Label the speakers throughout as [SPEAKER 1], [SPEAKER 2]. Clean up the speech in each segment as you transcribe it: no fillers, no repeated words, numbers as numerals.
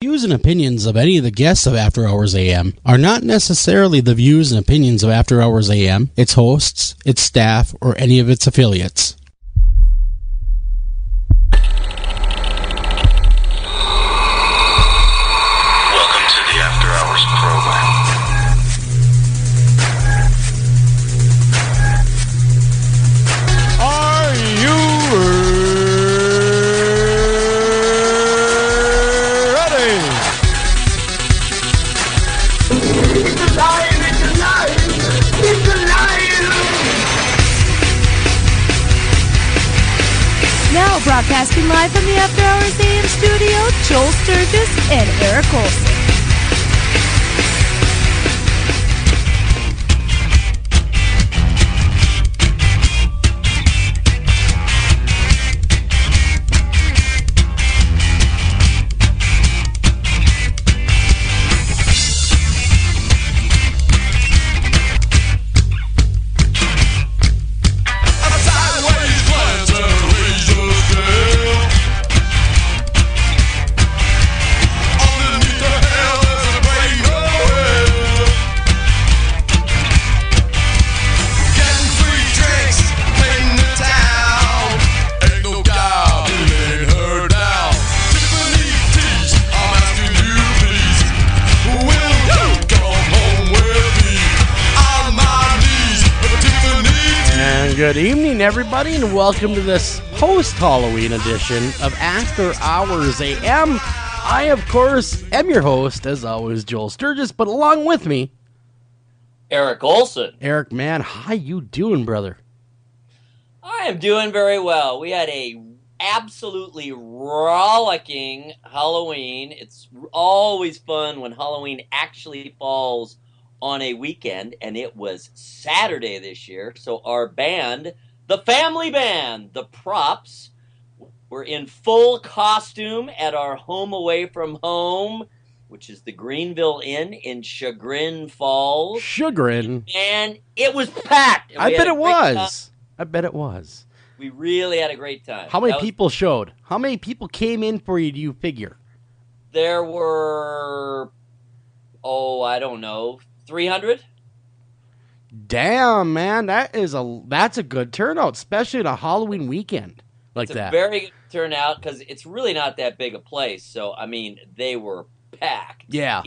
[SPEAKER 1] Views and opinions of any of the guests of After Hours AM are not necessarily the views and opinions of After Hours AM, its hosts, its staff, or any of its affiliates.
[SPEAKER 2] Welcome to the After Hours program.
[SPEAKER 1] Are you ready?
[SPEAKER 3] It's alive! It's alive! It's alive!
[SPEAKER 4] Now broadcasting live from the After Hours AM studio, Joel Sturgis and Eric Olson.
[SPEAKER 1] Good evening, everybody, and welcome to this post-Halloween edition of After Hours AM. I, of course, am your host, as always, Joel Sturgis, but along with me,
[SPEAKER 5] Eric Olson.
[SPEAKER 1] Eric, man, how you doing, brother?
[SPEAKER 5] I am doing very well. We had a absolutely rollicking Halloween. It's always fun when Halloween actually falls on a weekend, and it was Saturday this year. So our band, the family band, the Props, were in full costume at our home away from home, which is the Greenville Inn in Chagrin Falls.
[SPEAKER 1] Chagrin.
[SPEAKER 5] And it was packed.
[SPEAKER 1] I bet it was. I bet it was.
[SPEAKER 5] We really had a great time.
[SPEAKER 1] How many people showed? How many people came in for you, do you figure?
[SPEAKER 5] There were, I don't know, 300?
[SPEAKER 1] Damn, man, that's a good turnout, especially on a Halloween weekend like that.
[SPEAKER 5] It's a very good turnout because it's really not that big a place. So, I mean, they were packed.
[SPEAKER 1] Yeah.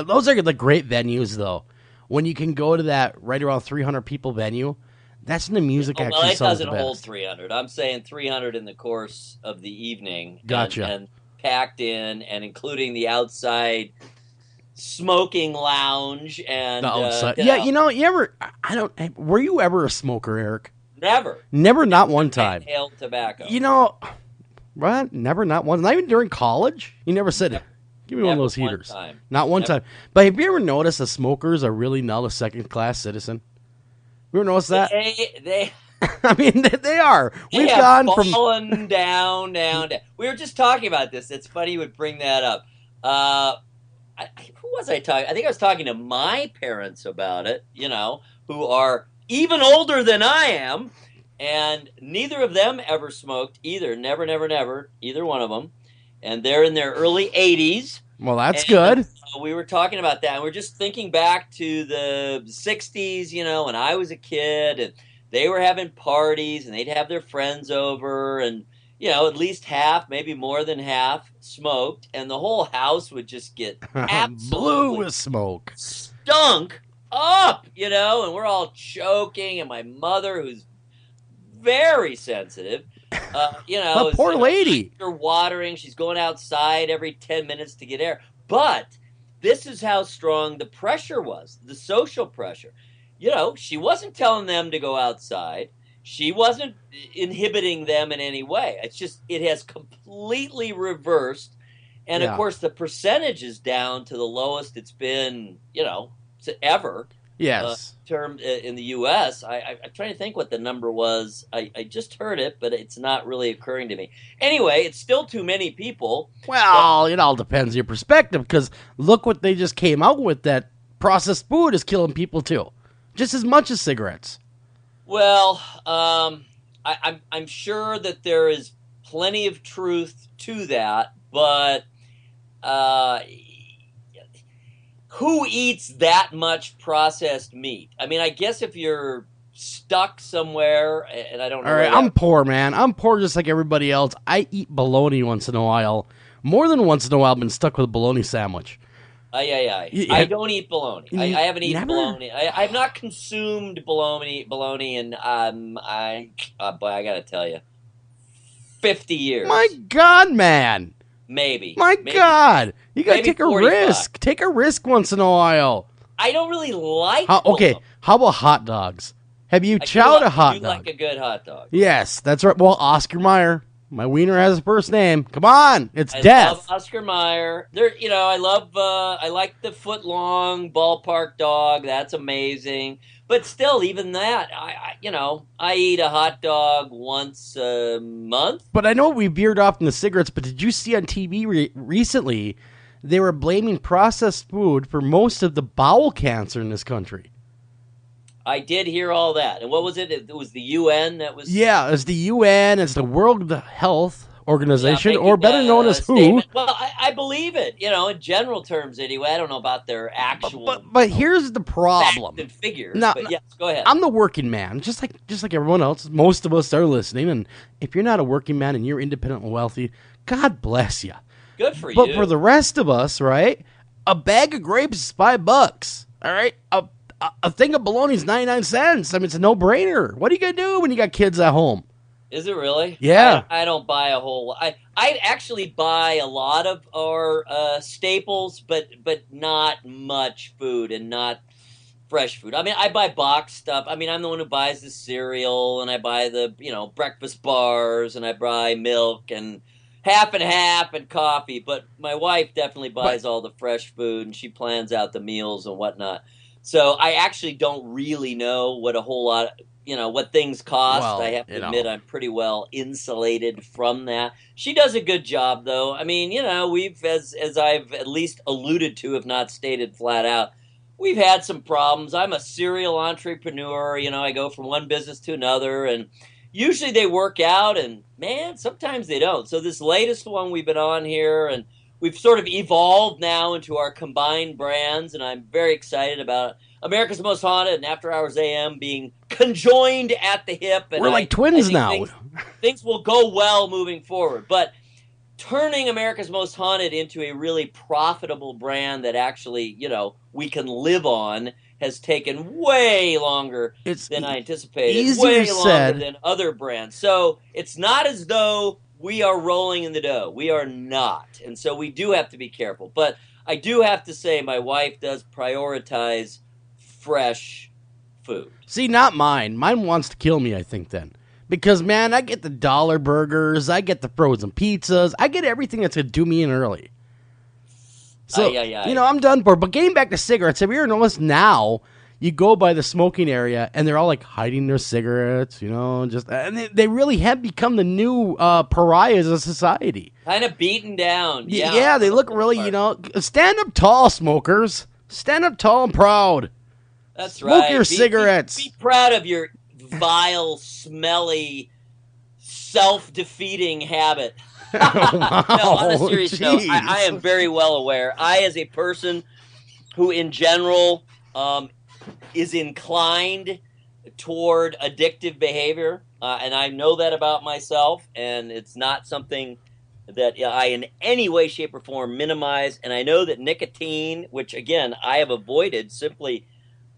[SPEAKER 1] Those are the great venues, though. When you can go to that right around 300 people venue, that's when the music actually
[SPEAKER 5] sounds the best. Well, it doesn't hold 300. I'm saying 300 in the course of the evening.
[SPEAKER 1] Gotcha.
[SPEAKER 5] And packed in, and including the outside smoking lounge and
[SPEAKER 1] the outside. Yeah, you know, were you ever a smoker, Eric?
[SPEAKER 5] Never,
[SPEAKER 1] not one time.
[SPEAKER 5] Inhaled tobacco.
[SPEAKER 1] You know, what? Never, not once. Not even during college. You never said, "Give me one of those heaters." Not one time. But have you ever noticed that smokers are really now a second-class citizen? You ever noticed that?
[SPEAKER 5] They
[SPEAKER 1] I mean, they are.
[SPEAKER 5] We've gone fallen down. We were just talking about this. It's funny you would bring that up. Who was I talking? I think I was talking to my parents about it, who are even older than I am, and neither of them ever smoked either. Never, either one of them. And they're in their early 80s.
[SPEAKER 1] Well, that's good.
[SPEAKER 5] We were talking about that, and we're just thinking back to the 60s, when I was a kid, and they were having parties, and they'd have their friends over, and at least half, maybe more than half, smoked, and the whole house would just get absolutely
[SPEAKER 1] blue with smoke,
[SPEAKER 5] stunk up, and we're all choking, and my mother, who's very sensitive,
[SPEAKER 1] a poor lady,
[SPEAKER 5] her watering, she's going outside every 10 minutes to get air. But this is how strong the pressure was, the social pressure. She wasn't telling them to go outside. She wasn't inhibiting them in any way. It's just, it has completely reversed. And, of course, the percentage is down to the lowest it's been, ever.
[SPEAKER 1] Yes.
[SPEAKER 5] In the U.S. I'm trying to think what the number was. I just heard it, but it's not really occurring to me. Anyway, it's still too many people.
[SPEAKER 1] Well, it all depends on your perspective, because look what they just came out with, that processed food is killing people, too. Just as much as cigarettes.
[SPEAKER 5] Well, I'm sure that there is plenty of truth to that, but who eats that much processed meat? I mean, I guess if you're stuck somewhere, and I don't know.
[SPEAKER 1] All right, I'm poor, man. I'm poor just like everybody else. I eat bologna once in a while. More than once in a while, I've been stuck with a bologna sandwich.
[SPEAKER 5] I don't eat bologna. I haven't eaten bologna. I've not consumed bologna, and I gotta tell you, 50 years.
[SPEAKER 1] My God, man.
[SPEAKER 5] Maybe.
[SPEAKER 1] God, you gotta take a
[SPEAKER 5] 45.
[SPEAKER 1] risk. Take a risk once in a while.
[SPEAKER 5] I don't really like.
[SPEAKER 1] Okay, how about hot dogs? Have you chowed a hot dog?
[SPEAKER 5] You like a good hot dog?
[SPEAKER 1] Yes, that's right. Well, Oscar Mayer. My wiener has a first name. Come on, it's
[SPEAKER 5] I
[SPEAKER 1] death.
[SPEAKER 5] love Oscar Mayer. I like the foot long ballpark dog. That's amazing. But still, even that, I eat a hot dog once a month.
[SPEAKER 1] But I know we veered off from the cigarettes, but did you see on TV recently they were blaming processed food for most of the bowel cancer in this country?
[SPEAKER 5] I did hear all that. And what was it? It was the UN that was...
[SPEAKER 1] Yeah, it's the UN. It's the World Health Organization, or better known as WHO.
[SPEAKER 5] Well, I believe it. In general terms anyway. I don't know about their actual...
[SPEAKER 1] But here's the problem.
[SPEAKER 5] Facts and figures.
[SPEAKER 1] No,
[SPEAKER 5] but yes, go ahead.
[SPEAKER 1] I'm the working man, just like everyone else. Most of us are listening, and if you're not a working man and you're independent and wealthy, God bless you.
[SPEAKER 5] Good for you.
[SPEAKER 1] But for the rest of us, right, a bag of grapes is $5. All right? A thing of bologna is 99 cents. I mean, it's a no-brainer. What are you going to do when you got kids at home?
[SPEAKER 5] Is it really?
[SPEAKER 1] Yeah.
[SPEAKER 5] I don't buy a whole lot. I actually buy a lot of our staples, but not much food and not fresh food. I mean, I buy box stuff. I mean, I'm the one who buys the cereal, and I buy the, breakfast bars, and I buy milk and half and coffee. But my wife definitely buys all the fresh food, and she plans out the meals and whatnot. So I actually don't really know what a whole lot, what things cost.
[SPEAKER 1] Well,
[SPEAKER 5] I have to admit I'm pretty well insulated from that. She does a good job, though. I mean, we've, as I've at least alluded to, if not stated flat out, we've had some problems. I'm a serial entrepreneur. I go from one business to another, and usually they work out, and, man, sometimes they don't. So this latest one we've been on here, and we've sort of evolved now into our combined brands, and I'm very excited about America's Most Haunted and After Hours AM being conjoined at the hip. And
[SPEAKER 1] we're like twins now.
[SPEAKER 5] Things will go well moving forward. But turning America's Most Haunted into a really profitable brand that actually, we can live on has taken way longer than I anticipated. Way longer than other brands. So it's not as though we are rolling in the dough. We are not. And so we do have to be careful. But I do have to say my wife does prioritize fresh food.
[SPEAKER 1] See, not mine. Mine wants to kill me, I think, then. Because, man, I get the dollar burgers, I get the frozen pizzas, I get everything that's going to do me in early. So, I'm done for. But getting back to cigarettes, have you ever noticed now you go by the smoking area and they're all like hiding their cigarettes, and they really have become the new pariahs of society.
[SPEAKER 5] Kind of beaten down.
[SPEAKER 1] Yeah, they look really, stand up tall, smokers. Stand up tall and proud.
[SPEAKER 5] That's right.
[SPEAKER 1] Smoke your cigarettes.
[SPEAKER 5] Be proud of your vile, smelly, self-defeating habit.
[SPEAKER 1] Wow,
[SPEAKER 5] no, on a serious note,
[SPEAKER 1] geez.
[SPEAKER 5] I am very well aware. I, as a person who in general is inclined toward addictive behavior, and I know that about myself, and it's not something that I in any way, shape, or form minimize. And I know that nicotine, which again I have avoided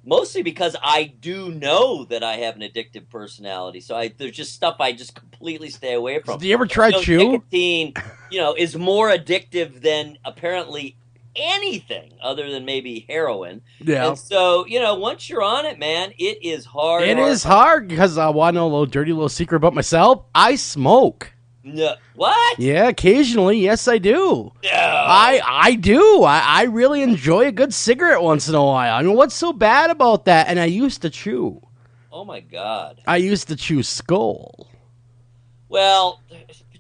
[SPEAKER 5] mostly because I do know that I have an addictive personality. So there's just stuff I just completely stay away from.
[SPEAKER 1] Do you ever try chew?
[SPEAKER 5] Nicotine, is more addictive than apparently anything other than maybe heroin.
[SPEAKER 1] Yeah.
[SPEAKER 5] And so, once you're on it, man, it is hard.
[SPEAKER 1] It is hard because I want to know a little dirty little secret about myself. I smoke.
[SPEAKER 5] No. What?
[SPEAKER 1] Yeah, occasionally. Yes, I do.
[SPEAKER 5] No.
[SPEAKER 1] I do. I really enjoy a good cigarette once in a while. I mean, what's so bad about that? And I used to chew.
[SPEAKER 5] Oh, my God.
[SPEAKER 1] I used to chew skull.
[SPEAKER 5] Well,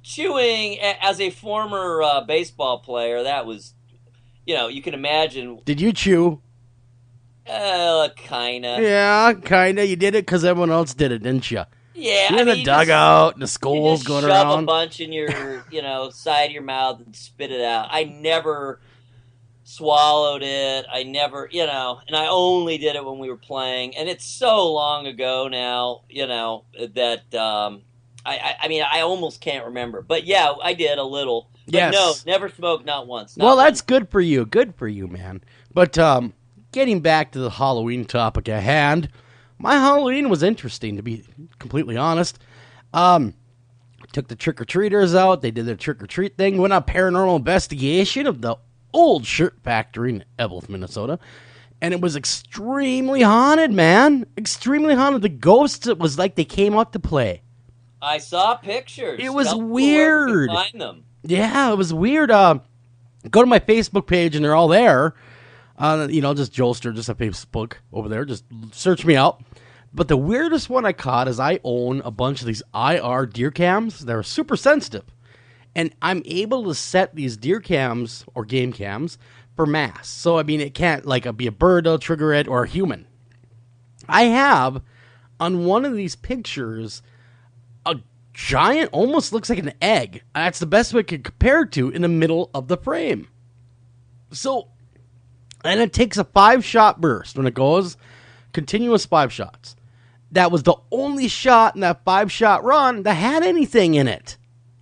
[SPEAKER 5] chewing, as a former baseball player, that was, you can imagine.
[SPEAKER 1] Did you chew?
[SPEAKER 5] Kind of.
[SPEAKER 1] Yeah, kind of. You did it because everyone else did it, didn't you?
[SPEAKER 5] Yeah,
[SPEAKER 1] You're in the
[SPEAKER 5] you
[SPEAKER 1] dugout, and the
[SPEAKER 5] just,
[SPEAKER 1] skulls going
[SPEAKER 5] shove
[SPEAKER 1] around.
[SPEAKER 5] a bunch in your, side of your mouth and spit it out. I never swallowed it. I never, and I only did it when we were playing. And it's so long ago now, that I almost can't remember. But yeah, I did a little. But
[SPEAKER 1] Yes.
[SPEAKER 5] no, never smoked, not once. Not
[SPEAKER 1] Well,
[SPEAKER 5] once.
[SPEAKER 1] that's good for you. Good for you, man. But getting back to the Halloween topic at hand, my Halloween was interesting, to be completely honest. Took the trick-or-treaters out. They did their trick-or-treat thing. Went on a paranormal investigation of the old shirt factory in Eveleth, Minnesota. And it was extremely haunted, man. Extremely haunted. The ghosts, it was like they came out to play.
[SPEAKER 5] I saw pictures.
[SPEAKER 1] It was
[SPEAKER 5] Tell people where we
[SPEAKER 1] weird.
[SPEAKER 5] can find them.
[SPEAKER 1] Yeah, it was weird. Go to my Facebook page, and they're all there. Just Jolster, just a Facebook over there. Just search me out. But the weirdest one I caught is I own a bunch of these IR deer cams. They're super sensitive. And I'm able to set these deer cams or game cams for mass. So, I mean, it can't be a bird that'll trigger it or a human. I have, on one of these pictures, a giant, almost looks like an egg. That's the best way I could compare it to, in the middle of the frame. So, and it takes a 5-shot burst when it goes, continuous 5 shots. That was the only shot in that 5-shot run that had anything in it.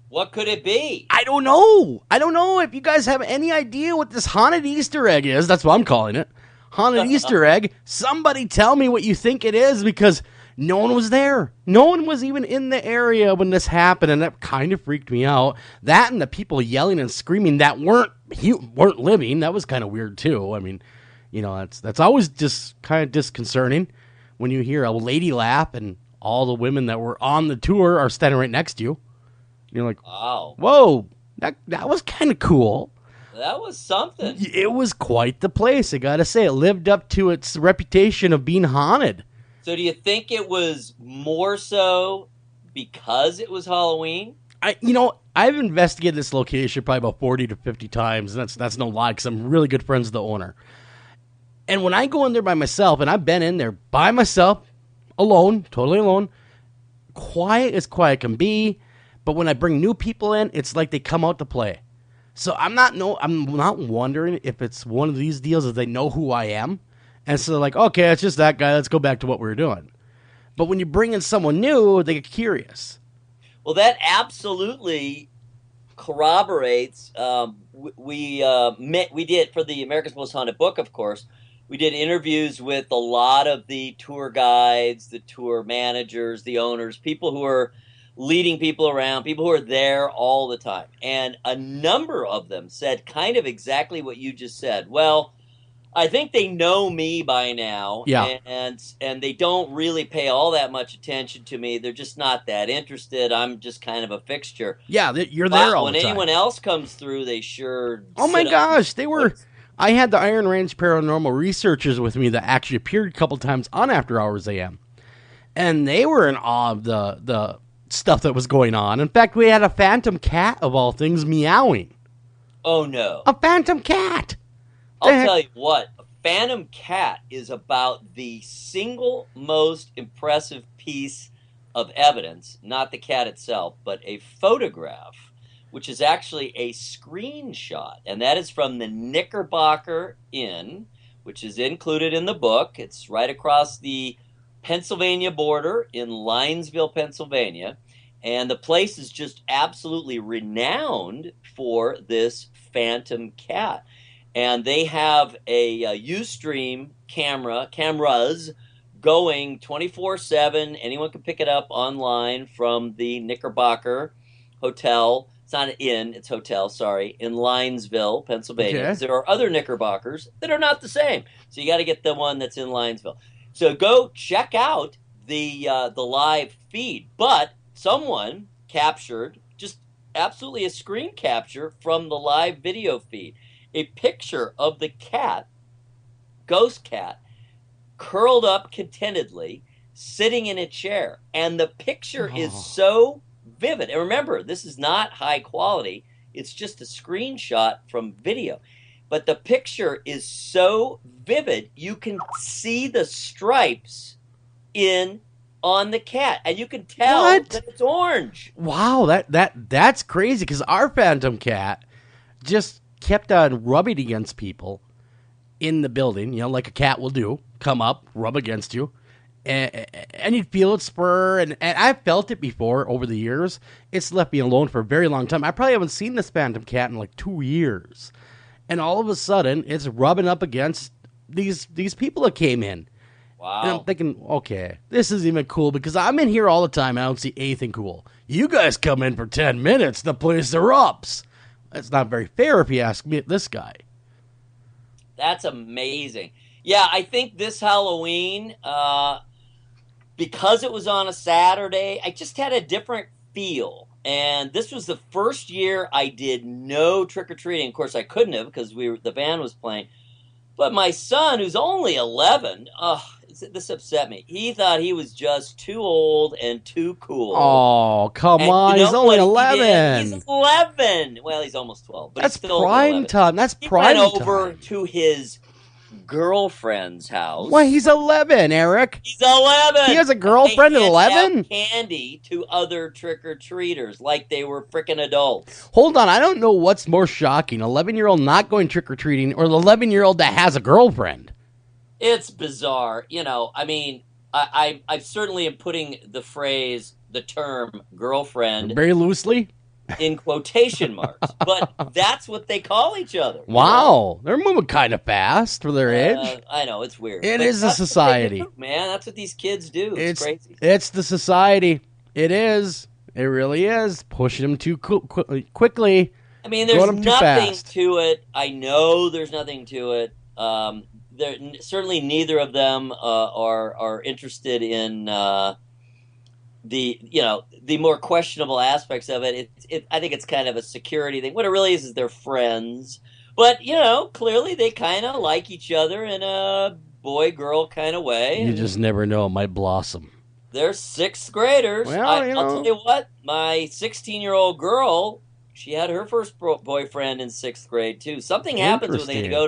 [SPEAKER 5] What could it be?
[SPEAKER 1] I don't know. I don't know if you guys have any idea what this haunted Easter egg is. That's what I'm calling it. Haunted Easter egg. Somebody tell me what you think it is, because no one was there. No one was even in the area when this happened, and that kind of freaked me out. That and the people yelling and screaming that weren't living, that was kind of weird too. I mean, that's always just kind of disconcerting when you hear a lady laugh and all the women that were on the tour are standing right next to you. You're like,
[SPEAKER 5] Wow.
[SPEAKER 1] whoa, that was kind of cool.
[SPEAKER 5] That was something.
[SPEAKER 1] It was quite the place, I gotta say. It lived up to its reputation of being haunted.
[SPEAKER 5] So do you think it was more so because it was Halloween?
[SPEAKER 1] I've investigated this location probably about 40 to 50 times, and that's no lie, because I'm really good friends with the owner. And when I go in there by myself, and I've been in there by myself, alone, totally alone, quiet as quiet can be, but when I bring new people in, it's like they come out to play. So I'm not wondering if it's one of these deals that they know who I am, and so they're like, okay, it's just that guy, let's go back to what we were doing. But when you bring in someone new, they get curious.
[SPEAKER 5] Well, that absolutely corroborates. We did, for the America's Most Haunted Book, of course, we did interviews with a lot of the tour guides, the tour managers, the owners, people who are leading people around, people who are there all the time. And a number of them said kind of exactly what you just said. Well, I think they know me by now,
[SPEAKER 1] Yeah.
[SPEAKER 5] and they don't really pay all that much attention to me. They're just not that interested. I'm just kind of a fixture.
[SPEAKER 1] Yeah, you're there all
[SPEAKER 5] When
[SPEAKER 1] the time.
[SPEAKER 5] anyone else comes through, they sure.
[SPEAKER 1] Oh my
[SPEAKER 5] sit up.
[SPEAKER 1] gosh, they were. I had the Iron Range Paranormal researchers with me that actually appeared a couple times on After Hours AM, and they were in awe of the stuff that was going on. In fact, we had a phantom cat of all things meowing.
[SPEAKER 5] Oh no!
[SPEAKER 1] A phantom cat.
[SPEAKER 5] I'll tell you what. A phantom cat is about the single most impressive piece of evidence, not the cat itself, but a photograph, which is actually a screenshot, and that is from the Knickerbocker Inn, which is included in the book. It's right across the Pennsylvania border in Linesville, Pennsylvania, and the place is just absolutely renowned for this phantom cat. And they have a Ustream cameras going 24/7. Anyone can pick it up online from the Knickerbocker Hotel. It's not an inn, it's hotel, sorry, in Linesville, Pennsylvania.
[SPEAKER 1] Okay.
[SPEAKER 5] There are other Knickerbockers that are not the same. So you got to get the one that's in Linesville. So go check out the live feed. But someone captured, just absolutely a screen capture from the live video feed, a picture of the cat, ghost cat, curled up contentedly, sitting in a chair. And the picture is so vivid. And remember, this is not high quality. It's just a screenshot from video. But the picture is so vivid, you can see the stripes in on the cat, and you can tell
[SPEAKER 1] What?
[SPEAKER 5] that it's orange.
[SPEAKER 1] Wow, that's crazy because our phantom cat just kept on rubbing against people in the building, like a cat will do. Come up, rub against you, and you'd feel it spur. And I've felt it before over the years. It's left me alone for a very long time. I probably haven't seen this phantom cat in like 2 years. And all of a sudden, it's rubbing up against these people that came in.
[SPEAKER 5] Wow.
[SPEAKER 1] And I'm thinking, okay, this isn't even cool because I'm in here all the time and I don't see anything cool. You guys come in for 10 minutes, the place erupts. That's not very fair if you ask me, this guy.
[SPEAKER 5] That's amazing. Yeah, I think this Halloween, because it was on a Saturday, I just had a different feel. And this was the first year I did no trick-or-treating. Of course, I couldn't have because the band was playing. But my son, who's only 11, this upset me. He thought he was just too old and too cool.
[SPEAKER 1] Oh, come
[SPEAKER 5] And
[SPEAKER 1] on.
[SPEAKER 5] you know
[SPEAKER 1] He's only
[SPEAKER 5] what he did?
[SPEAKER 1] 11.
[SPEAKER 5] He's 11. Well, he's almost 12. But
[SPEAKER 1] That's
[SPEAKER 5] he's still
[SPEAKER 1] prime
[SPEAKER 5] 11.
[SPEAKER 1] time. That's
[SPEAKER 5] He
[SPEAKER 1] prime
[SPEAKER 5] went over
[SPEAKER 1] time.
[SPEAKER 5] to his girlfriend's house.
[SPEAKER 1] Why, he's 11, Eric.
[SPEAKER 5] He's 11.
[SPEAKER 1] He has a girlfriend
[SPEAKER 5] They
[SPEAKER 1] at
[SPEAKER 5] handed out
[SPEAKER 1] 11?
[SPEAKER 5] candy to other trick-or-treaters like they were freaking adults.
[SPEAKER 1] Hold on. I don't know what's more shocking, 11-year-old not going trick-or-treating or the 11-year-old that has a girlfriend.
[SPEAKER 5] It's bizarre. I mean, I certainly am putting the term girlfriend
[SPEAKER 1] Very loosely.
[SPEAKER 5] in quotation marks, but that's what they call each other.
[SPEAKER 1] Wow. They're moving kind of fast for their age.
[SPEAKER 5] I know, it's weird.
[SPEAKER 1] It
[SPEAKER 5] But
[SPEAKER 1] is a
[SPEAKER 5] that's what they
[SPEAKER 1] society.
[SPEAKER 5] do, man. That's what these kids do. It's crazy.
[SPEAKER 1] It's the society. It is. It really is. Pushing them too quickly.
[SPEAKER 5] I mean,
[SPEAKER 1] Going
[SPEAKER 5] there's
[SPEAKER 1] up too
[SPEAKER 5] nothing
[SPEAKER 1] fast.
[SPEAKER 5] to it. I know there's nothing to it. Certainly neither of them are interested in the more questionable aspects of it. I think it's kind of a security thing. What it really is they're friends. But, clearly they kind of like each other in a boy-girl kind of way.
[SPEAKER 1] You just never know. It might blossom.
[SPEAKER 5] They're sixth graders.
[SPEAKER 1] Well,
[SPEAKER 5] I'll tell you what, my 16-year-old girl, she had her first boyfriend in sixth grade, too. Something happens when they
[SPEAKER 1] Interesting.
[SPEAKER 5] go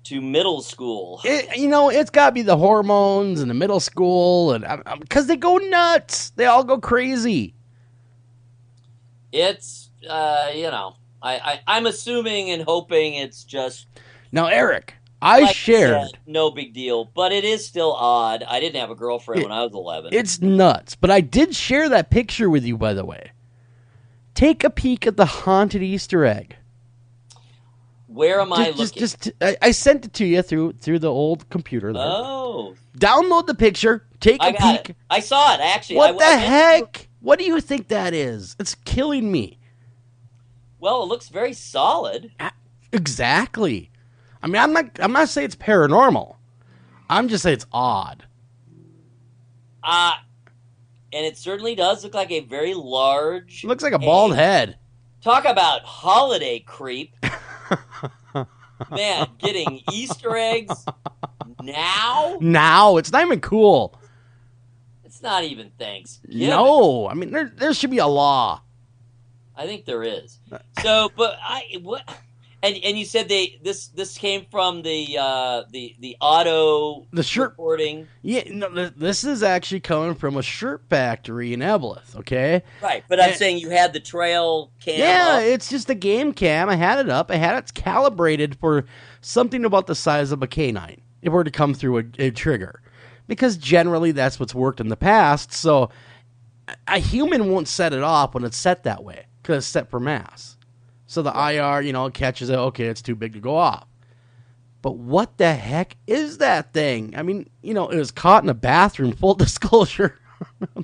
[SPEAKER 5] to middle school.
[SPEAKER 1] It's got to be the hormones in the middle school, and because they go nuts. They all go crazy.
[SPEAKER 5] It's, I'm assuming and hoping it's just...
[SPEAKER 1] Now, Eric, I
[SPEAKER 5] like
[SPEAKER 1] shared.
[SPEAKER 5] said, no big deal, but it is still odd. I didn't have a girlfriend when I was 11.
[SPEAKER 1] It's nuts, but I did share that picture with you, by the way. Take a peek at the haunted Easter egg.
[SPEAKER 5] Where am I looking?
[SPEAKER 1] I sent it to you through the old computer there.
[SPEAKER 5] Oh,
[SPEAKER 1] Download the picture. Take
[SPEAKER 5] I
[SPEAKER 1] a
[SPEAKER 5] got
[SPEAKER 1] peek.
[SPEAKER 5] it. I saw it, actually.
[SPEAKER 1] What the
[SPEAKER 5] I-
[SPEAKER 1] heck? What do you think that is? It's killing me.
[SPEAKER 5] Well, it looks very solid.
[SPEAKER 1] Exactly. I mean, I'm not saying it's paranormal. I'm just saying it's odd.
[SPEAKER 5] And it certainly does look like a very large...
[SPEAKER 1] It looks like a bald head.
[SPEAKER 5] Talk about holiday creep. Man, getting Easter eggs now?
[SPEAKER 1] Now, it's not even cool.
[SPEAKER 5] It's not even Thanksgiving.
[SPEAKER 1] No, I mean there should be a law.
[SPEAKER 5] I think there is. So, but and you said this came from the auto
[SPEAKER 1] The shirt.
[SPEAKER 5] reporting,
[SPEAKER 1] Yeah, no, this is actually coming from a shirt factory in Eveleth. Okay.
[SPEAKER 5] right? But I'm saying you had the trail cam.
[SPEAKER 1] Yeah,
[SPEAKER 5] up.
[SPEAKER 1] it's just a game cam. I had it up. I had it calibrated for something about the size of a canine if it were to come through a trigger. Because generally that's what's worked in the past. So a human won't set it off when it's set that way because it's set for mass. So the IR, catches it. Okay, it's too big to go off. But what the heck is that thing? I mean, it was caught in a bathroom, full disclosure.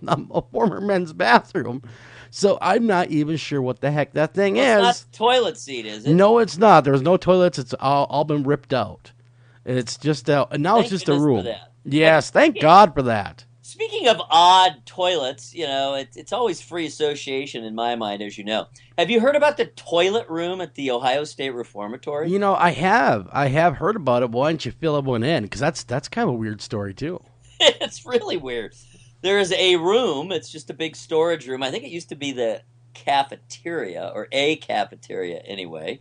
[SPEAKER 1] A former men's bathroom. So I'm not even sure what the heck that thing
[SPEAKER 5] It's
[SPEAKER 1] is.
[SPEAKER 5] not the toilet seat, is it?
[SPEAKER 1] No, it's not. There's no toilets. It's all been ripped out. It's just and now
[SPEAKER 5] Thank
[SPEAKER 1] it's just a
[SPEAKER 5] goodness for
[SPEAKER 1] room.
[SPEAKER 5] that.
[SPEAKER 1] Yes, thank God for that.
[SPEAKER 5] Speaking of odd toilets, it's always free association in my mind, as you know. Have you heard about the toilet room at the Ohio State Reformatory?
[SPEAKER 1] I have heard about it. Why don't you fill one in? Because that's kind of a weird story too.
[SPEAKER 5] It's really weird. There is a room. It's just a big storage room. I think it used to be the cafeteria, or a cafeteria anyway,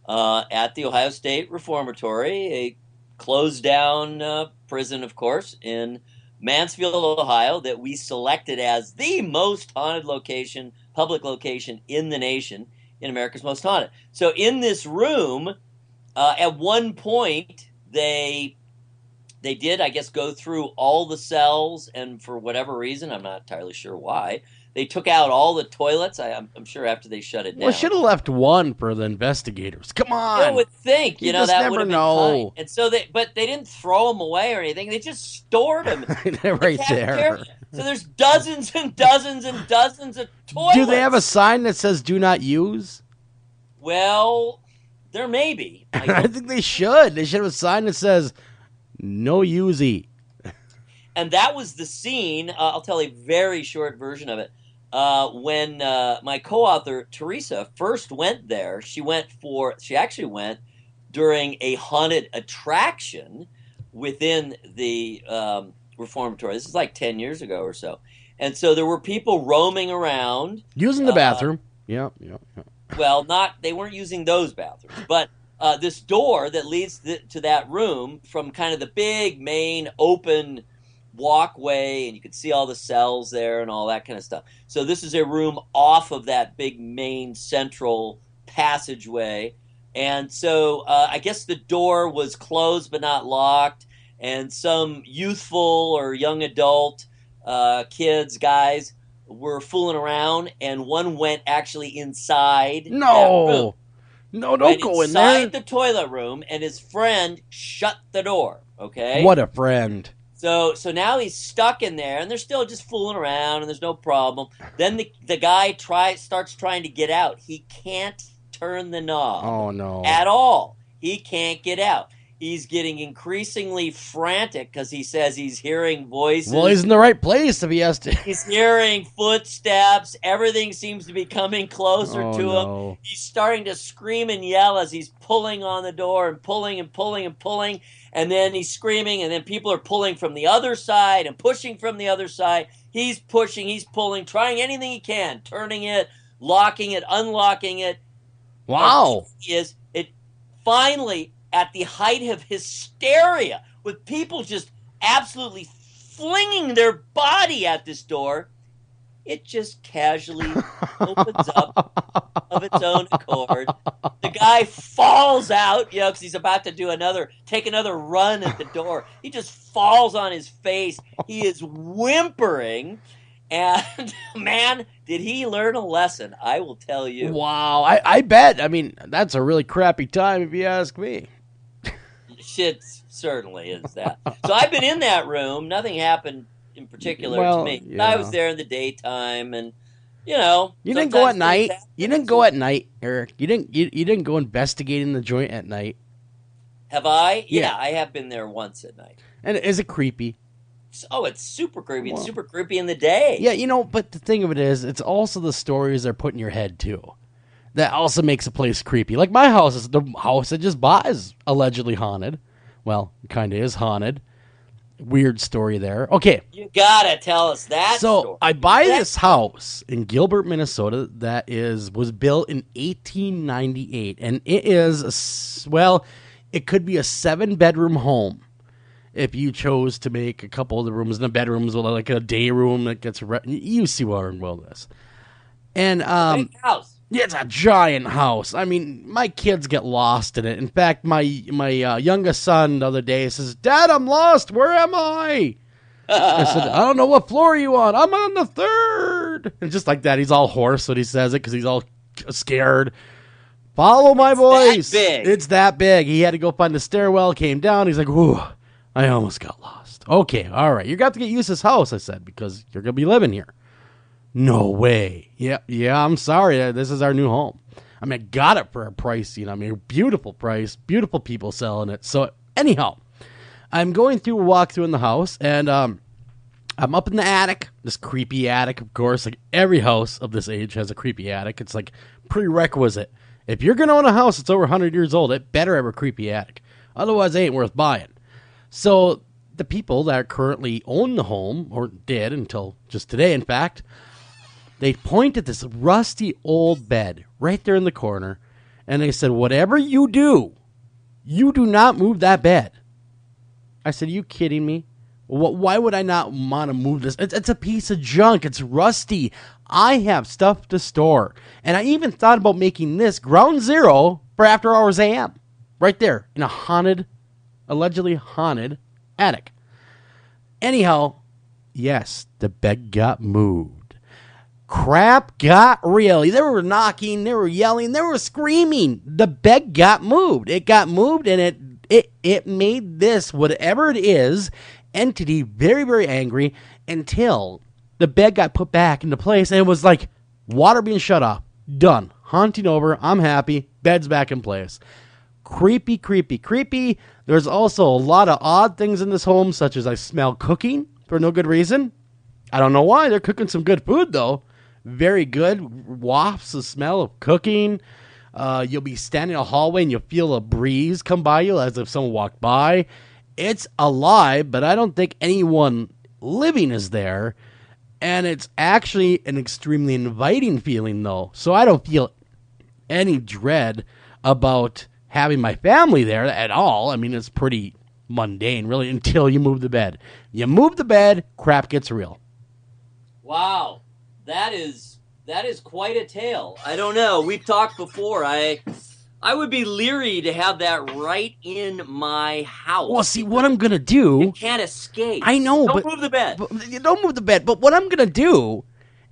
[SPEAKER 5] at the Ohio State Reformatory, a closed down prison, of course, in Mansfield, Ohio, that we selected as the most haunted location, public location in the nation, in America's Most Haunted. So in this room, at one point, they did, I guess, go through all the cells, and for whatever reason, I'm not entirely sure why, they took out all the toilets. I'm sure after they shut it down.
[SPEAKER 1] Well, should have left one for the investigators. Come on.
[SPEAKER 5] I would think,
[SPEAKER 1] You
[SPEAKER 5] know,
[SPEAKER 1] just
[SPEAKER 5] that
[SPEAKER 1] never
[SPEAKER 5] would have been
[SPEAKER 1] know.
[SPEAKER 5] fine. And so but they didn't throw them away or anything. They just stored them.
[SPEAKER 1] They're right there.
[SPEAKER 5] So there's dozens and dozens and dozens of toilets.
[SPEAKER 1] Do they have a sign that says "Do not use"?
[SPEAKER 5] Well, there may be.
[SPEAKER 1] I think they should. They should have a sign that says "No usey."
[SPEAKER 5] And that was the scene. I'll tell a very short version of it. When my co-author Teresa first went there, she actually went during a haunted attraction within the reformatory. This is like 10 years ago or so. And so there were people roaming around.
[SPEAKER 1] Using the bathroom. Yeah.
[SPEAKER 5] Well, they weren't using those bathrooms, but this door that leads to that room from kind of the big main open walkway, and you could see all the cells there and all that kind of stuff. So this is a room off of that big main central passageway. And so I guess the door was closed but not locked, and some youthful or young adult guys were fooling around, and one went actually inside that room.
[SPEAKER 1] No, don't go in there.
[SPEAKER 5] Inside the toilet room, and his friend shut the door, okay?
[SPEAKER 1] What a friend.
[SPEAKER 5] So now he's stuck in there, and they're still just fooling around, and there's no problem. Then the guy starts trying to get out. He can't turn the knob.
[SPEAKER 1] Oh, no.
[SPEAKER 5] At all. He can't get out. He's getting increasingly frantic because he says he's hearing voices.
[SPEAKER 1] Well, he's in the right place if he has to.
[SPEAKER 5] He's hearing footsteps. Everything seems to be coming closer to him. He's starting to scream and yell as he's pulling on the door and pulling and pulling and pulling. And then he's screaming, and then people are pulling from the other side and pushing from the other side. He's pushing, he's pulling, trying anything he can, turning it, locking it, unlocking it.
[SPEAKER 1] Wow.
[SPEAKER 5] It finally, at the height of hysteria, with people just absolutely flinging their body at this door, it just casually opens up of its own accord. The guy falls out, because he's about to take another run at the door. He just falls on his face. He is whimpering, and man, did he learn a lesson, I will tell you.
[SPEAKER 1] Wow, I bet. I mean, that's a really crappy time if you ask me.
[SPEAKER 5] Shit certainly is that. So I've been in that room. Nothing happened in particular to me.
[SPEAKER 1] Yeah.
[SPEAKER 5] I was there in the daytime, and you didn't
[SPEAKER 1] go at night. You didn't go at night, Eric. You didn't go investigating the joint at night.
[SPEAKER 5] Have I?
[SPEAKER 1] Yeah,
[SPEAKER 5] I have been there once at night.
[SPEAKER 1] And is it creepy?
[SPEAKER 5] Oh, it's super creepy. It's super creepy in the day.
[SPEAKER 1] Yeah, but the thing of it is, it's also the stories they're putting in your head too. That also makes a place creepy. Like my house is the house I just bought is allegedly haunted. Well, it kind of is haunted. Weird story there. Okay.
[SPEAKER 5] You gotta tell us that story.
[SPEAKER 1] I buy this house in Gilbert, Minnesota that was built in 1898. And it is, it could be a 7-bedroom home if you chose to make a couple of the rooms in the bedrooms with like a day room that gets, you see where I'm going with this. And,
[SPEAKER 5] big house.
[SPEAKER 1] Yeah, it's a giant house. I mean, my kids get lost in it. In fact, my youngest son the other day says, "Dad, I'm lost. Where am I?" I said, "I don't know. What floor are you on?" "I'm on the 3rd." And just like that, he's all hoarse when he says it because he's all scared. Follow my voice. It's that big. He had to go find the stairwell, came down. He's like, "Ooh, I almost got lost." "Okay, all right. You're going to have to get used to this house," I said, "because you're going to be living here." "No way." Yeah, I'm sorry. This is our new home. I mean, I got it for a price, beautiful price, beautiful people selling it. So anyhow, I'm going through a walkthrough in the house, and I'm up in the attic, this creepy attic, of course. Like every house of this age has a creepy attic. It's like prerequisite. If you're going to own a house that's over 100 years old, it better have a creepy attic. Otherwise, it ain't worth buying. So the people that currently own the home, or did until just today, in fact, they point at this rusty old bed right there in the corner, and they said, "Whatever you do not move that bed." I said, "Are you kidding me? Why would I not want to move this? It's a piece of junk. It's rusty. I have stuff to store. And I even thought about making this ground zero for After Hours AM. Right there in a allegedly haunted attic. Anyhow, yes, the bed got moved. Crap got real. They were knocking, they were yelling, they were screaming. The bed got moved. It got moved, and it made this, whatever it is, entity very, very angry until the bed got put back into place, and it was like water being shut off. Done. Haunting over. I'm happy. Bed's back in place. Creepy, creepy, creepy. There's also a lot of odd things in this home, such as I smell cooking for no good reason. I don't know why. They're cooking some good food, though. Very good. Wafts the smell of cooking. You'll be standing in a hallway and you'll feel a breeze come by you as if someone walked by. It's alive, but I don't think anyone living is there. And it's actually an extremely inviting feeling, though. So I don't feel any dread about having my family there at all. I mean, it's pretty mundane, really, until you move the bed. You move the bed, crap gets real.
[SPEAKER 5] Wow. That is quite a tale. I don't know. We've talked before. I would be leery to have that right in my house.
[SPEAKER 1] Well, see, what I'm going to do...
[SPEAKER 5] You can't escape.
[SPEAKER 1] I know,
[SPEAKER 5] Don't move the bed.
[SPEAKER 1] Don't move the bed. But what I'm going to do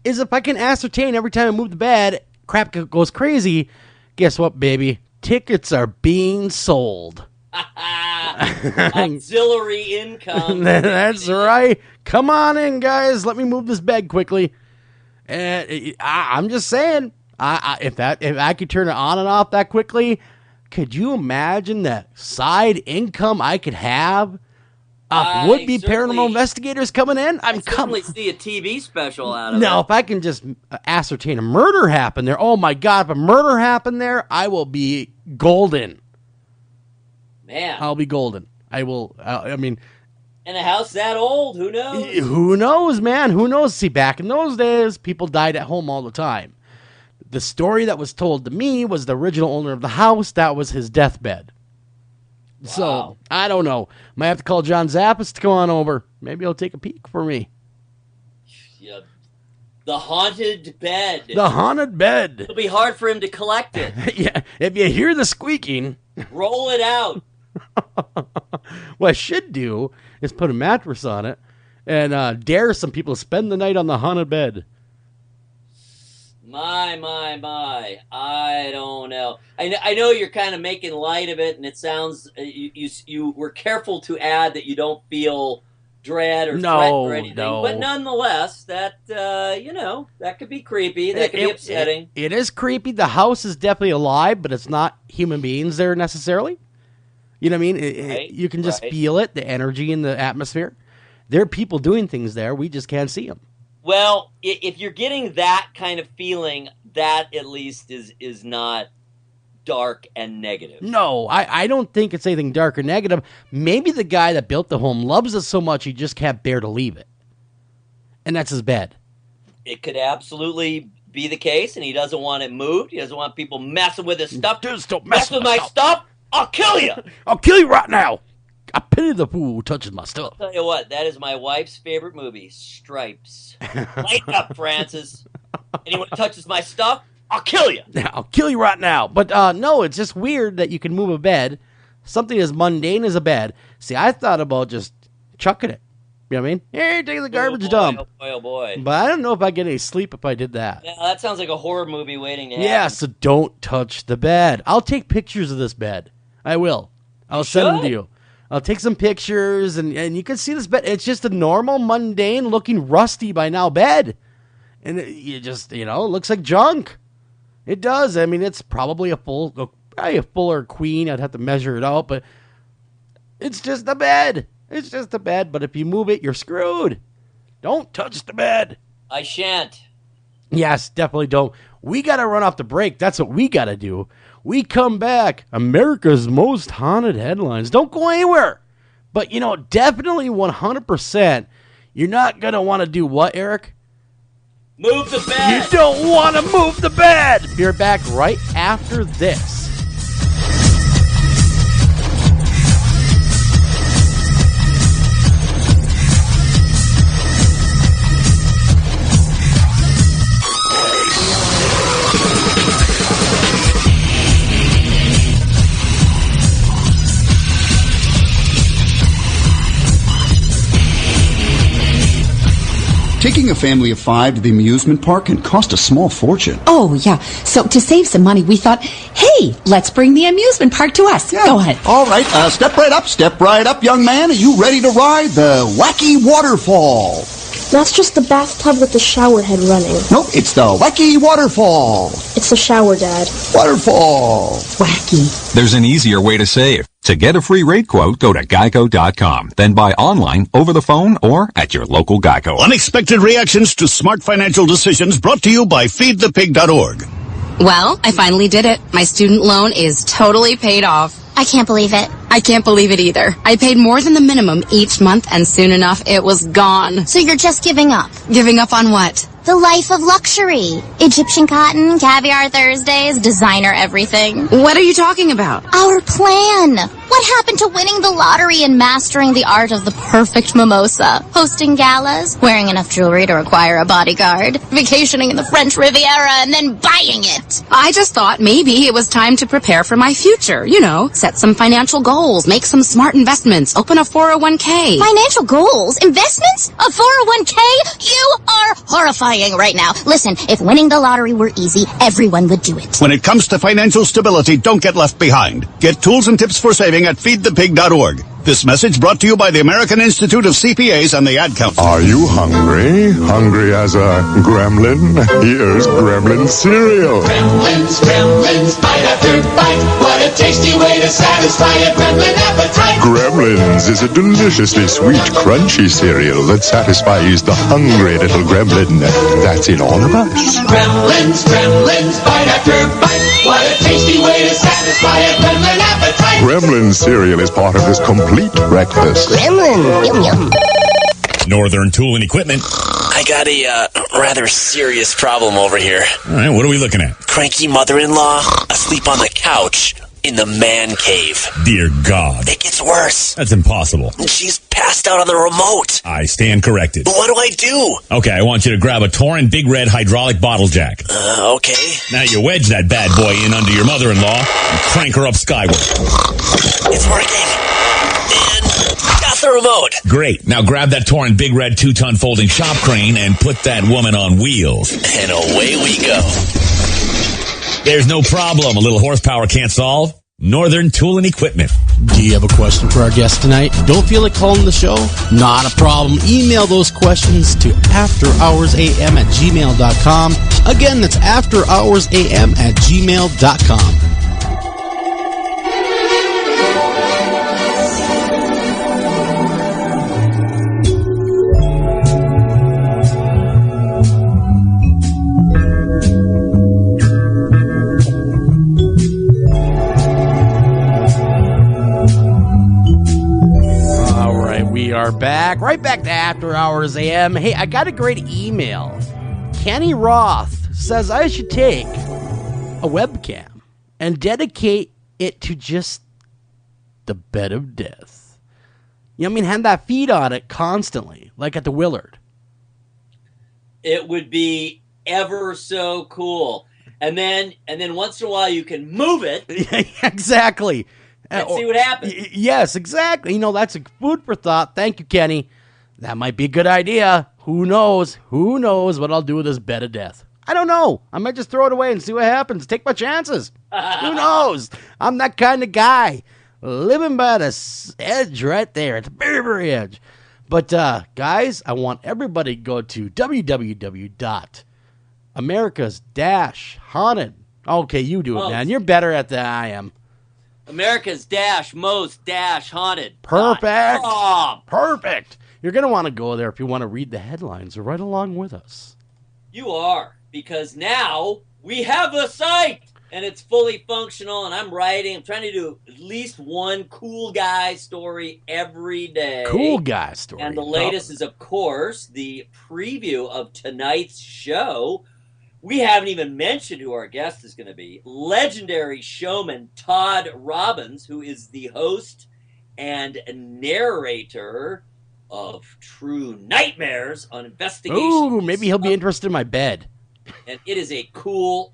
[SPEAKER 1] is if I can ascertain every time I move the bed, crap goes crazy, guess what, baby? Tickets are being sold.
[SPEAKER 5] Auxiliary income.
[SPEAKER 1] That's right. Come on in, guys. Let me move this bed quickly. And I'm just saying, if I could turn it on and off that quickly, could you imagine the side income I could have? Would-be paranormal investigators coming in?
[SPEAKER 5] I certainly see a TV special out of it.
[SPEAKER 1] No, if I can just ascertain a murder happened there, oh my God, if a murder happened there, I will be golden.
[SPEAKER 5] Man.
[SPEAKER 1] I'll be golden. I will, I mean...
[SPEAKER 5] And a house that old, who knows?
[SPEAKER 1] Who knows, man? Who knows? See, back in those days, people died at home all the time. The story that was told to me was the original owner of the house. That was his deathbed. Wow. So, I don't know. Might have to call John Zappas to come on over. Maybe he'll take a peek for me.
[SPEAKER 5] Yeah. The haunted bed.
[SPEAKER 1] The haunted bed.
[SPEAKER 5] It'll be hard for him to collect it.
[SPEAKER 1] Yeah, if you hear the squeaking...
[SPEAKER 5] Roll it out.
[SPEAKER 1] What I should do is put a mattress on it and dare some people to spend the night on the haunted bed.
[SPEAKER 5] My. I don't know. I know you're kind of making light of it, and it sounds... You were careful to add that you don't feel dread or threat or anything. No. But nonetheless, that, that could be creepy. That could be upsetting.
[SPEAKER 1] It is creepy. The house is definitely alive, but it's not human beings there necessarily. You know what I mean?
[SPEAKER 5] Right,
[SPEAKER 1] you can just feel it, the energy in the atmosphere. There are people doing things there. We just can't see them.
[SPEAKER 5] Well, if you're getting that kind of feeling, that at least is not dark and negative.
[SPEAKER 1] No, I don't think it's anything dark or negative. Maybe the guy that built the home loves it so much he just can't bear to leave it. And that's his bed.
[SPEAKER 5] It could absolutely be the case, and he doesn't want it moved. He doesn't want people messing with his stuff.
[SPEAKER 1] Just don't mess with
[SPEAKER 5] my stuff. I'll kill you.
[SPEAKER 1] I'll kill you right now. I pity the fool who touches my stuff.
[SPEAKER 5] I'll tell you what, that is my wife's favorite movie, Stripes. Lighten up, Francis. Anyone who touches my stuff, I'll kill you.
[SPEAKER 1] I'll kill you right now. But no, it's just weird that you can move a bed, something as mundane as a bed. See, I thought about just chucking it. You know what I mean? Hey, take the garbage dump.
[SPEAKER 5] Oh boy.
[SPEAKER 1] But I don't know if I get any sleep if I did that.
[SPEAKER 5] Yeah, that sounds like a horror movie waiting to happen.
[SPEAKER 1] Yeah, so don't touch the bed. I'll take pictures of this bed. I will. I'll send them to you. I'll take some pictures, and you can see this bed. It's just a normal, mundane-looking, rusty by now bed. And it looks like junk. It does. I mean, it's probably probably a fuller queen. I'd have to measure it out, but it's just a bed. It's just a bed, but if you move it, you're screwed. Don't touch the bed.
[SPEAKER 5] I shan't.
[SPEAKER 1] Yes, definitely don't. We got to run off the break. That's what we got to do. We come back. America's Most Haunted Headlines. Don't go anywhere. But, definitely 100%, you're not going to want to do what, Eric?
[SPEAKER 5] Move the bed.
[SPEAKER 1] You don't want to move the bed. We're back right after this.
[SPEAKER 6] Taking a family of 5 to the amusement park can cost a small fortune.
[SPEAKER 7] Oh, yeah. So to save some money, we thought, hey, let's bring the amusement park to us.
[SPEAKER 6] Yeah.
[SPEAKER 7] Go ahead.
[SPEAKER 6] All right, step right up, young man. Are you ready to ride the Wacky Waterfall?
[SPEAKER 8] That's just the bathtub with the shower head running.
[SPEAKER 6] Nope, it's the Wacky Waterfall.
[SPEAKER 8] It's the shower, Dad.
[SPEAKER 6] Waterfall.
[SPEAKER 7] Wacky.
[SPEAKER 9] There's an easier way to save. To get a free rate quote, go to geico.com. Then buy online, over the phone, or at your local Geico.
[SPEAKER 10] Unexpected reactions to smart financial decisions brought to you by feedthepig.org.
[SPEAKER 11] Well, I finally did it. My student loan is totally paid off.
[SPEAKER 12] I can't believe it.
[SPEAKER 11] I can't believe it either. I paid more than the minimum each month, and soon enough, it was gone.
[SPEAKER 12] So you're just giving up?
[SPEAKER 11] Giving up on what?
[SPEAKER 12] The life of luxury. Egyptian cotton, caviar Thursdays, designer everything.
[SPEAKER 11] What are you talking about?
[SPEAKER 12] Our plan. What happened to winning the lottery and mastering the art of the perfect mimosa? Hosting galas, wearing enough jewelry to require a bodyguard, vacationing in the French Riviera, and then buying it.
[SPEAKER 11] I just thought maybe it was time to prepare for my future. You know, set some financial goals, make some smart investments, open a 401k.
[SPEAKER 12] Financial goals? Investments? A 401k? You are horrifying right now. Listen, if winning the lottery were easy, everyone would do it.
[SPEAKER 10] When it comes to financial stability, don't get left behind. Get tools and tips for saving at feedthepig.org. This message brought to you by the American Institute of CPAs and the Ad Council.
[SPEAKER 13] Are you hungry? Hungry as a gremlin? Here's Gremlin cereal.
[SPEAKER 3] Gremlins, bite after bite. What a tasty way to satisfy a gremlin appetite.
[SPEAKER 13] Gremlins is a deliciously sweet, crunchy cereal that satisfies the hungry little gremlin that's in all of us.
[SPEAKER 3] Gremlins, bite after bite. What a tasty way to satisfy a gremlin appetite.
[SPEAKER 13] Gremlin cereal is part of this complete breakfast.
[SPEAKER 3] Gremlin, yum yum.
[SPEAKER 10] Northern Tool and Equipment.
[SPEAKER 14] I got a rather serious problem over here.
[SPEAKER 10] All right, what are we looking at?
[SPEAKER 14] Cranky mother-in-law asleep on the couch in the man cave.
[SPEAKER 10] Dear God.
[SPEAKER 14] It gets worse.
[SPEAKER 10] That's impossible.
[SPEAKER 14] She's passed out on the remote.
[SPEAKER 10] I stand corrected.
[SPEAKER 14] But what do I do?
[SPEAKER 10] Okay, I want you to grab a Torin Big Red hydraulic bottle jack.
[SPEAKER 14] Okay.
[SPEAKER 10] Now you wedge that bad boy in under your mother-in-law and crank her up skyward.
[SPEAKER 14] It's working. And got the remote.
[SPEAKER 10] Great. Now grab that Torin Big Red 2-ton folding shop crane and put that woman on wheels.
[SPEAKER 14] And away we go.
[SPEAKER 10] There's no problem a little horsepower can't solve. Northern Tool and Equipment.
[SPEAKER 1] Do you have a question for our guest tonight? Don't feel like calling the show? Not a problem. Email those questions to afterhoursam@gmail.com. Again, that's afterhoursam@gmail.com. We are back, right back to After Hours AM. Hey, I got a great email. Kenny Roth says I should take a webcam and dedicate it to just the bed of death. You know what I mean? Have that feed on it constantly, like at the Willard.
[SPEAKER 5] It would be ever so cool. And then once in a while you can move it.
[SPEAKER 1] Exactly.
[SPEAKER 5] And see what happens.
[SPEAKER 1] Yes, exactly. You know, that's a food for thought. Thank you, Kenny. That might be a good idea. Who knows? Who knows what I'll do with this bed of death? I don't know. I might just throw it away and see what happens. Take my chances. Who knows? I'm that kind of guy. Living by the edge right there. It's a very, very edge. But, guys, I want everybody to go to www.americas-haunted. Okay, you do it, man. You're better at that than I am.
[SPEAKER 5] America's-most-haunted.
[SPEAKER 1] Perfect. Perfect. You're going to want to go there if you want to read the headlines or right along with us.
[SPEAKER 5] You are, because now we have a site and it's fully functional, and I'm trying to do at least one cool guy story every day.
[SPEAKER 1] Cool guy story.
[SPEAKER 5] And the latest is, of course, the preview of tonight's show. We haven't even mentioned who our guest is going to be. Legendary showman Todd Robbins, who is the host and narrator of True Nightmares on Investigation.
[SPEAKER 1] Ooh, maybe he'll be interested in my bed.
[SPEAKER 5] And it is a cool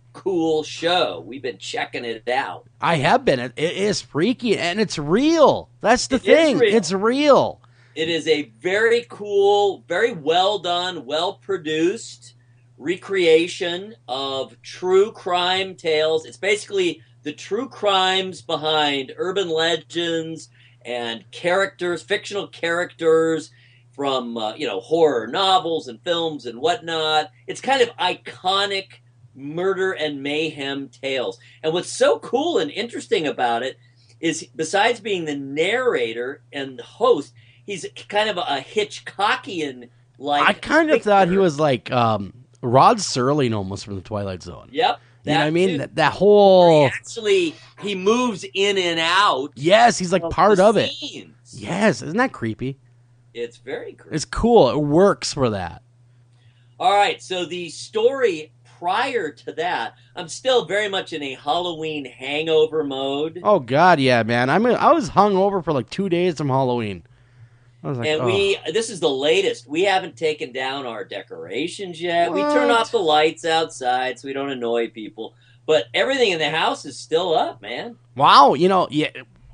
[SPEAKER 5] show. We've been checking it out.
[SPEAKER 1] I have been. It is freaky, and it's real. That's the thing. It's real.
[SPEAKER 5] It is a very cool, very well done, well produced recreation of true crime tales. It's basically the true crimes behind urban legends and characters, fictional characters from horror novels and films and whatnot. It's kind of iconic murder and mayhem tales. And what's so cool and interesting about it is, besides being the narrator and the host, he's kind of a Hitchcockian like.
[SPEAKER 1] I kind of thought he was like Rod Serling almost from the Twilight Zone.
[SPEAKER 5] Yep.
[SPEAKER 1] You know what I mean? That whole...
[SPEAKER 5] He moves in and out.
[SPEAKER 1] Yes, he's like part of it.
[SPEAKER 5] Scenes.
[SPEAKER 1] Yes, isn't that creepy?
[SPEAKER 5] It's very creepy.
[SPEAKER 1] It's cool. It works for that.
[SPEAKER 5] All right, so the story prior to that, I'm still very much in a Halloween hangover mode.
[SPEAKER 1] Oh, God, yeah, man. I was hungover for like 2 days from Halloween. I was like,
[SPEAKER 5] and this is the latest. We haven't taken down our decorations yet. We turn off the lights outside so we don't annoy people. But everything in the house is still up, man.
[SPEAKER 1] Wow,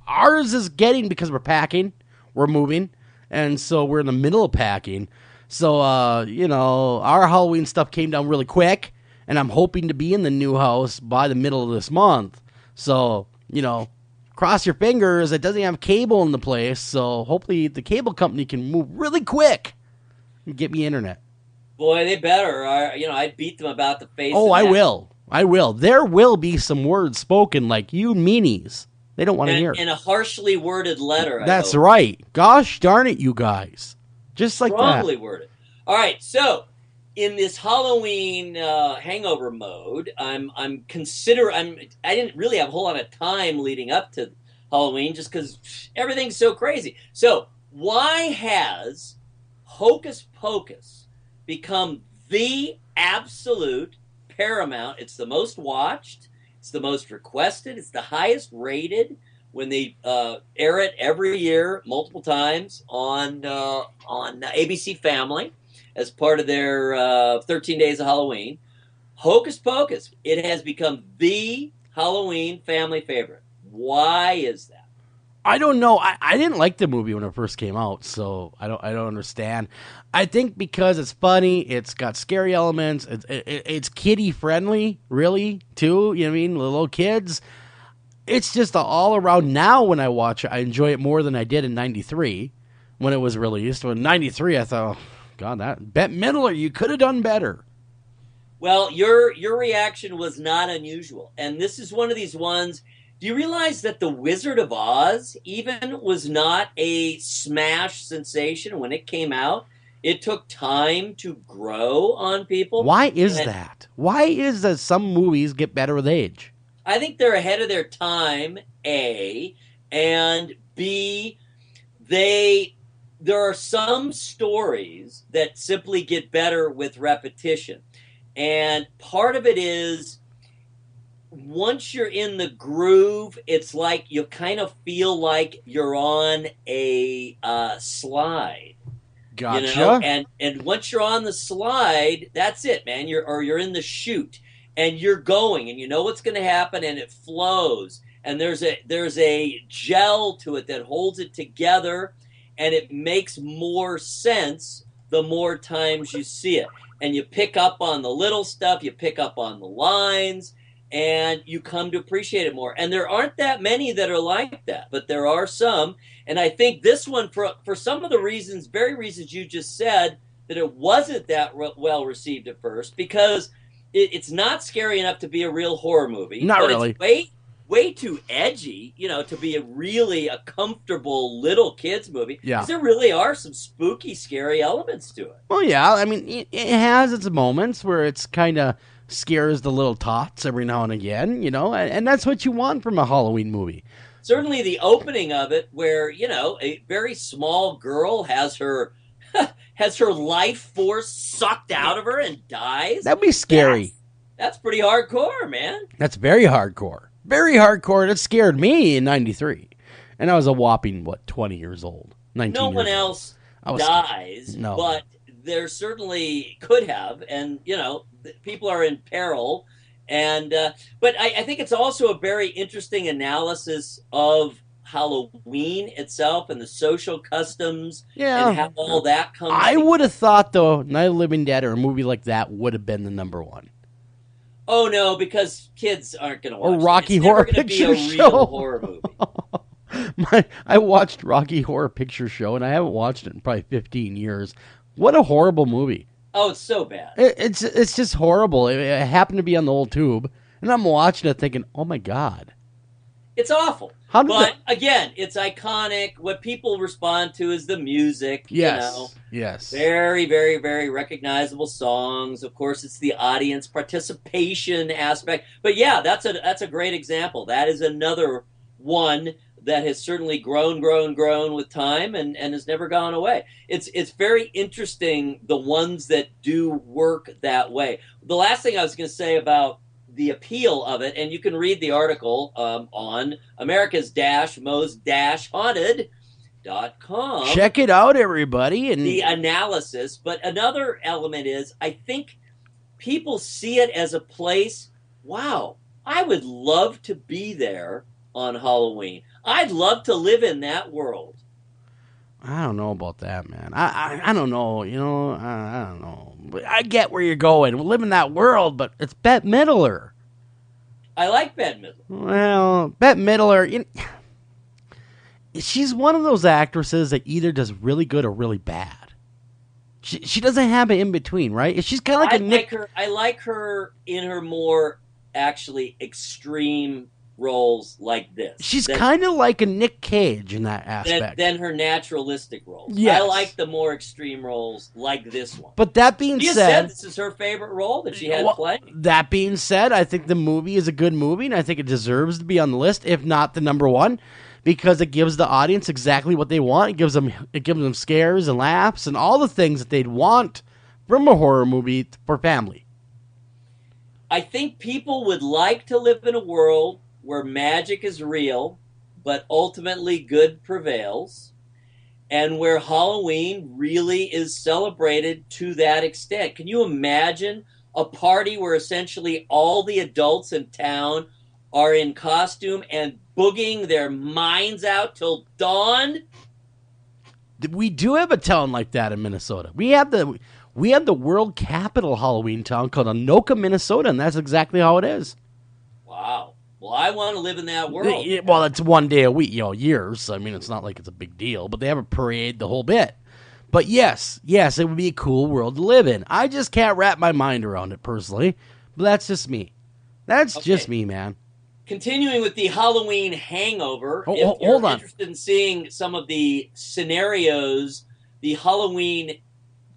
[SPEAKER 1] ours is getting, because we're packing, we're moving, and so we're in the middle of packing. So, our Halloween stuff came down really quick, and I'm hoping to be in the new house by the middle of this month. So, cross your fingers. It doesn't have cable in the place, so hopefully the cable company can move really quick and get me internet.
[SPEAKER 5] Boy, they better. I'd beat them about the face.
[SPEAKER 1] Oh, I will. There will be some words spoken like you meanies. They don't want to hear it.
[SPEAKER 5] In a harshly worded letter.
[SPEAKER 1] That's right. Gosh darn it, you guys. Just like
[SPEAKER 5] Strongly
[SPEAKER 1] that.
[SPEAKER 5] worded. All right, so in this Halloween hangover mode, I didn't really have a whole lot of time leading up to Halloween just because everything's so crazy. So why has Hocus Pocus become the absolute paramount? It's the most watched, it's the most requested, it's the highest rated when they air it every year, multiple times on ABC Family as part of their 13 Days of Halloween. Hocus Pocus, it has become the Halloween family favorite. Why is that?
[SPEAKER 1] I don't know. I didn't like the movie when it first came out, so I don't understand. I think because it's funny, it's got scary elements, it's kiddie friendly, really, too. You know what I mean? The little kids. It's just all around. Now when I watch it, I enjoy it more than I did in '93 when it was released. When '93, I thought, oh, God, that Bette Midler, you could have done better.
[SPEAKER 5] Well, your reaction was not unusual, and this is one of these ones. Do you realize that The Wizard of Oz even was not a smash sensation when it came out? It took time to grow on people.
[SPEAKER 1] Why is that? Why is that some movies get better with age?
[SPEAKER 5] I think they're ahead of their time, A, and B, there are some stories that simply get better with repetition. And part of it is, once you're in the groove, it's like you kind of feel like you're on a slide.
[SPEAKER 1] Gotcha.
[SPEAKER 5] And once you're on the slide, that's it, man. You're in the chute, and you're going, and you know what's going to happen, and it flows. And there's a gel to it that holds it together, and it makes more sense the more times you see it. And you pick up on the little stuff, you pick up on the lines, and you come to appreciate it more. And there aren't that many that are like that, but there are some. And I think this one, for some of the reasons, very reasons you just said, that it wasn't that well received at first, because it's not scary enough to be a real horror movie.
[SPEAKER 1] Not really.
[SPEAKER 5] It's way too edgy, to be a comfortable little kids movie.
[SPEAKER 1] Yeah.
[SPEAKER 5] Because there really are some spooky, scary elements to it.
[SPEAKER 1] Well, yeah. I mean, it has its moments where it's kind of scares the little tots every now and again, and that's what you want from a Halloween movie.
[SPEAKER 5] Certainly the opening of it where, a very small girl has her life force sucked out of her and dies.
[SPEAKER 1] That'd be scary.
[SPEAKER 5] That's pretty hardcore, man.
[SPEAKER 1] That's very hardcore. Very hardcore. It scared me in '93. And I was a whopping, 20 years old. 19
[SPEAKER 5] No
[SPEAKER 1] years
[SPEAKER 5] one
[SPEAKER 1] old.
[SPEAKER 5] else
[SPEAKER 1] Scared.
[SPEAKER 5] dies,
[SPEAKER 1] No.
[SPEAKER 5] but there certainly could have. And, people are in peril. And but I think it's also a very interesting analysis of Halloween itself and the social customs
[SPEAKER 1] Yeah.
[SPEAKER 5] and how all that comes
[SPEAKER 1] I
[SPEAKER 5] together.
[SPEAKER 1] would have thought, though, Night of the Living Dead or a movie like that would have been the number one.
[SPEAKER 5] Oh, no, because kids aren't going to
[SPEAKER 1] Or
[SPEAKER 5] watch
[SPEAKER 1] Rocky
[SPEAKER 5] it. It's
[SPEAKER 1] Horror
[SPEAKER 5] never gonna
[SPEAKER 1] Picture
[SPEAKER 5] be a
[SPEAKER 1] Show.
[SPEAKER 5] real horror movie.
[SPEAKER 1] I watched Rocky Horror Picture Show, and I haven't watched it in probably 15 years. What a horrible movie.
[SPEAKER 5] Oh, it's so bad.
[SPEAKER 1] It's just horrible. It happened to be on the old tube, and I'm watching it thinking, oh, my God.
[SPEAKER 5] It's awful.
[SPEAKER 1] How did
[SPEAKER 5] But, again, it's iconic. What people respond to is the music.
[SPEAKER 1] Yes,
[SPEAKER 5] You know?
[SPEAKER 1] yes.
[SPEAKER 5] Very, very, very recognizable songs. Of course, it's the audience participation aspect. But, yeah, that's a great example. That is another one that has certainly grown with time and has never gone away. It's very interesting, the ones that do work that way. The last thing I was going to say about the appeal of it, and you can read the article on America's-Most-Haunted.com.
[SPEAKER 1] Check it out, everybody. And
[SPEAKER 5] The analysis. But another element is, I think people see it as a place, wow, I would love to be there on Halloween. I'd love to live in that world.
[SPEAKER 1] I don't know about that, man. I don't know. You know, I don't know. But I get where you're going. We live in that world, but it's Bette Midler.
[SPEAKER 5] I like Bette Midler.
[SPEAKER 1] Well, Bette Midler, she's one of those actresses that either does really good or really bad. She doesn't have an in between, right? She's kind of like
[SPEAKER 5] I like her in her more actually extreme roles like this.
[SPEAKER 1] She's kind of like a Nick Cage in that aspect.
[SPEAKER 5] Than her naturalistic roles.
[SPEAKER 1] Yes.
[SPEAKER 5] I like the more extreme roles like this one.
[SPEAKER 1] But that being
[SPEAKER 5] She
[SPEAKER 1] said,
[SPEAKER 5] this is her favorite role that she had
[SPEAKER 1] well,
[SPEAKER 5] playing.
[SPEAKER 1] that being said, I think the movie is a good movie, and I think it deserves to be on the list, if not the number one, because it gives the audience exactly what they want. It gives them scares and laughs and all the things that they'd want from a horror movie for family.
[SPEAKER 5] I think people would like to live in a world where magic is real, but ultimately good prevails, and where Halloween really is celebrated to that extent. Can you imagine a party where essentially all the adults in town are in costume and boogieing their minds out till dawn?
[SPEAKER 1] We do have a town like that in Minnesota. We have the world capital Halloween town called Anoka, Minnesota, and that's exactly how it is.
[SPEAKER 5] Wow. Well, I want to live in that world.
[SPEAKER 1] Well, it's one day a week, years. I mean, it's not like it's a big deal, but they have a parade the whole bit. But yes, it would be a cool world to live in. I just can't wrap my mind around it personally, but that's just me. That's just me, man.
[SPEAKER 5] Continuing with the Halloween hangover, if
[SPEAKER 1] hold
[SPEAKER 5] you're
[SPEAKER 1] on.
[SPEAKER 5] interested in seeing some of the scenarios, the Halloween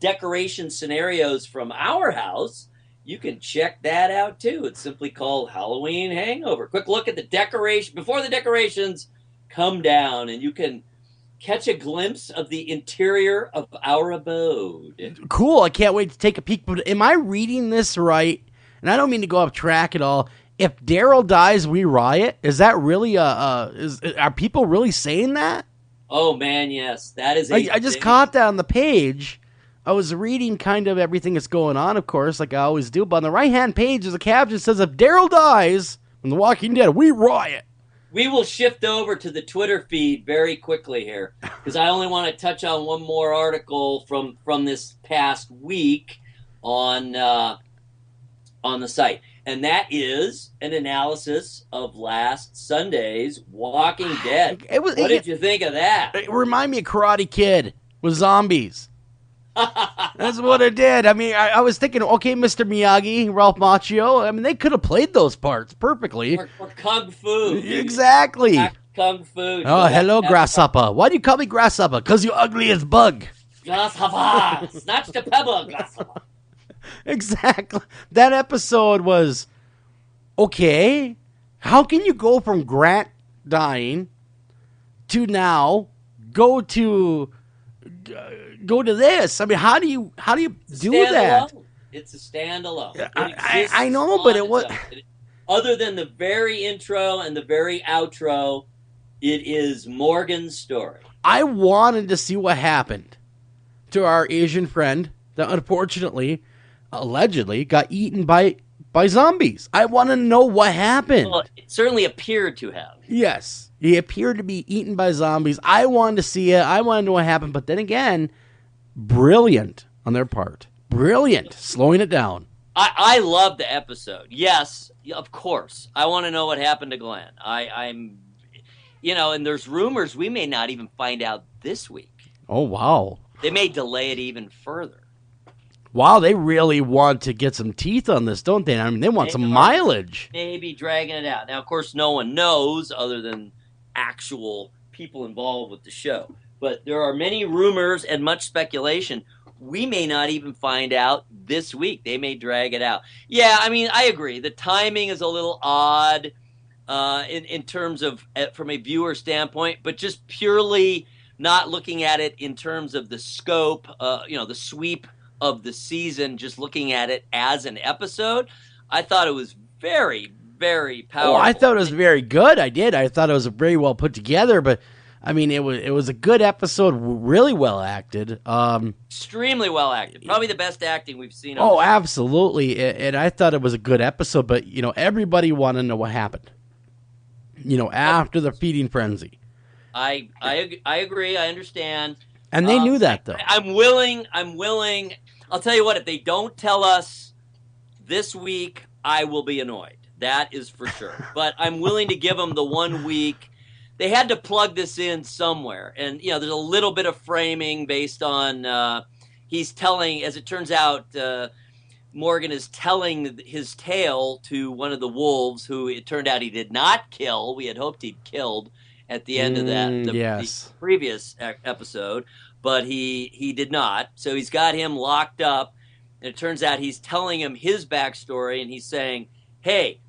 [SPEAKER 5] decoration scenarios from our house, you can check that out too. It's simply called Halloween Hangover. Quick look at the decoration before the decorations come down, and you can catch a glimpse of the interior of our abode.
[SPEAKER 1] Cool. I can't wait to take a peek. But am I reading this right? And I don't mean to go off track at all. If Daryl dies, we riot. Is that really are people really saying that?
[SPEAKER 5] Oh man, yes, that is.
[SPEAKER 1] I just caught that on the page. I was reading kind of everything that's going on, of course, like I always do. But on the right-hand page, there's a caption that says, if Daryl dies from The Walking Dead, we riot.
[SPEAKER 5] We will shift over to the Twitter feed very quickly here, because I only want to touch on one more article from this past week on the site. And that is an analysis of last Sunday's Walking Dead. What did you think of that?
[SPEAKER 1] It reminded me of Karate Kid with zombies. That's what it did. I mean, I was thinking, okay, Mr. Miyagi, Ralph Macchio, I mean, they could have played those parts perfectly.
[SPEAKER 5] Or Kung Fu.
[SPEAKER 1] Exactly.
[SPEAKER 5] Kung Fu.
[SPEAKER 1] Oh, hello, Grasshopper. Why do you call me Grasshopper? Because you're ugly as bug.
[SPEAKER 5] Grasshopper. Snatch the pebble, Grasshopper.
[SPEAKER 1] Exactly. That episode was, okay, how can you go from Grant dying to now go to this? I mean, how do you do that?
[SPEAKER 5] It's a standalone.
[SPEAKER 1] I know, but it was
[SPEAKER 5] other than the very intro and the very outro, it is Morgan's story.
[SPEAKER 1] I wanted to see what happened to our Asian friend that unfortunately, allegedly, got eaten by by zombies. I want to know what happened.
[SPEAKER 5] Well, it certainly appeared to have.
[SPEAKER 1] Yes, he appeared to be eaten by zombies. I wanted to see it. I wanted to know what happened. But then again, brilliant on their part. Brilliant, slowing it down.
[SPEAKER 5] I love the episode. Yes, of course. I want to know what happened to Glenn. I'm, and there's rumors we may not even find out this week.
[SPEAKER 1] Oh, wow.
[SPEAKER 5] They may delay it even further.
[SPEAKER 1] Wow, they really want to get some teeth on this, don't they? I mean, they want some mileage.
[SPEAKER 5] Maybe dragging it out. Now, of course, no one knows other than actual people involved with the show. But there are many rumors and much speculation. We may not even find out this week. They may drag it out. Yeah, I mean, I agree. The timing is a little odd in terms of, from a viewer standpoint, but just purely not looking at it in terms of the scope, the sweep of the season, just looking at it as an episode, I thought it was very, very powerful.
[SPEAKER 1] Oh, I thought it was very good. I did. I thought it was very well put together, but I mean, it was a good episode, really well acted.
[SPEAKER 5] Extremely well acted. Probably the best acting we've seen.
[SPEAKER 1] Oh, absolutely. And I thought it was a good episode, but, everybody wanted to know what happened, after the feeding frenzy.
[SPEAKER 5] I agree. I understand.
[SPEAKER 1] And they knew that, though.
[SPEAKER 5] I'm willing. I'll tell you what, if they don't tell us this week, I will be annoyed. That is for sure. But I'm willing to give them the 1 week. They had to plug this in somewhere. And, there's a little bit of framing based on he's telling, as it turns out, Morgan is telling his tale to one of the wolves who it turned out he did not kill. We had hoped he'd killed at the end of the previous episode, but he did not. So he's got him locked up, and it turns out he's telling him his backstory, and he's saying, hey,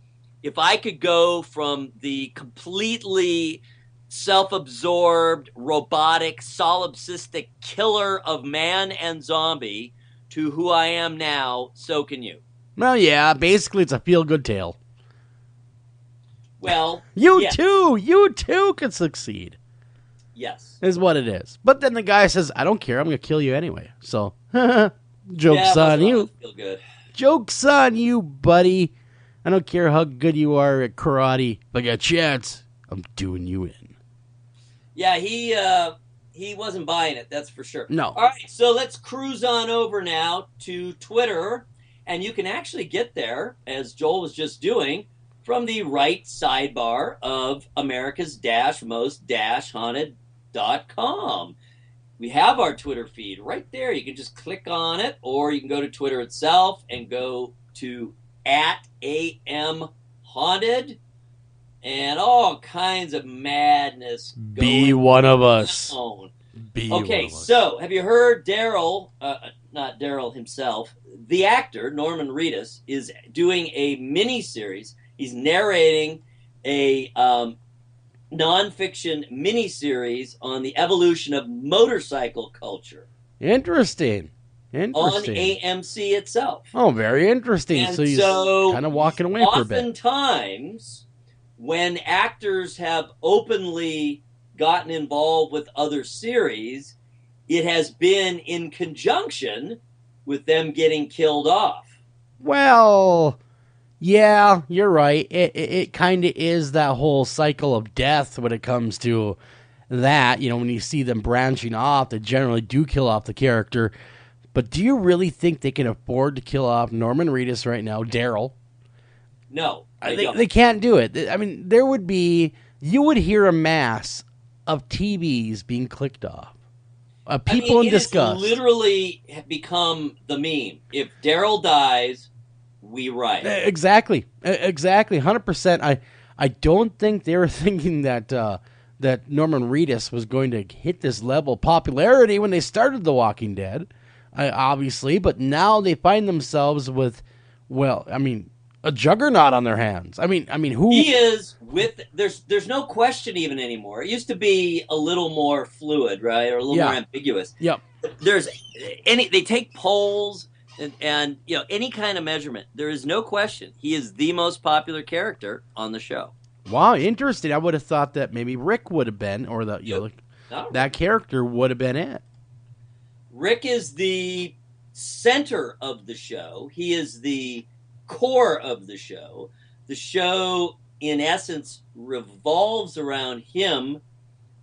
[SPEAKER 5] if I could go from the completely self-absorbed, robotic, solipsistic killer of man and zombie to who I am now, so can you.
[SPEAKER 1] Well, yeah, basically it's a feel-good tale.
[SPEAKER 5] Well,
[SPEAKER 1] you too can succeed.
[SPEAKER 5] Yes.
[SPEAKER 1] Is what it is. But then the guy says, I don't care, I'm going to kill you anyway. So, joke's on you.
[SPEAKER 5] Feel good.
[SPEAKER 1] Joke's on you, buddy. I don't care how good you are at karate. If I got a chance, I'm doing you in.
[SPEAKER 5] Yeah, he wasn't buying it, that's for sure.
[SPEAKER 1] No.
[SPEAKER 5] All right, so let's cruise on over now to Twitter. And you can actually get there, as Joel was just doing, from the right sidebar of America's-Most-Haunted.com. We have our Twitter feed right there. You can just click on it, or you can go to Twitter itself and go to @AMHaunted, and all kinds of madness going on.
[SPEAKER 1] Be one of us.
[SPEAKER 5] Okay, so have you heard Daryl, not Daryl himself, the actor, Norman Reedus, is doing a mini-series. He's narrating a nonfiction mini-series on the evolution of motorcycle culture.
[SPEAKER 1] Interesting.
[SPEAKER 5] On AMC itself.
[SPEAKER 1] Oh, very interesting.
[SPEAKER 5] And
[SPEAKER 1] so he's kind of walking away for a bit.
[SPEAKER 5] Oftentimes, when actors have openly gotten involved with other series, it has been in conjunction with them getting killed off.
[SPEAKER 1] Well, yeah, you're right. It kind of is that whole cycle of death when it comes to that. When you see them branching off, they generally do kill off the character. But do you really think they can afford to kill off Norman Reedus right now, Daryl?
[SPEAKER 5] No,
[SPEAKER 1] they can't do it. I mean, you would hear a mass of TVs being clicked off. People in disgust.
[SPEAKER 5] It has literally become the meme. If Daryl dies, we riot.
[SPEAKER 1] Exactly. 100%. I don't think they were thinking that Norman Reedus was going to hit this level of popularity when they started The Walking Dead. Obviously, but now they find themselves with, a juggernaut on their hands. I mean, who
[SPEAKER 5] he is with? There's no question even anymore. It used to be a little more fluid, right, or a little more ambiguous.
[SPEAKER 1] Yep.
[SPEAKER 5] They take polls and any kind of measurement. There is no question he is the most popular character on the show.
[SPEAKER 1] Wow, interesting. I would have thought that maybe Rick would have been, or that character would have been it.
[SPEAKER 5] Rick is the center of the show. He is the core of the show. The show, in essence, revolves around him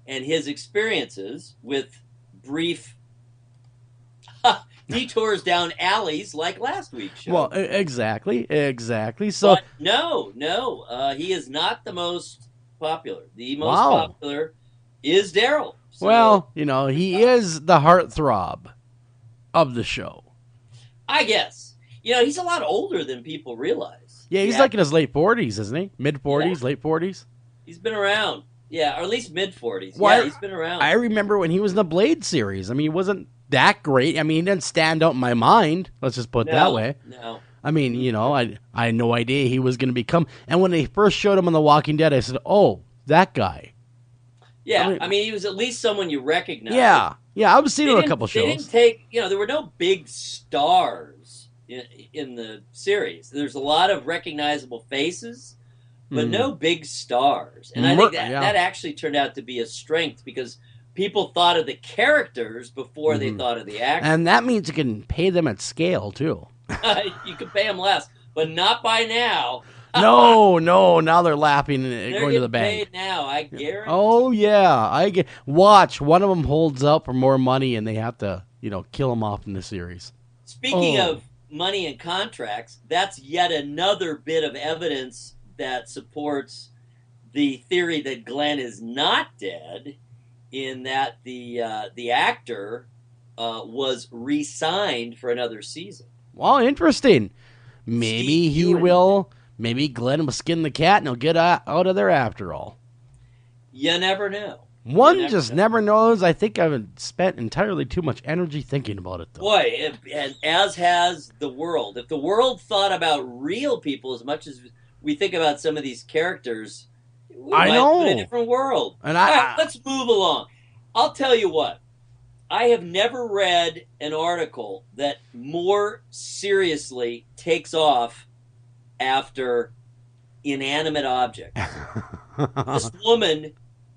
[SPEAKER 5] and his experiences with brief detours down alleys like last week's show.
[SPEAKER 1] Well, exactly. So
[SPEAKER 5] but no, he is not the most popular. The most popular is Daryl. So,
[SPEAKER 1] well, he is the heartthrob of the show.
[SPEAKER 5] I guess. He's a lot older than people realize.
[SPEAKER 1] Yeah, he's like in his late 40s, isn't he? Mid-40s, late 40s?
[SPEAKER 5] He's been around. Yeah, or at least mid-40s. Well, yeah, he's been around.
[SPEAKER 1] I remember when he was in the Blade series. I mean, he wasn't that great. I mean, he didn't stand out in my mind. Let's just put it that way.
[SPEAKER 5] No.
[SPEAKER 1] I mean, I had no idea he was going to become... And when they first showed him on The Walking Dead, I said, oh, that guy.
[SPEAKER 5] Yeah, I mean, he was at least someone you recognize.
[SPEAKER 1] Yeah, I was seeing him in a couple shows.
[SPEAKER 5] They didn't take... there were no big stars in the series. There's a lot of recognizable faces, but no big stars. And I think that actually turned out to be a strength because people thought of the characters before they thought of the actors.
[SPEAKER 1] And that means you can pay them at scale, too.
[SPEAKER 5] You can pay them less, but not by now.
[SPEAKER 1] No, now they're laughing and going to the bank.
[SPEAKER 5] Paid now, I guarantee.
[SPEAKER 1] Oh, yeah. Watch, one of them holds out for more money and they have to, kill him off in the series.
[SPEAKER 5] Speaking of money and contracts, that's yet another bit of evidence that supports the theory that Glenn is not dead, in that the actor was re-signed for another season.
[SPEAKER 1] Well, interesting. Maybe he will. Maybe Glenn will skin the cat and he'll get out of there after all.
[SPEAKER 5] You never know.
[SPEAKER 1] One just never knows. I think I've spent entirely too much energy thinking about it, though.
[SPEAKER 5] Boy, and as has the world. If the world thought about real people as much as we think about some of these characters, we might live in a different world.
[SPEAKER 1] And
[SPEAKER 5] all right, let's move along. I'll tell you what. I have never read an article that more seriously takes off after inanimate objects. This woman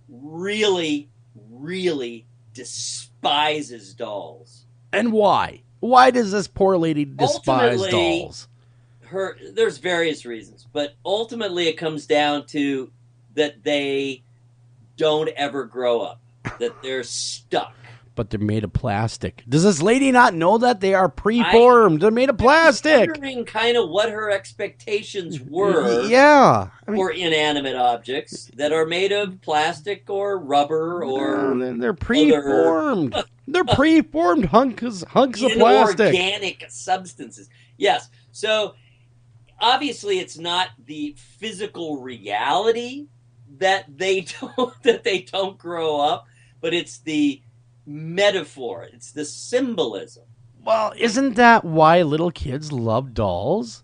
[SPEAKER 5] really, really despises dolls.
[SPEAKER 1] And why? Why does this poor lady despise dolls?
[SPEAKER 5] There's various reasons, but ultimately it comes down to that they don't ever grow up, that they're stuck.
[SPEAKER 1] But they're made of plastic. Does this lady not know that they are preformed? They're made of plastic.
[SPEAKER 5] I'm wondering kind of what her expectations were for inanimate objects that are made of plastic or rubber or...
[SPEAKER 1] They're preformed. They're preformed hunks of plastic.
[SPEAKER 5] Inorganic substances. Yes. So, obviously, it's not the physical reality that they don't grow up, but it's the metaphor. It's the symbolism.
[SPEAKER 1] Well, isn't that why little kids love dolls?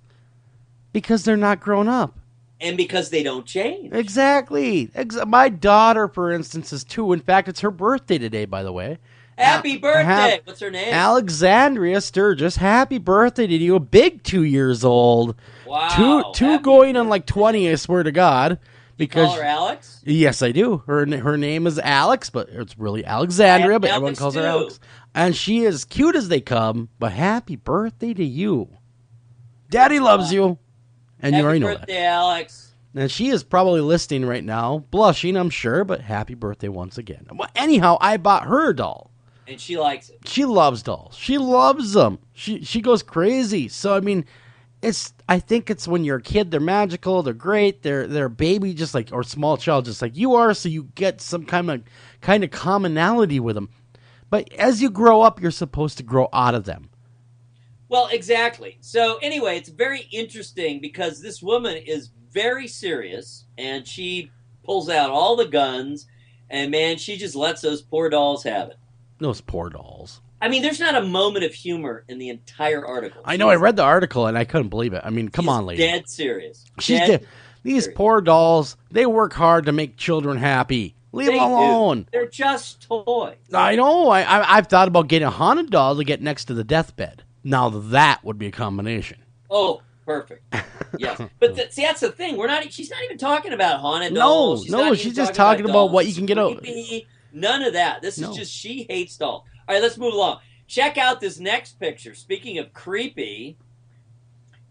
[SPEAKER 1] Because they're not grown up.
[SPEAKER 5] And because they don't change.
[SPEAKER 1] Exactly. My daughter, for instance, is 2. In fact, it's her birthday today, by the way.
[SPEAKER 5] Happy birthday! What's her name?
[SPEAKER 1] Alexandria Sturgis. Happy birthday to you. A big 2 years old.
[SPEAKER 5] Wow.
[SPEAKER 1] Two going on like 20, I swear to God. Because
[SPEAKER 5] you call her Alex?
[SPEAKER 1] Yes, I do. Her name is Alex, but it's really Alexandria, but everyone calls her Alex. And she is cute as they come, but happy birthday to you. Daddy loves you. And you already know that.
[SPEAKER 5] Happy birthday, Alex.
[SPEAKER 1] And she is probably listening right now, blushing, I'm sure, but happy birthday once again. Well, anyhow, I bought her a doll.
[SPEAKER 5] And she likes it.
[SPEAKER 1] She loves dolls. She loves them. She goes crazy. So, I mean... I think it's when you're a kid, they're magical, they're great, they're a baby just like, or small child just like you are, so you get some kind of commonality with them. But as you grow up, you're supposed to grow out of them.
[SPEAKER 5] Well, exactly. So anyway, it's very interesting because this woman is very serious, and she pulls out all the guns, and man, she just lets those poor dolls have it.
[SPEAKER 1] Those poor dolls.
[SPEAKER 5] I mean, there's not a moment of humor in the entire article.
[SPEAKER 1] I know. I read the article, and I couldn't believe it. I mean, come on, lady.
[SPEAKER 5] Dead serious.
[SPEAKER 1] She's dead. These poor dolls, they work hard to make children happy. Leave them alone.
[SPEAKER 5] They're just toys.
[SPEAKER 1] I know. I've thought about getting a haunted doll to get next to the deathbed. Now, that would be a combination.
[SPEAKER 5] Oh, perfect. Yes. But see, that's the thing. She's not even talking about haunted dolls.
[SPEAKER 1] She's just talking about what you can get out.
[SPEAKER 5] None of that. This is just she hates dolls. All right, let's move along. Check out this next picture. Speaking of creepy,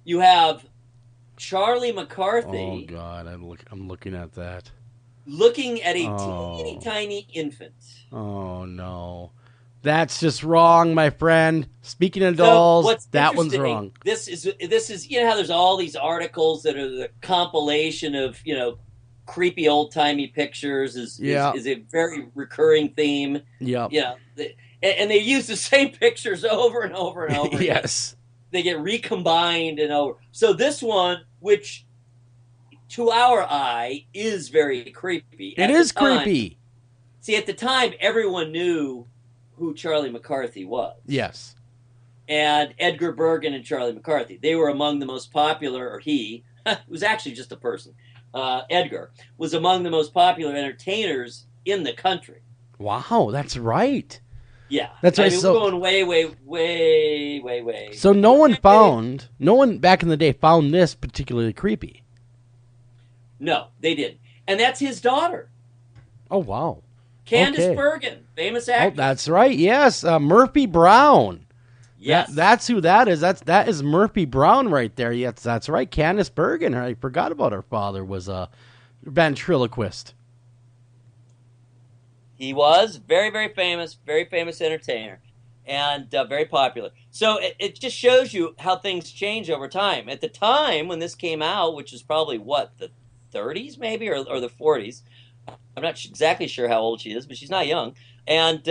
[SPEAKER 5] you have Charlie McCarthy.
[SPEAKER 1] Oh God, I'm looking at that.
[SPEAKER 5] Looking at a teeny tiny infant.
[SPEAKER 1] Oh no, that's just wrong, my friend. Speaking of dolls, that one's wrong.
[SPEAKER 5] This is you know how there's all these articles that are the compilation of creepy old timey pictures is a very recurring theme.
[SPEAKER 1] Yeah.
[SPEAKER 5] And they use the same pictures over and over and over.
[SPEAKER 1] Yes.
[SPEAKER 5] They get recombined and over. So this one, which to our eye is very creepy.
[SPEAKER 1] It is creepy.
[SPEAKER 5] See, at the time, everyone knew who Charlie McCarthy was.
[SPEAKER 1] Yes.
[SPEAKER 5] And Edgar Bergen and Charlie McCarthy. They were among the most popular, or he was actually just a person. Edgar was among the most popular entertainers in the country.
[SPEAKER 1] Wow, that's right.
[SPEAKER 5] Yeah.
[SPEAKER 1] That's right.
[SPEAKER 5] We're going way.
[SPEAKER 1] So no one back in the day found this particularly creepy.
[SPEAKER 5] No, they didn't. And that's his daughter.
[SPEAKER 1] Oh, wow.
[SPEAKER 5] Candace Bergen, famous actress.
[SPEAKER 1] Oh, that's right. Yes, Murphy Brown.
[SPEAKER 5] Yes.
[SPEAKER 1] That's who that is. That is Murphy Brown right there. Yes, that's right. Candace Bergen. I forgot about her father was a ventriloquist.
[SPEAKER 5] He was very, very famous entertainer, and very popular. So it just shows you how things change over time. At the time when this came out, which is probably, the 30s maybe, or the 40s. I'm not exactly sure how old she is, but she's not young. And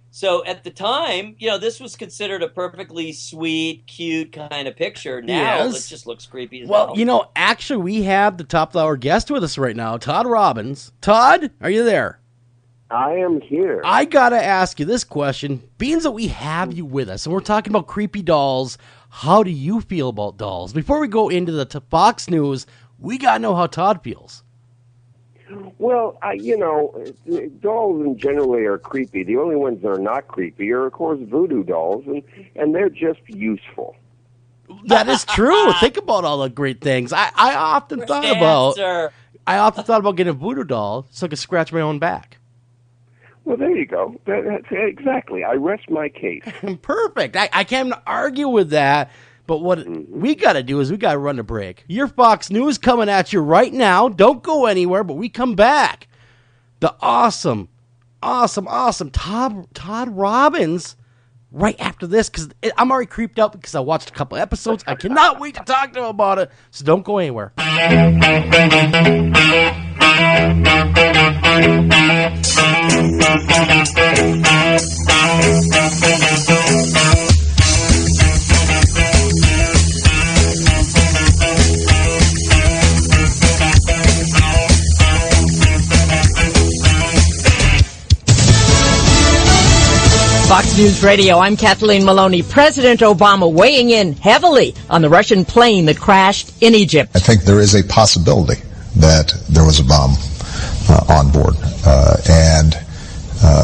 [SPEAKER 5] so at the time, this was considered a perfectly sweet, cute kind of picture. Now it just looks creepy as hell.
[SPEAKER 1] Well, actually, we have the top of the hour guest with us right now, Todd Robbins. Todd, are you there?
[SPEAKER 15] I am here.
[SPEAKER 1] I got to ask you this question. Being that we have you with us, and we're talking about creepy dolls, how do you feel about dolls? Before we go into the Fox News, we got to know how Todd feels.
[SPEAKER 15] Well, dolls in generally are creepy. The only ones that are not creepy are, of course, voodoo dolls, and they're just useful.
[SPEAKER 1] That is true. Think about all the great things. I often thought about getting a voodoo doll so I could scratch my own back.
[SPEAKER 15] Well, there you go. That's exactly. I rest my case.
[SPEAKER 1] Perfect. I can't argue with that. But what we got to do is we got to run a break. Your Fox News coming at you right now. Don't go anywhere, but we come back. The awesome Todd Robbins right after this, because I'm already creeped out because I watched a couple episodes. I cannot wait to talk to him about it. So don't go anywhere.
[SPEAKER 16] Fox News Radio, I'm Kathleen Maloney. President Obama weighing in heavily on the Russian plane that crashed in Egypt.
[SPEAKER 17] I think there is a possibility that there was a bomb on board, and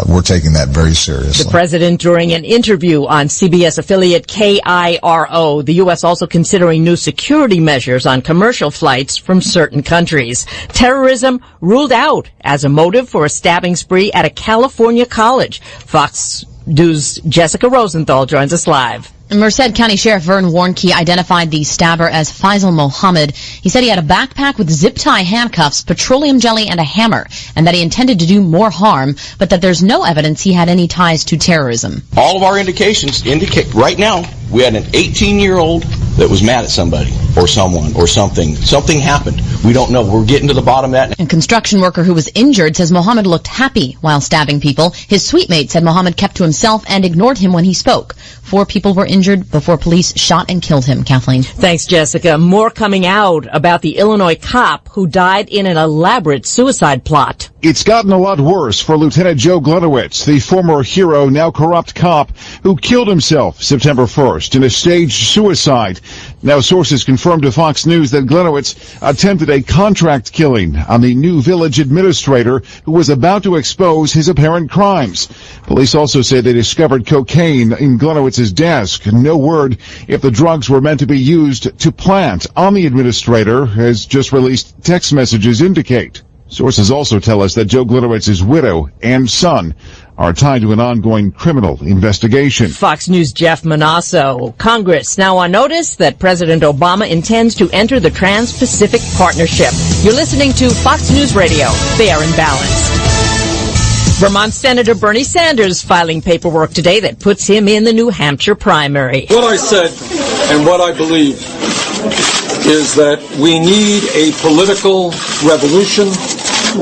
[SPEAKER 17] we're taking that very seriously.
[SPEAKER 16] The president during an interview on CBS affiliate KIRO, the U.S. also considering new security measures on commercial flights from certain countries. Terrorism ruled out as a motive for a stabbing spree at a California college. Fox News' Jessica Rosenthal joins us live.
[SPEAKER 18] Merced County Sheriff Vern Warnke identified the stabber as Faisal Mohammed. He said he had a backpack with zip-tie handcuffs, petroleum jelly, and a hammer, and that he intended to do more harm, but that there's no evidence he had any ties to terrorism.
[SPEAKER 19] All of our indications indicate right now we had an 18-year-old that was mad at somebody or someone or something. Something happened. We don't know. We're getting to the bottom of that.
[SPEAKER 18] A construction worker who was injured says Mohammed looked happy while stabbing people. His suite mate said Mohammed kept to himself and ignored him when he spoke. 4 people were injured before police shot and killed him. Kathleen.
[SPEAKER 16] Thanks, Jessica. More coming out about the Illinois cop who died in an elaborate suicide plot.
[SPEAKER 20] It's gotten a lot worse for Lieutenant Joe Glunowitz, the former hero, now corrupt cop who killed himself September 1st in a staged suicide. Now sources confirmed to Fox News that Glunowitz attempted a contract killing on the new village administrator who was about to expose his apparent crimes. Police also say they discovered cocaine in Glunowitz's desk. No word if the drugs were meant to be used to plant on the administrator, as just released text messages indicate. Sources also tell us that Joe Glunowitz's widow and son are tied to an ongoing criminal investigation.
[SPEAKER 16] Fox News' Jeff Manasso. Congress now on notice that President Obama intends to enter the Trans-Pacific Partnership. You're listening to Fox News Radio, fair and balanced. Vermont Senator Bernie Sanders filing paperwork today that puts him in the New Hampshire primary.
[SPEAKER 21] What I said and what I believe is that we need a political revolution.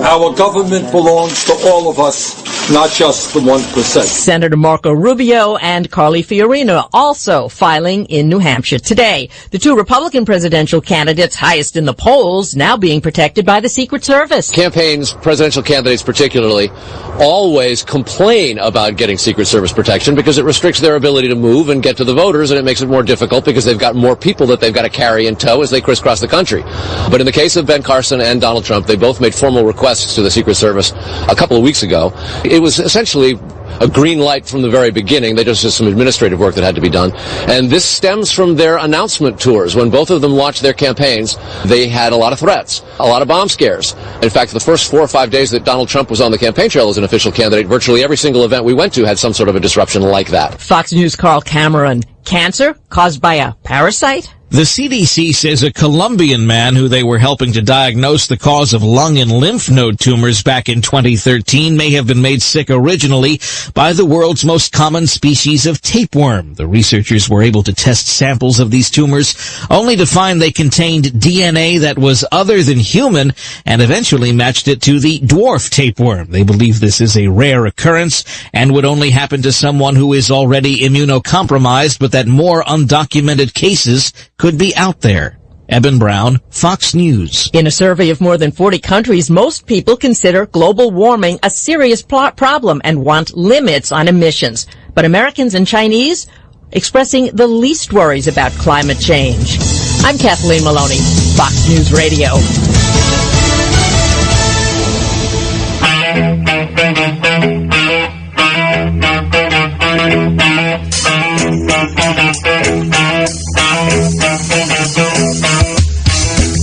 [SPEAKER 21] Our government belongs to all of us, not just the 1%.
[SPEAKER 16] Senator Marco Rubio and Carly Fiorina also filing in New Hampshire today. The two Republican presidential candidates highest in the polls now being protected by the Secret Service.
[SPEAKER 22] Campaigns, presidential candidates particularly, always complain about getting Secret Service protection because it restricts their ability to move and get to the voters, and it makes it more difficult because they've got more people that they've got to carry in tow as they crisscross the country. But in the case of Ben Carson and Donald Trump, they both made formal requests to the Secret Service a couple of weeks ago. It was essentially a green light from the very beginning. They just had some administrative work that had to be done. And this stems from their announcement tours. When both of them launched their campaigns, they had a lot of threats, a lot of bomb scares. In fact, the first 4 or 5 days that Donald Trump was on the campaign trail as an official candidate, virtually every single event we went to had some sort of a disruption like that.
[SPEAKER 16] Fox News' Carl Cameron. Cancer caused by a parasite?
[SPEAKER 23] The CDC says a Colombian man who they were helping to diagnose the cause of lung and lymph node tumors back in 2013 may have been made sick originally by the world's most common species of tapeworm. The researchers were able to test samples of these tumors only to find they contained DNA that was other than human and eventually matched it to the dwarf tapeworm. They believe this is a rare occurrence and would only happen to someone who is already immunocompromised, but that more undocumented cases could be out there. Eben Brown, Fox News.
[SPEAKER 16] In a survey of more than 40 countries, most people consider global warming a serious problem and want limits on emissions. But Americans and Chinese expressing the least worries about climate change. I'm Kathleen Maloney, Fox News Radio.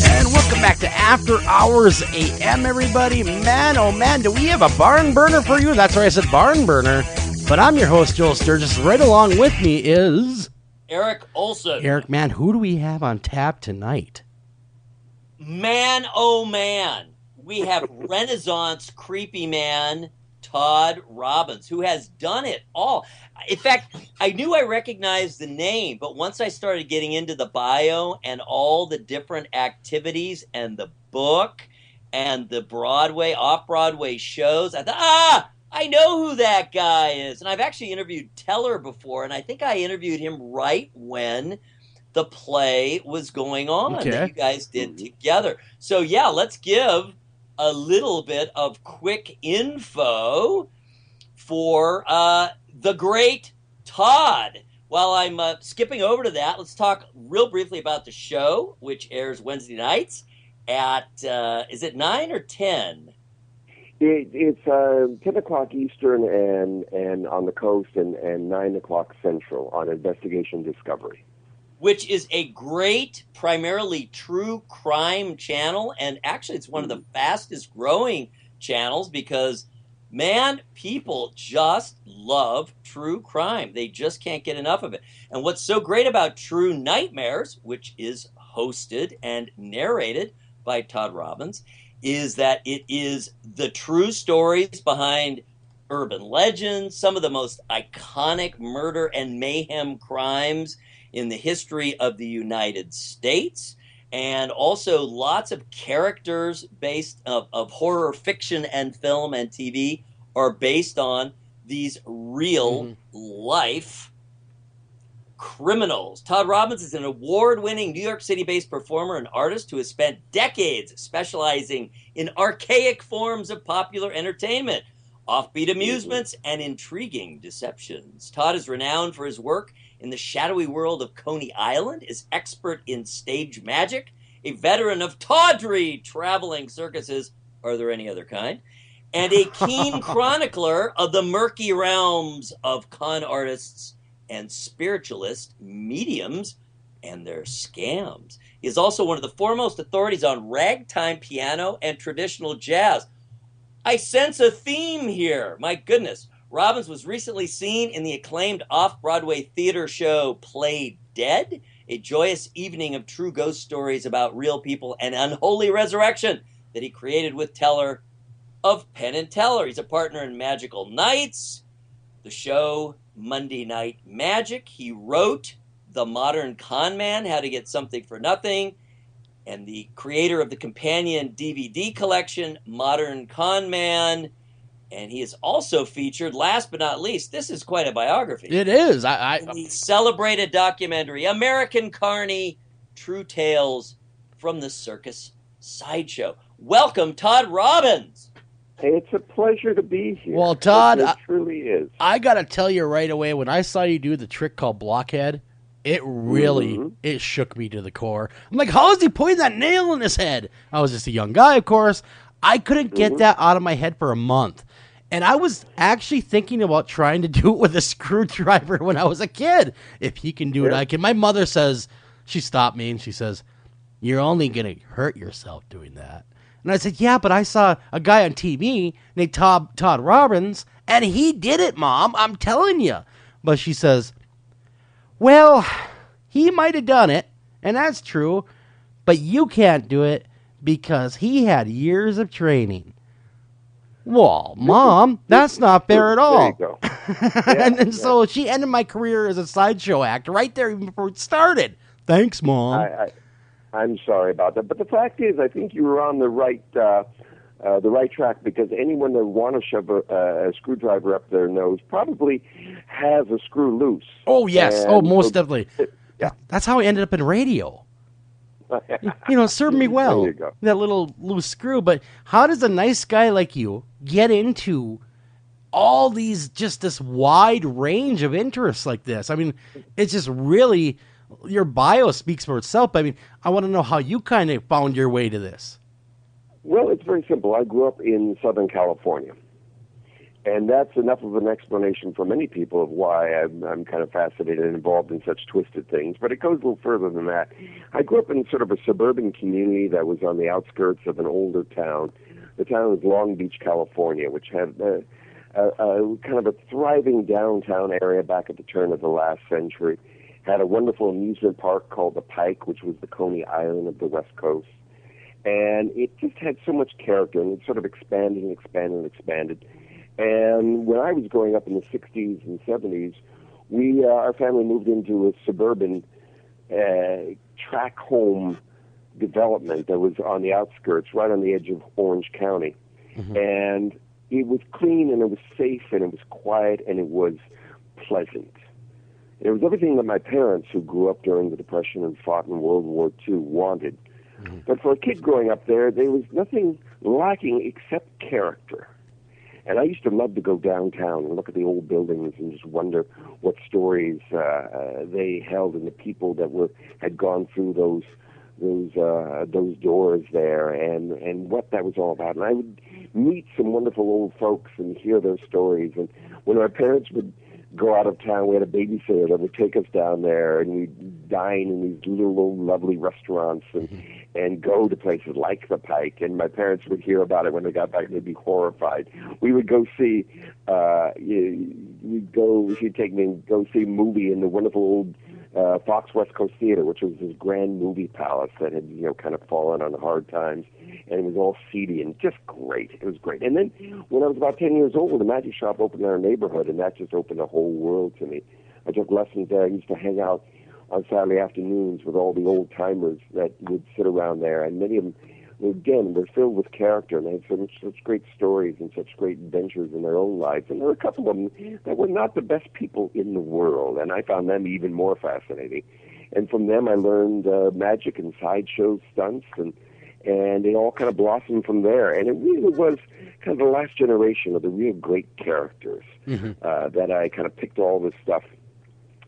[SPEAKER 1] And welcome back to After Hours AM, everybody. Man, oh man, do we have a barn burner for you? That's right, I said barn burner. But I'm your host, Joel Sturgis. Right along with me is
[SPEAKER 5] Eric Olson.
[SPEAKER 1] Eric, man, who do we have on tap tonight?
[SPEAKER 5] Man, oh man, we have Renaissance creepy man Todd Robbins, who has done it all. In fact, I knew I recognized the name, but once I started getting into the bio and all the different activities and the book and the Broadway, off-Broadway shows, I thought, I know who that guy is. And I've actually interviewed Teller before, and I think I interviewed him right when the play was going on that you guys did together. So, yeah, let's give a little bit of quick info for the great Todd. While I'm skipping over to that, let's talk real briefly about the show, which airs Wednesday nights at, is it 9 or 10?
[SPEAKER 15] It's 10 o'clock Eastern and on the coast and 9 o'clock Central on Investigation Discovery.
[SPEAKER 5] Which is a great, primarily true crime channel. And actually, it's one of the fastest growing channels because, man, people just love true crime. They just can't get enough of it. And what's so great about True Nightmares, which is hosted and narrated by Todd Robbins, is that it is the true stories behind urban legends, some of the most iconic murder and mayhem crimes in the history of the United States, and also lots of characters based of horror fiction and film and TV are based on these real life criminals. Todd Robbins is an award-winning New York City-based performer and artist who has spent decades specializing in archaic forms of popular entertainment, offbeat amusements, and intriguing deceptions. Todd is renowned for his work in the shadowy world of Coney Island, is expert in stage magic, a veteran of tawdry traveling circuses, are there any other kind, and a keen chronicler of the murky realms of con artists and spiritualist mediums and their scams. He is also one of the foremost authorities on ragtime piano and traditional jazz. I sense a theme here. My goodness. Robbins was recently seen in the acclaimed off-Broadway theater show Play Dead, a joyous evening of true ghost stories about real people and unholy resurrection that he created with Teller of Penn and Teller. He's a partner in Magical Nights, the show Monday Night Magic. He wrote The Modern Con Man, How to Get Something for Nothing, and the creator of the companion DVD collection, Modern Con Man. And he is also featured, last but not least, this is quite a biography.
[SPEAKER 1] It is.
[SPEAKER 5] In the celebrated documentary, American Carney, True Tales from the Circus Sideshow. Welcome, Todd Robbins.
[SPEAKER 15] Hey, it's a pleasure to be here.
[SPEAKER 1] Well, Todd,
[SPEAKER 15] it truly is.
[SPEAKER 1] I got to tell you right away, when I saw you do the trick called Blockhead, it really, it shook me to the core. I'm like, how is he putting that nail in his head? I was just a young guy, of course. I couldn't get that out of my head for a month. And I was actually thinking about trying to do it with a screwdriver when I was a kid. If he can do it, I can. My mother says, she stopped me and she says, you're only going to hurt yourself doing that. And I said, yeah, but I saw a guy on TV named Todd Robbins, and he did it, Mom. I'm telling you. But she says, well, he might have done it, and that's true, but you can't do it because he had years of training. Well, Mom, that's not fair at all.
[SPEAKER 15] There you go.
[SPEAKER 1] And so she ended my career as a sideshow act right there even before it started. Thanks, Mom.
[SPEAKER 15] I'm sorry about that, but the fact is, I think you were on the right track, because anyone that want to shove a screwdriver up their nose probably has a screw loose.
[SPEAKER 1] Oh yes,
[SPEAKER 15] And
[SPEAKER 1] most definitely. Yeah, that's how I ended up in radio. It served me well.
[SPEAKER 15] There you go.
[SPEAKER 1] That little loose screw. But how does a nice guy like you get into all these, just this wide range of interests like this? I mean, it's just really, your bio speaks for itself. I mean, I want to know how you kind of found your way to this.
[SPEAKER 15] Well, it's very simple. I grew up in Southern California, and that's enough of an explanation for many people of why I'm kind of fascinated and involved in such twisted things. But it goes a little further than that. I grew up in sort of a suburban community that was on the outskirts of an older town. The town was Long Beach, California, which had a kind of a thriving downtown area back at the turn of the last century. Had a wonderful amusement park called the Pike, which was the Coney Island of the West Coast. And it just had so much character, and it sort of expanded and expanded and expanded. And when I was growing up in the 60s and 70s, our family moved into a suburban track home development that was on the outskirts, right on the edge of Orange County. Mm-hmm. And it was clean, and it was safe, and it was quiet, and it was pleasant. It was everything that my parents, who grew up during the Depression and fought in World War II, wanted. Mm-hmm. But for a kid growing up there was nothing lacking except character. And I used to love to go downtown and look at the old buildings and just wonder what stories they held, and the people that had gone through those doors there, and what that was all about. And I would meet some wonderful old folks and hear their stories. And when our parents would go out of town, we had a babysitter that would take us down there, and we'd dine in these little old lovely restaurants and go to places like the Pike. And my parents would hear about it when they got back, and they'd be horrified. We would go see, she'd take me and go see a movie in the wonderful old Fox West Coast Theater, which was this grand movie palace that had, kind of fallen on hard times, and it was all seedy and just great. It was great. And then when I was about 10 years old, a magic shop opened in our neighborhood, and that just opened the whole world to me. I took lessons there. I used to hang out on Saturday afternoons with all the old timers that would sit around there, and many of them, again, were filled with character, and they had such great stories and such great adventures in their own lives. And there were a couple of them that were not the best people in the world, and I found them even more fascinating. And from them, I learned magic and sideshow stunts, and it all kind of blossomed from there. And it really was kind of the last generation of the real great characters that I kind of picked all this stuff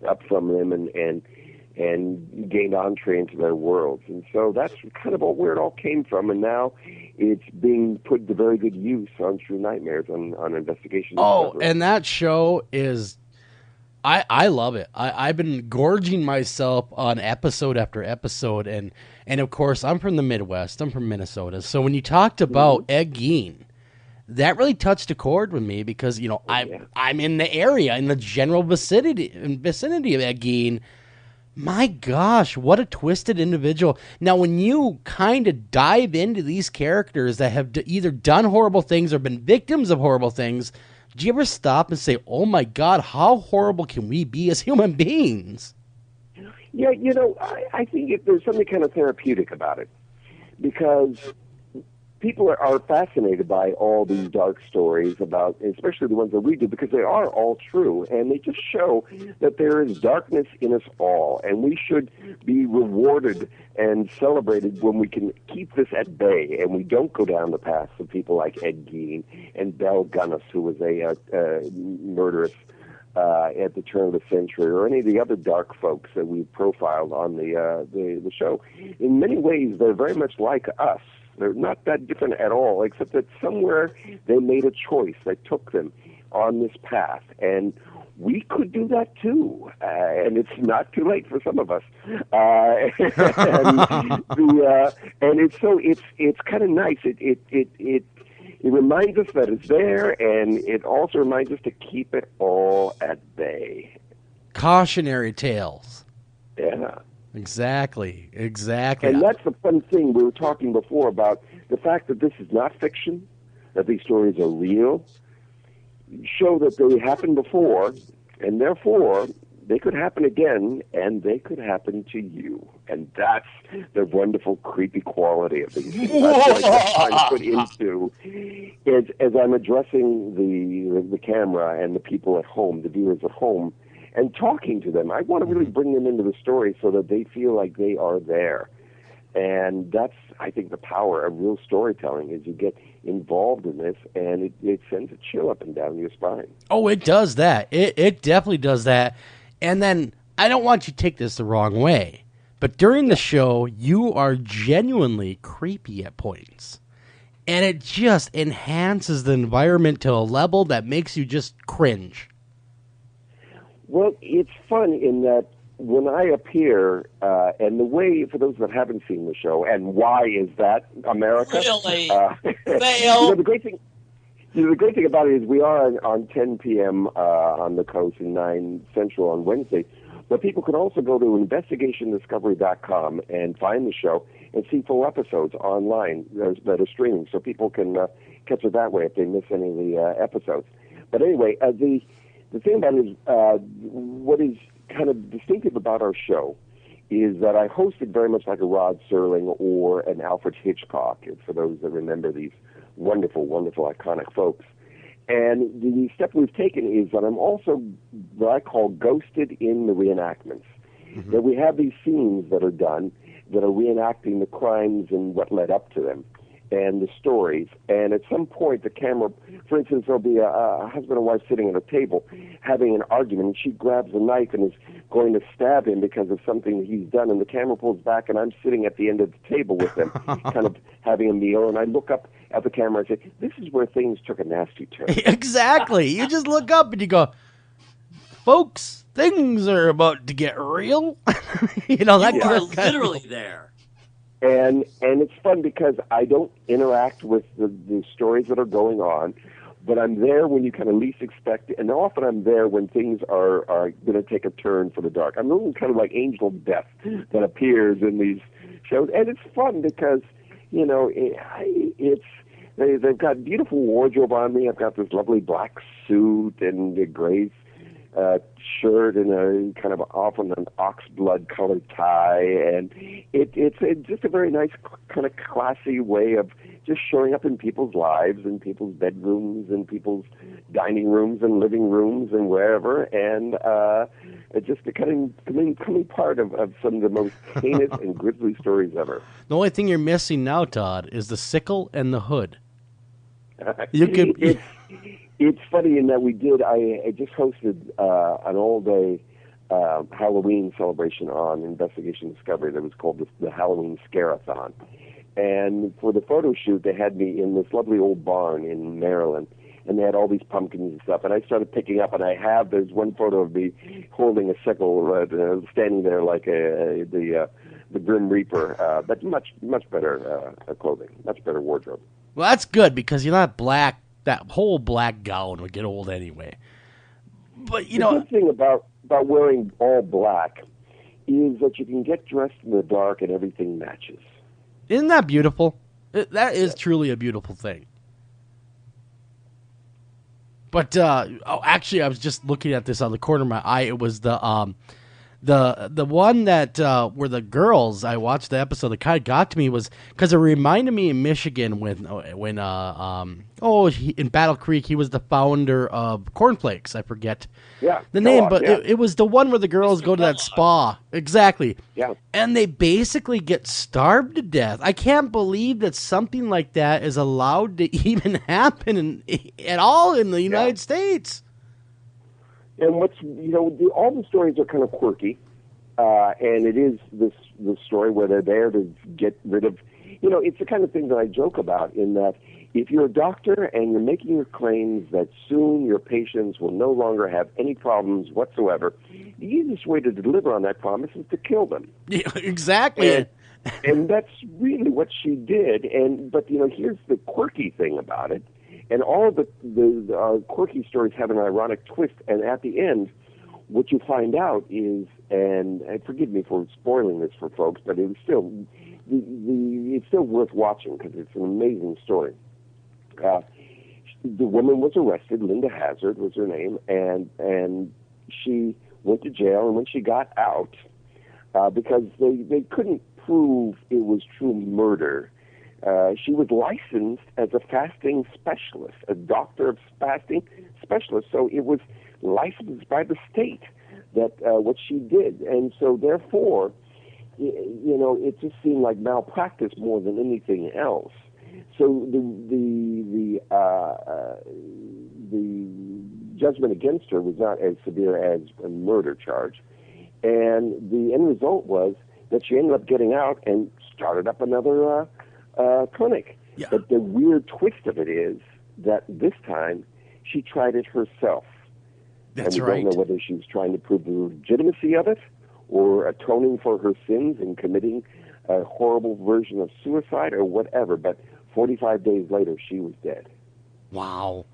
[SPEAKER 15] up from them and gained entree into their worlds. And so that's kind of where it all came from. And now it's being put to very good use on True Nightmares on Investigation.
[SPEAKER 1] Oh, and that show is, I love it. I've been gorging myself on episode after episode. And of course, I'm from the Midwest. I'm from Minnesota. So when you talked about Ed Gein that really touched a chord with me because, you know, I'm in the area, in the general vicinity of Ed Gein. My gosh, what a twisted individual. Now, when you kind of dive into these characters that have either done horrible things or been victims of horrible things, do you ever stop and say, oh my God, how horrible can we be as human beings?
[SPEAKER 15] Yeah, you know, I think there's something kind of therapeutic about it because people are fascinated by all these dark stories about, especially the ones that we do, because they are all true, and they just show that there is darkness in us all, and we should be rewarded and celebrated when we can keep this at bay, and we don't go down the paths of people like Ed Gein and Belle Gunness, who was a murderess at the turn of the century, or any of the other dark folks that we profiled on the show. In many ways, they're very much like us. They're not that different at all, except that somewhere they made a choice that took them on this path. And we could do that too. And it's not too late for some of us. And it's kind of nice. It reminds us that it's there, and it also reminds us to keep it all at bay.
[SPEAKER 1] Cautionary tales.
[SPEAKER 15] Yeah.
[SPEAKER 1] Exactly.
[SPEAKER 15] And that's the fun thing. We were talking before about the fact that this is not fiction, that these stories are real, show that they happened before, and therefore they could happen again, and they could happen to you. And that's the wonderful, creepy quality of these things. That's what I'm trying to put into as I'm addressing the camera and the people at home, the viewers at home, and talking to them. I want to really bring them into the story so that they feel like they are there. And that's, I think, the power of real storytelling, is you get involved in this, and it sends a chill up and down your spine.
[SPEAKER 1] Oh, it does that. It definitely does that. And then, I don't want you to take this the wrong way, but during the show, you are genuinely creepy at points. And it just enhances the environment to a level that makes you just cringe.
[SPEAKER 15] Well, it's fun in that when I appear, and the way, for those that haven't seen the show, and why is that, America?
[SPEAKER 5] Really?
[SPEAKER 15] Fail. The great thing about it is we are on 10 p.m. On the coast and 9 Central on Wednesday, but people can also go to investigationdiscovery.com and find the show and see full episodes online that are streaming, so people can catch it that way if they miss any of the episodes. But anyway, the thing about it is, what is kind of distinctive about our show is that I hosted very much like a Rod Serling or an Alfred Hitchcock, for those that remember these wonderful, wonderful, iconic folks. And the step we've taken is that I'm also what I call ghosted in the reenactments. Mm-hmm. That we have these scenes that are done that are reenacting the crimes and what led up to them, and the stories. And at some point, the camera, for instance, there'll be a husband and wife sitting at a table having an argument, and she grabs a knife and is going to stab him because of something he's done, and the camera pulls back, and I'm sitting at the end of the table with them, kind of having a meal, and I look up at the camera and say, this is where things took a nasty turn.
[SPEAKER 1] Exactly. You just look up and you go, folks, things are about to get real. You know, that
[SPEAKER 5] you are literally there.
[SPEAKER 15] And it's fun because I don't interact with the stories that are going on, but I'm there when you kind of least expect it, and often I'm there when things are going to take a turn for the dark. I'm a little kind of like Angel of Death that appears in these shows, and it's fun because, you know, they've got beautiful wardrobe on me. I've got this lovely black suit and a gray shirt and a kind of often an oxblood colored tie, and it's just a very nice kind of classy way of just showing up in people's lives and people's bedrooms and people's dining rooms and living rooms and wherever, and just becoming part of some of the most heinous and grisly stories ever.
[SPEAKER 1] The only thing you're missing now, Todd, is the sickle and the hood. You can.
[SPEAKER 15] It's funny in that I just hosted an all-day Halloween celebration on Investigation Discovery that was called the Halloween Scare-a-thon. And for the photo shoot, they had me in this lovely old barn in Maryland, and they had all these pumpkins and stuff. And I started picking up, and there's one photo of me holding a sickle, standing there like the Grim Reaper, but much better clothing, much better wardrobe.
[SPEAKER 1] Well, that's good because you're not black that whole black gown would get old anyway. But,
[SPEAKER 15] the good thing about wearing all black is that you can get dressed in the dark and everything matches.
[SPEAKER 1] Isn't that beautiful? That is truly a beautiful thing. But actually, I was just looking at this on the corner of my eye. It was the one that were the girls. I watched the episode that kind of got to me was because it reminded me in Michigan when in Battle Creek he was the founder of Cornflakes. I forget the name, but it was the one where the girls go to that spa. Exactly.
[SPEAKER 15] Yeah.
[SPEAKER 1] And they basically get starved to death. I can't believe that something like that is allowed to even happen at all in the United States.
[SPEAKER 15] And what's all the stories are kind of quirky, and it is this story where they're there to get rid of. It's the kind of thing that I joke about in that if you're a doctor and you're making your claims that soon your patients will no longer have any problems whatsoever, the easiest way to deliver on that promise is to kill them.
[SPEAKER 1] Yeah, exactly.
[SPEAKER 15] And that's really what she did. But here's the quirky thing about it. And all of the quirky stories have an ironic twist. And at the end, what you find out is, and forgive me for spoiling this for folks, but it was still it's still worth watching because it's an amazing story. The woman was arrested. Linda Hazard was her name, and she went to jail. And when she got out, because they couldn't prove it was true murder. She was licensed as a fasting specialist, a doctor of fasting specialist. So it was licensed by the state that what she did, and so therefore, it just seemed like malpractice more than anything else. So the judgment against her was not as severe as a murder charge, and the end result was that she ended up getting out and started up another clinic.
[SPEAKER 1] Yeah.
[SPEAKER 15] But the weird twist of it is that this time she tried it herself.
[SPEAKER 1] That's
[SPEAKER 15] and we
[SPEAKER 1] right.
[SPEAKER 15] don't know whether she was trying to prove the legitimacy of it or atoning for her sins and committing a horrible version of suicide or whatever. But 45 days later, she was dead.
[SPEAKER 1] Wow.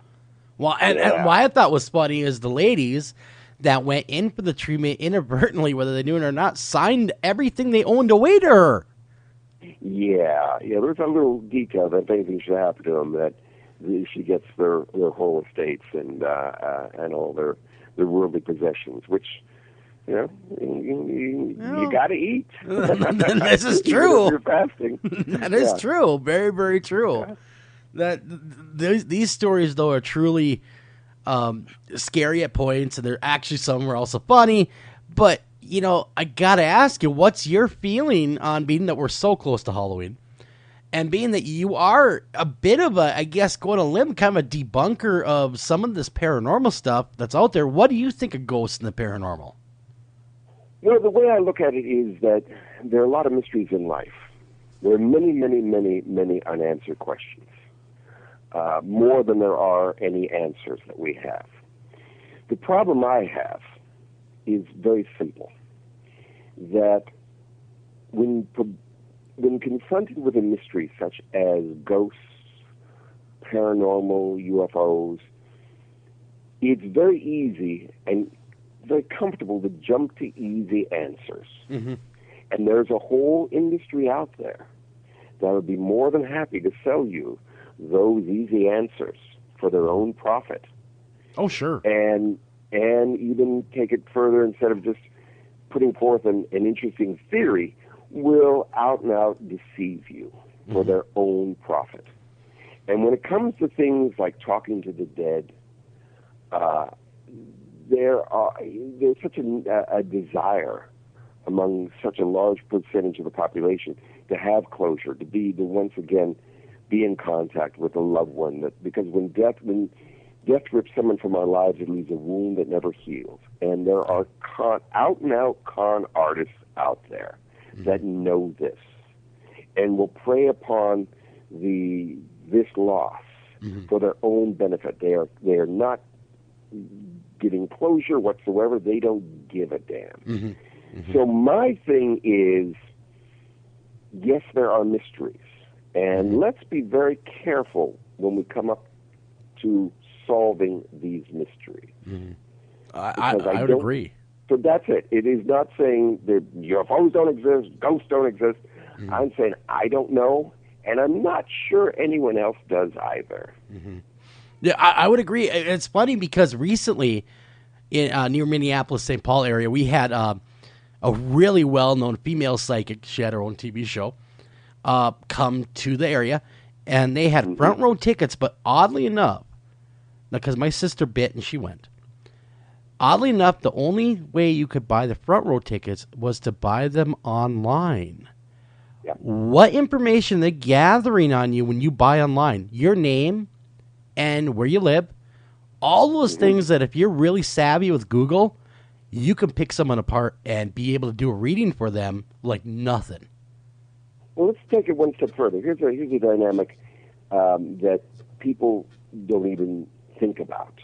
[SPEAKER 1] Well, and why I thought was funny is the ladies that went in for the treatment inadvertently, whether they knew it or not, signed everything they owned away to her.
[SPEAKER 15] Yeah. There's a little detail that if anything should happen to them, that she gets their whole estates and all their worldly possessions, which you got to eat.
[SPEAKER 1] This is true.
[SPEAKER 15] If you're fasting.
[SPEAKER 1] That is true. Very, very true. Yeah. These stories though are truly scary at points, and they're actually some are also funny. But I gotta ask you, what's your feeling on being that we're so close to Halloween, and being that you are a bit of a, I guess, going to limb, kind of a debunker of some of this paranormal stuff that's out there? What do you think of ghosts and the paranormal?
[SPEAKER 15] The way I look at it is that there are a lot of mysteries in life. There are many, many, many, many unanswered questions, more than there are any answers that we have. The problem I have is very simple, that when confronted with a mystery such as ghosts, paranormal, UFOs, it's very easy and very comfortable to jump to easy answers.
[SPEAKER 1] Mm-hmm.
[SPEAKER 15] And there's a whole industry out there that would be more than happy to sell you those easy answers for their own profit.
[SPEAKER 1] Oh, sure.
[SPEAKER 15] And even take it further, instead of just putting forth an interesting theory, will out and out deceive you for their own profit. And when it comes to things like talking to the dead, there's such a desire among such a large percentage of the population to have closure, to once again be in contact with a loved one. Because when death rips someone from our lives, it leaves a wound that never heals. And there are out-and-out con artists out there that know this and will prey upon this loss for their own benefit. They are not giving closure whatsoever. They don't give a damn. So my thing is, yes, there are mysteries, and let's be very careful when we come up to solving these mysteries.
[SPEAKER 1] Mm-hmm. I would agree.
[SPEAKER 15] So that's it. It is not saying that UFOs don't exist, ghosts don't exist. Mm-hmm. I'm saying I don't know, and I'm not sure anyone else does either.
[SPEAKER 1] Mm-hmm. Yeah, I would agree. It's funny because recently, in near Minneapolis, St. Paul area, we had a really well-known female psychic. She had her own TV show. Come to the area, and they had front row tickets. But oddly enough, because my sister bit and she went. Oddly enough, the only way you could buy the front row tickets was to buy them online.
[SPEAKER 15] Yeah.
[SPEAKER 1] What information they're gathering on you when you buy online? Your name and where you live. All those things that if you're really savvy with Google, you can pick someone apart and be able to do a reading for them like nothing.
[SPEAKER 15] Well, let's take it one step further. Here's a dynamic that people don't even think about,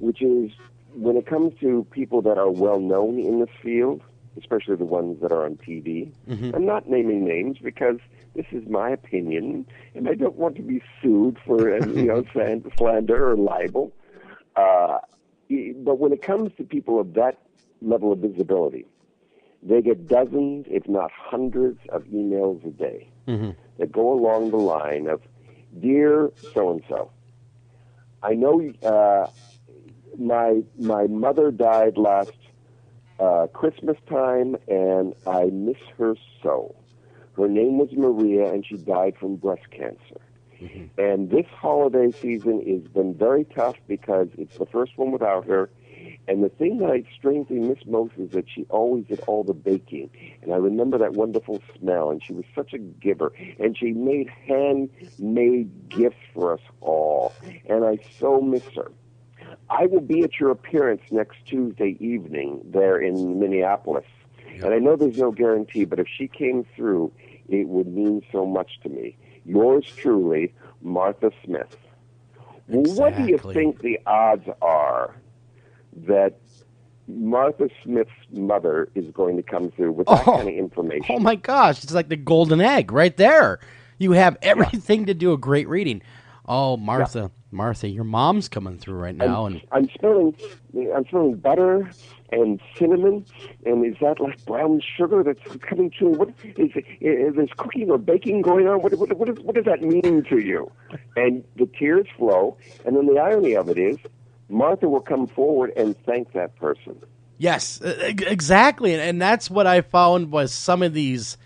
[SPEAKER 15] which is when it comes to people that are well known in this field, especially the ones that are on TV. Mm-hmm. I'm not naming names because this is my opinion, and I don't want to be sued for slander or libel. But when it comes to people of that level of visibility, they get dozens, if not hundreds, of emails a day that go along the line of, "Dear so-and-so, I know my mother died last Christmas time, and I miss her so. Her name was Maria, and she died from breast cancer. Mm-hmm. And this holiday season has been very tough because it's the first one without her. And the thing that I strangely miss most is that she always did all the baking. And I remember that wonderful smell, and she was such a giver. And she made handmade gifts for us all. And I so miss her. I will be at your appearance next Tuesday evening there in Minneapolis. And I know there's no guarantee, but if she came through, it would mean so much to me. Yours truly, Martha Smith." Well, what do you think the odds are that Martha Smith's mother is going to come through with that kind of information?
[SPEAKER 1] Oh, my gosh. It's like the golden egg right there. You have everything to do a great reading. Oh, Martha, your mom's coming through right now.
[SPEAKER 15] I'm smelling butter and cinnamon, and is that like brown sugar that's coming through? What is there's cooking or baking going on? What does that mean to you? And the tears flow, and then the irony of it is, Martha will come forward and thank that person.
[SPEAKER 1] Yes, exactly, and that's what I found was some of these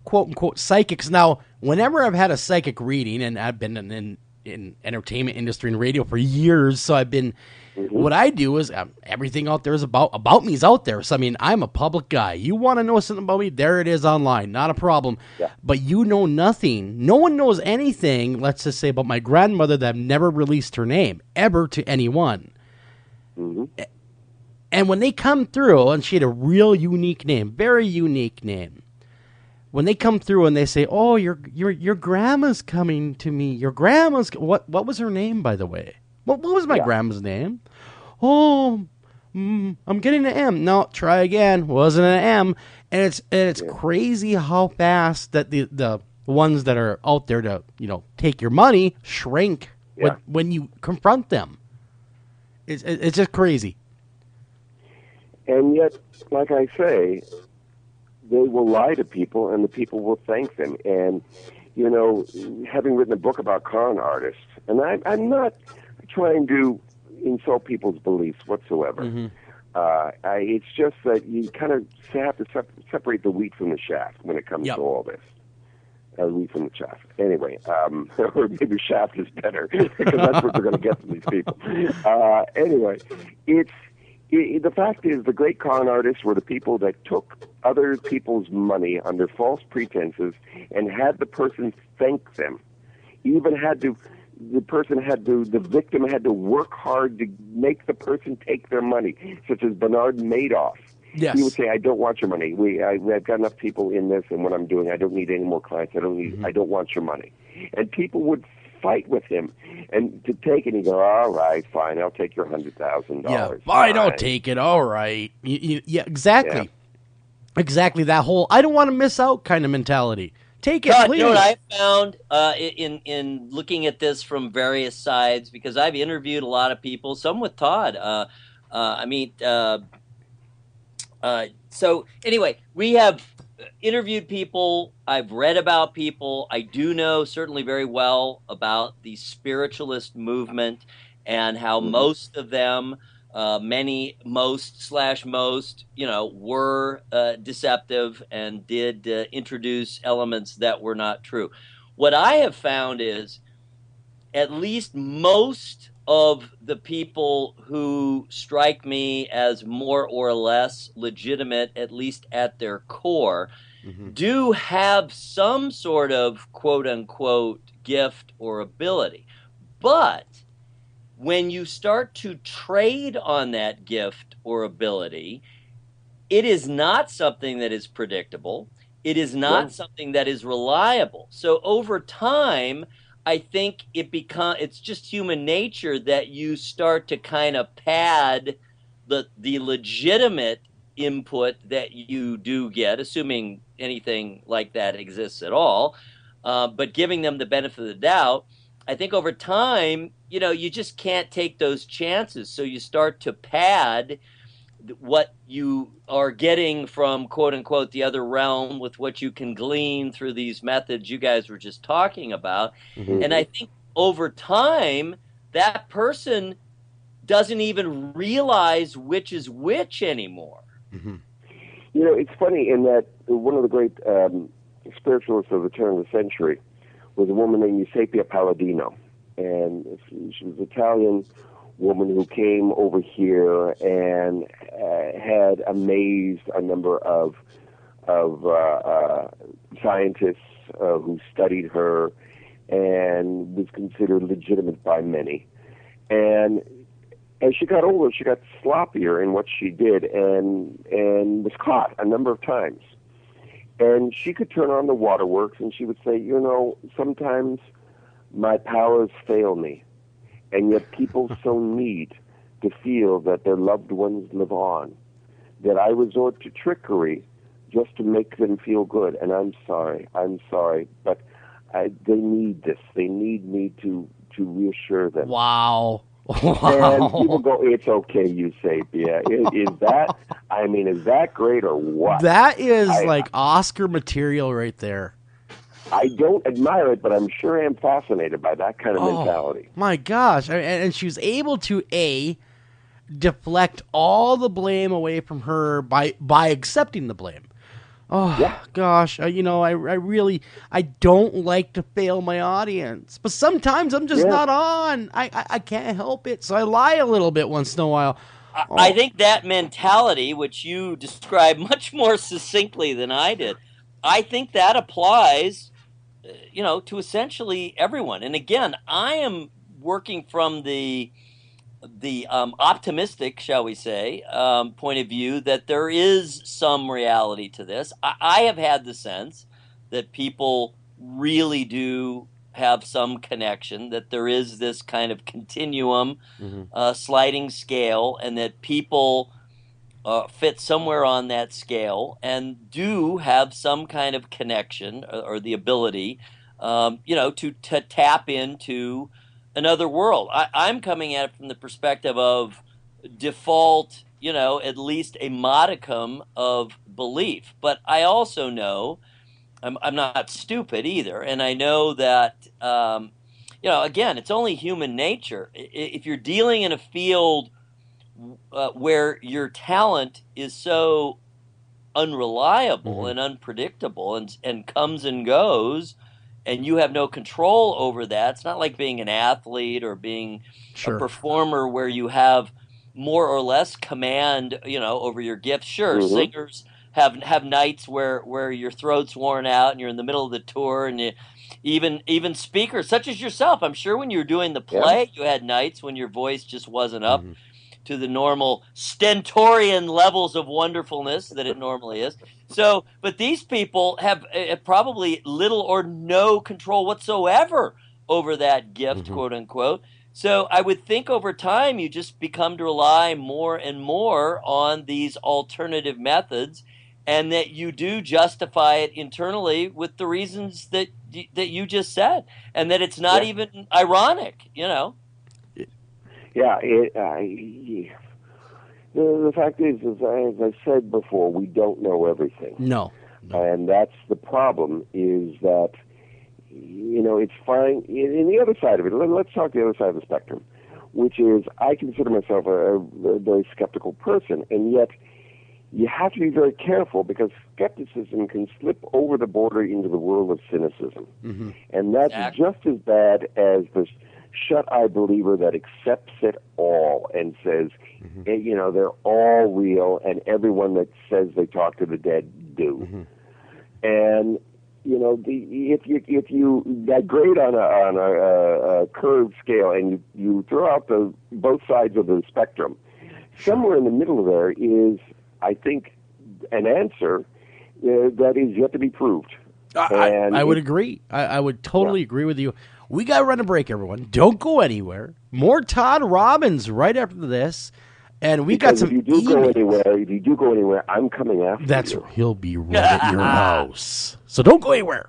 [SPEAKER 1] quote-unquote psychics. Now, whenever I've had a psychic reading, and I've been in entertainment industry and radio for years, so I've been, what I do is everything out there is about me is out there. So, I mean, I'm a public guy. You want to know something about me? There it is online. Not a problem. Yeah. But you know nothing. No one knows anything, let's just say, about my grandmother that I've never released her name ever to anyone. Mm-hmm. And when they come through, and she had a real unique name, very unique name. When they come through and they say, "Oh, your grandma's coming to me. Your grandma's what was her name, by the way? What was my grandma's name? Oh, I'm getting an M. No, try again. Wasn't an M." And it's crazy how fast that the ones that are out there to take your money shrink when you confront them. It's just crazy.
[SPEAKER 15] And yet, like I say, they will lie to people, and the people will thank them. And, having written a book about con artists, and I'm not trying to insult people's beliefs whatsoever. Mm-hmm. It's just that you kind of have to separate the wheat from the chaff when it comes to all this. Wheat from the chaff. Anyway, or maybe chaff is better, because that's what they're going to get from these people. Anyway, the fact is, the great con artists were the people that took other people's money under false pretenses and had the person thank them. The victim had to work hard to make the person take their money, such as Bernard Madoff.
[SPEAKER 1] Yes.
[SPEAKER 15] He would say, "I don't want your money. I've got enough people in this, and what I'm doing, I don't need any more clients. I don't want your money." And people would fight with him and to take it, and he'd go, "All right, fine, I'll take your $100,000.
[SPEAKER 1] Yeah, fine, I'll take it. All right." Yeah, exactly. Yeah. Exactly, that whole I don't want to miss out kind of mentality. Take it,
[SPEAKER 5] Todd,
[SPEAKER 1] please.
[SPEAKER 5] you know what I found in looking at this from various sides, because I've interviewed a lot of people, some with Todd. So anyway, we have interviewed people. I've read about people. I do know certainly very well about the spiritualist movement and how most of them, most, were deceptive and did introduce elements that were not true. What I have found is at least most of the people who strike me as more or less legitimate, at least at their core, do have some sort of quote-unquote gift or ability. But when you start to trade on that gift or ability, it is not something that is predictable. It is not something that is reliable. So over time, I think it's just human nature that you start to kind of pad the legitimate input that you do get, assuming anything like that exists at all, but giving them the benefit of the doubt. I think over time, you just can't take those chances. So you start to pad what you are getting from quote unquote the other realm with what you can glean through these methods you guys were just talking about. And I think over time, that person doesn't even realize which is which anymore.
[SPEAKER 15] It's funny in that one of the great spiritualists of the turn of the century was a woman named Eusapia Palladino. And she was an Italian woman who came over here and had amazed a number of scientists who studied her and was considered legitimate by many. And as she got older, she got sloppier in what she did and was caught a number of times. And she could turn on the waterworks and she would say, sometimes my powers fail me. And yet people so need to feel that their loved ones live on, that I resort to trickery just to make them feel good. And I'm sorry, but they need this. They need me to reassure them.
[SPEAKER 1] Wow.
[SPEAKER 15] And people go, it's okay, Eusapia. Is that great or what?
[SPEAKER 1] That is like Oscar material right there.
[SPEAKER 15] I don't admire it, but I'm sure I'm fascinated by that kind of mentality.
[SPEAKER 1] My gosh. And she was able to, deflect all the blame away from her by accepting the blame. Gosh. I don't like to fail my audience. But sometimes I'm just not on. I can't help it. So I lie a little bit once in a while.
[SPEAKER 5] I think that mentality, which you described much more succinctly than I did, I think that applies to essentially everyone. And again, I am working from the optimistic, shall we say, point of view that there is some reality to this. I have had the sense that people really do have some connection, that there is this kind of continuum, sliding scale, and that people fit somewhere on that scale and do have some kind of connection or the ability, to tap into another world. I'm coming at it from the perspective of default, at least a modicum of belief. But I also know I'm not stupid either. And I know that, again, it's only human nature. If you're dealing in a field where your talent is so unreliable and unpredictable and comes and goes, and you have no control over that. It's not like being an athlete or being a performer where you have more or less command, over your gifts. Sure, singers have nights where your throat's worn out and you're in the middle of the tour, and even speakers such as yourself. I'm sure when you were doing the play, you had nights when your voice just wasn't up to the normal stentorian levels of wonderfulness that it normally is. So, but these people have probably little or no control whatsoever over that gift, quote unquote. So I would think over time you just become to rely more and more on these alternative methods. and that you do justify it internally with the reasons that you just said, and that it's not even ironic, you know.
[SPEAKER 15] Yeah, the fact is, as I said before, we don't know everything.
[SPEAKER 1] No.
[SPEAKER 15] And that's the problem, is that, you know, it's fine. In the other side of it, let's talk the other side of the spectrum, which is I consider myself a very skeptical person, and yet you have to be very careful because skepticism can slip over the border into the world of cynicism.
[SPEAKER 1] Mm-hmm.
[SPEAKER 15] And that's just as bad as the shut-eye believer that accepts it all and says, you know, they're all real, and everyone that says they talk to the dead do.
[SPEAKER 1] Mm-hmm.
[SPEAKER 15] And you know, if you that grade on a curved scale and you throw out both sides of the spectrum, somewhere in the middle there is, I think, an answer that is yet to be proved.
[SPEAKER 1] I would agree. I would totally agree with you. We got to run a break, everyone. Don't go anywhere. More Todd Robbins right after this. And we got some
[SPEAKER 15] if you do go anywhere, I'm coming after
[SPEAKER 1] That's
[SPEAKER 15] you.
[SPEAKER 1] Right. He'll be right at your house. So don't go anywhere.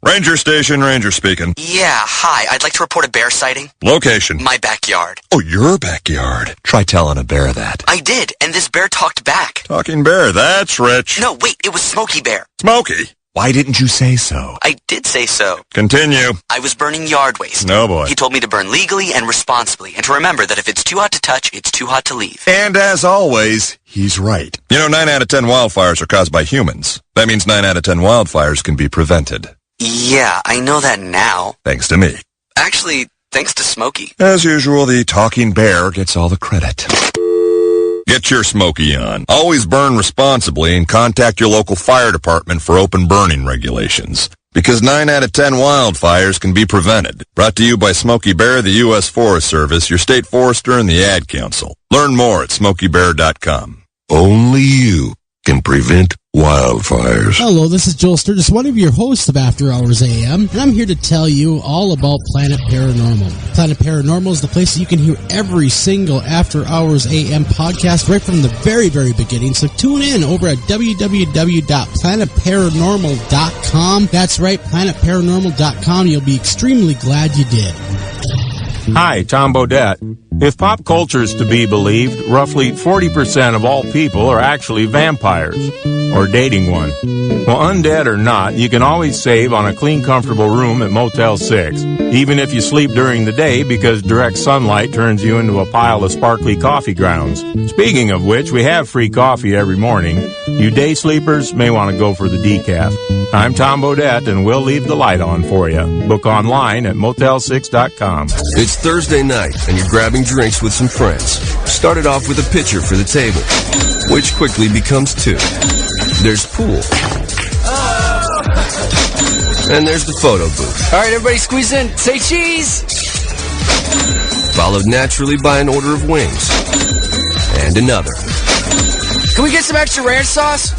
[SPEAKER 2] Ranger Station, Ranger speaking.
[SPEAKER 14] Yeah, hi. I'd like to report a bear sighting.
[SPEAKER 2] Location.
[SPEAKER 14] My backyard.
[SPEAKER 2] Oh, your backyard. Try telling a bear that.
[SPEAKER 14] I did, and this bear talked back.
[SPEAKER 2] Talking bear, that's rich.
[SPEAKER 14] No, wait, it was Smokey Bear.
[SPEAKER 2] Smokey? Why didn't you say so?
[SPEAKER 14] I did say so.
[SPEAKER 2] Continue.
[SPEAKER 14] I was burning yard waste.
[SPEAKER 2] No, boy.
[SPEAKER 14] He told me to burn legally and responsibly, and to remember that if it's too hot to touch, it's too hot to leave.
[SPEAKER 2] And as always, he's right. You know, 9 out of 10 wildfires are caused by humans. That means 9 out of 10 wildfires can be prevented.
[SPEAKER 14] Yeah, I know that now.
[SPEAKER 2] Thanks to me.
[SPEAKER 14] Actually, thanks to Smokey.
[SPEAKER 2] As usual, the talking bear gets all the credit. Get your Smokey on. Always burn responsibly and contact your local fire department for open burning regulations. Because 9 out of 10 wildfires can be prevented. Brought to you by Smokey Bear, the U.S. Forest Service, your state forester, and the Ad Council. Learn more at SmokeyBear.com.
[SPEAKER 13] Only you can prevent wildfires.
[SPEAKER 4] Hello, this is Joel Sturgis, one of your hosts of After Hours AM, and I'm here to tell you all about Planet Paranormal. Planet Paranormal is the place that you can hear every single After Hours AM podcast right from the very, very beginning. So tune in over at www.planetparanormal.com. That's right, planetparanormal.com. You'll be extremely glad you did.
[SPEAKER 8] Hi, Tom Bodette. If pop culture is to be believed, roughly 40% of all people are actually vampires, or dating one. Well, undead or not, you can always save on a clean, comfortable room at Motel 6, even if you sleep during the day because direct sunlight turns you into a pile of sparkly coffee grounds. Speaking of which, we have free coffee every morning. You day sleepers may want to go for the decaf. I'm Tom Bodette, and we'll leave the light on for you. Book online at motel6.com.
[SPEAKER 24] It's Thursday night, and you're grabbing drinks with some friends. Started off with a pitcher for the table, which quickly becomes 2. There's pool. And there's the photo booth.
[SPEAKER 25] All right, everybody squeeze in. Say cheese!
[SPEAKER 24] Followed naturally by an order of wings. And another.
[SPEAKER 25] Can we get some extra ranch sauce?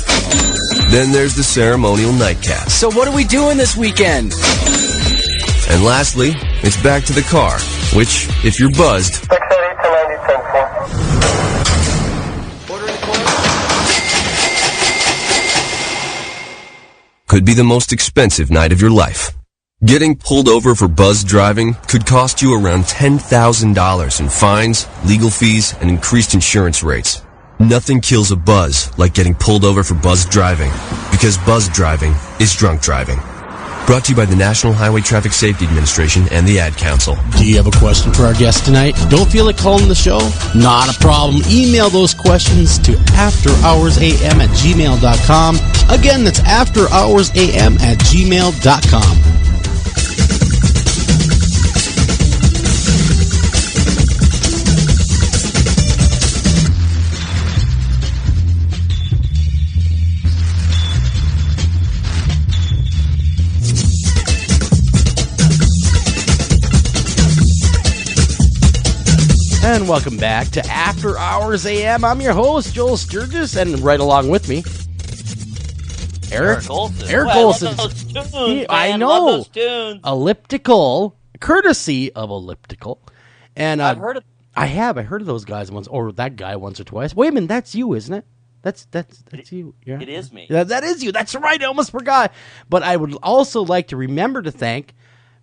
[SPEAKER 24] Then there's the ceremonial nightcap.
[SPEAKER 25] So what are we doing this weekend?
[SPEAKER 24] And lastly, it's back to the car, which, if you're buzzed, could be the most expensive night of your life. Getting pulled over for buzzed driving could cost you around $10,000 in fines, legal fees, and increased insurance rates. Nothing kills a buzz like getting pulled over for buzzed driving, because buzzed driving is drunk driving. Brought to you by the National Highway Traffic Safety Administration and the Ad Council.
[SPEAKER 4] Do you have a question for our guest tonight? Don't feel like calling the show? Not a problem. Email those questions to afterhoursam@gmail.com. Again, that's afterhoursam@gmail.com.
[SPEAKER 1] and welcome back to After Hours AM. I'm your host, Joel Sturgis, and right along with me, Eric Olson. Eric Olson. I know.
[SPEAKER 5] Love those tunes.
[SPEAKER 1] Elliptical, courtesy of Elliptical. And
[SPEAKER 5] I've heard of
[SPEAKER 1] I heard of those guys once, or that guy once or twice. Wait a minute, that's you, isn't it? That's you. Yeah.
[SPEAKER 5] It is me.
[SPEAKER 1] That is you. That's right. I almost forgot. But I would also like to remember to thank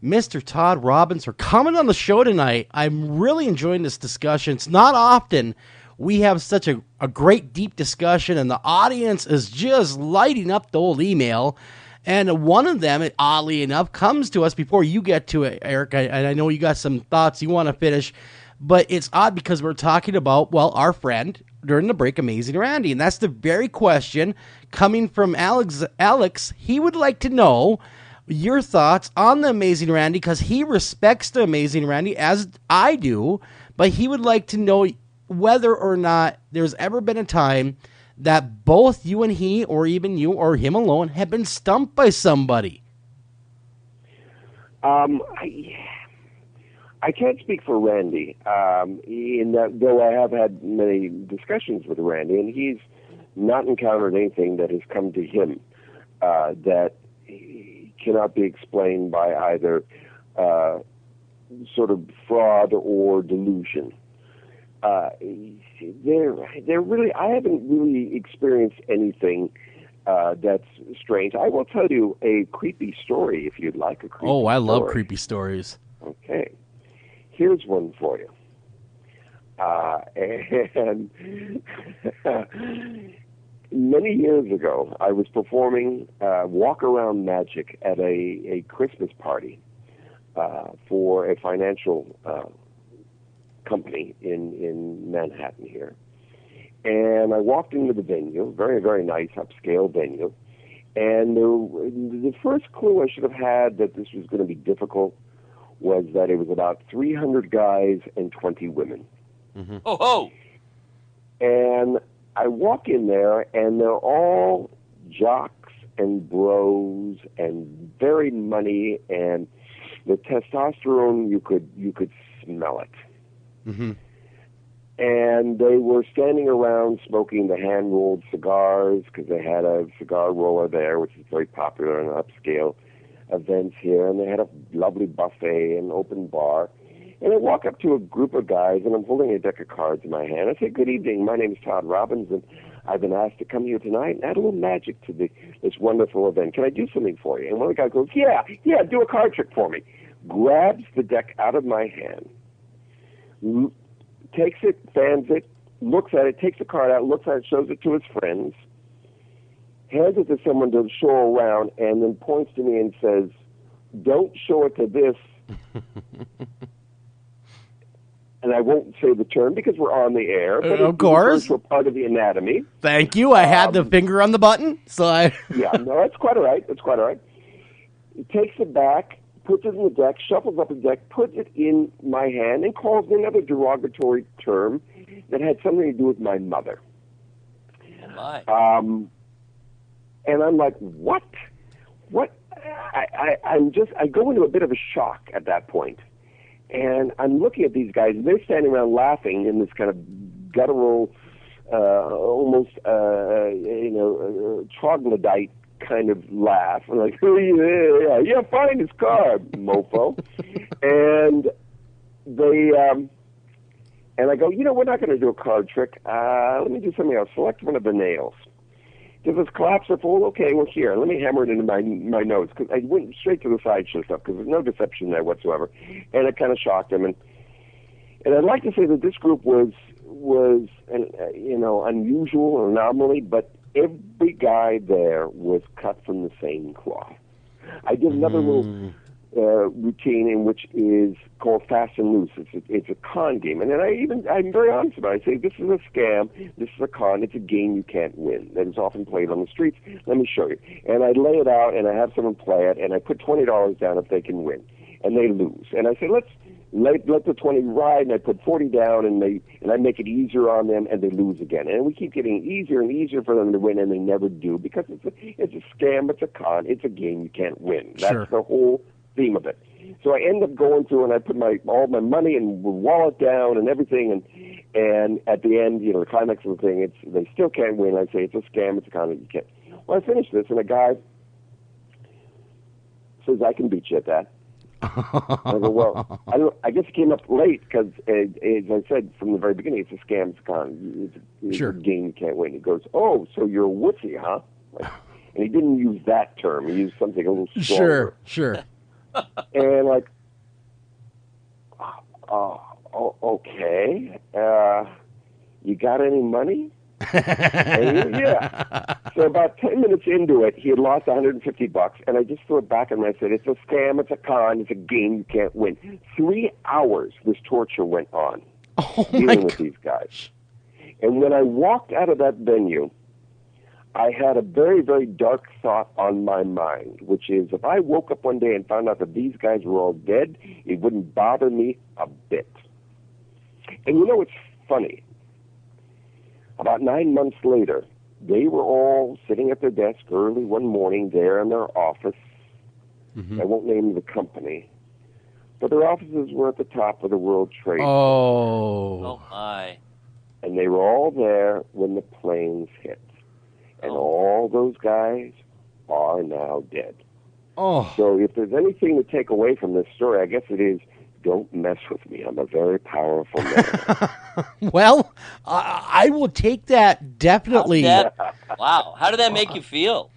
[SPEAKER 1] Mr. Todd Robbins for coming on the show tonight. I'm really enjoying this discussion. It's not often we have such a great, deep discussion, and the audience is just lighting up the old email. And one of them, oddly enough, comes to us before you get to it, Eric. And I know you got some thoughts you want to finish, but it's odd because we're talking about, well, our friend during the break, Amazing Randy. And that's the very question coming from Alex. He would like to know your thoughts on the Amazing Randy, because he respects the Amazing Randy as I do, but he would like to know whether or not there's ever been a time that both you and he, or even you or him alone, have been stumped by somebody.
[SPEAKER 15] I can't speak for Randy, in that, though I have had many discussions with Randy, and he's not encountered anything that has come to him that cannot be explained by either sort of fraud or delusion. They're really, I haven't really experienced anything that's strange. I will tell you a creepy story if you'd like a creepy story.
[SPEAKER 1] Oh, I love creepy stories.
[SPEAKER 15] Okay. Here's one for you. And many years ago, I was performing walk-around magic at a Christmas party for a financial company in Manhattan here. And I walked into the venue, very, very nice, upscale venue. And the first clue I should have had that this was going to be difficult was that it was about 300 guys and 20 women.
[SPEAKER 5] Mm-hmm. Oh, ho!
[SPEAKER 15] And I walk in there, and they're all jocks and bros and very money, and the testosterone, you could smell it.
[SPEAKER 1] Mm-hmm.
[SPEAKER 15] And they were standing around smoking the hand-rolled cigars, because they had a cigar roller there, which is very popular in upscale events here, and they had a lovely buffet and open bar. And I walk up to a group of guys, and I'm holding a deck of cards in my hand. I say, "Good evening, my name is Todd Robbins, and I've been asked to come here tonight and add a little magic to this wonderful event. Can I do something for you?" And one of the guys goes, yeah, do a card trick for me. Grabs the deck out of my hand, takes it, fans it, looks at it, takes the card out, looks at it, shows it to his friends, hands it to someone to show around, and then points to me and says, "Don't show it to this." And I won't say the term because we're on the air. But
[SPEAKER 1] of course.
[SPEAKER 15] We're part of the anatomy.
[SPEAKER 1] Thank you. I had the finger on the button, so I...
[SPEAKER 15] Yeah, no, that's quite all right. That's quite all right. He takes it back, puts it in the deck, shuffles up the deck, puts it in my hand, and calls me another derogatory term that had something to do with my mother.
[SPEAKER 5] Oh, my.
[SPEAKER 15] And I'm like, what? What? I go into a bit of a shock at that point. And I'm looking at these guys, and they're standing around laughing in this kind of guttural, almost, troglodyte kind of laugh. I'm like, "Oh, yeah, find his card, mofo." And they, and I go, we're not going to do a card trick. Let me do something else. Select one of the nails. Does this collapse or fold? Okay, well, here, let me hammer it into my notes. Because I went straight to the sideshow stuff, because there's no deception there whatsoever. And it kind of shocked him. And I'd like to say that this group was an unusual anomaly, but every guy there was cut from the same cloth. I did another little routine in which is called Fast and Loose. It's a con game, and then I'm very honest about it. I say, this is a scam, this is a con, it's a game you can't win. That is often played on the streets. Let me show you. And I lay it out, and I have someone play it, and I put $20 down if they can win, and they lose. And I say, let's let the 20 ride, and I put 40 down, and I make it easier on them, and they lose again. And we keep getting easier and easier for them to win, and they never do, because it's a scam, it's a con, it's a game you can't win. That's
[SPEAKER 1] Sure.
[SPEAKER 15] the whole theme of it. So I end up going through and I put all my money and wallet down and everything, and at the end, the climax of the thing, they still can't win. I say it's a scam, it's a con, you can't. Well, I finish this, and a guy says, I can beat you at that. I go, well, I guess it came up late because, as I said from the very beginning, it's a scam, it's a con. It's a game you can't win. He goes, oh, so you're a wussy, huh? And he didn't use that term. He used something a little stronger.
[SPEAKER 1] Sure.
[SPEAKER 15] And okay. You got any money? And yeah. So about 10 minutes into it, he had lost $150, and I just threw it back at him and I said, it's a scam, it's a con, it's a game you can't win. 3 hours this torture went on, dealing with these guys. And when I walked out of that venue, I had a very, very dark thought on my mind, which is if I woke up one day and found out that these guys were all dead, it wouldn't bother me a bit. And it's funny. About 9 months later, they were all sitting at their desk early one morning there in their office. Mm-hmm. I won't name the company, but their offices were at the top of the World Trade Center.
[SPEAKER 5] Oh, my.
[SPEAKER 15] And they were all there when the planes hit. And all those guys are now dead.
[SPEAKER 1] Oh.
[SPEAKER 15] So if there's anything to take away from this story, I guess it is, don't mess with me. I'm a very powerful man.
[SPEAKER 1] Well, I will take that, definitely.
[SPEAKER 5] Wow. How did that make you feel?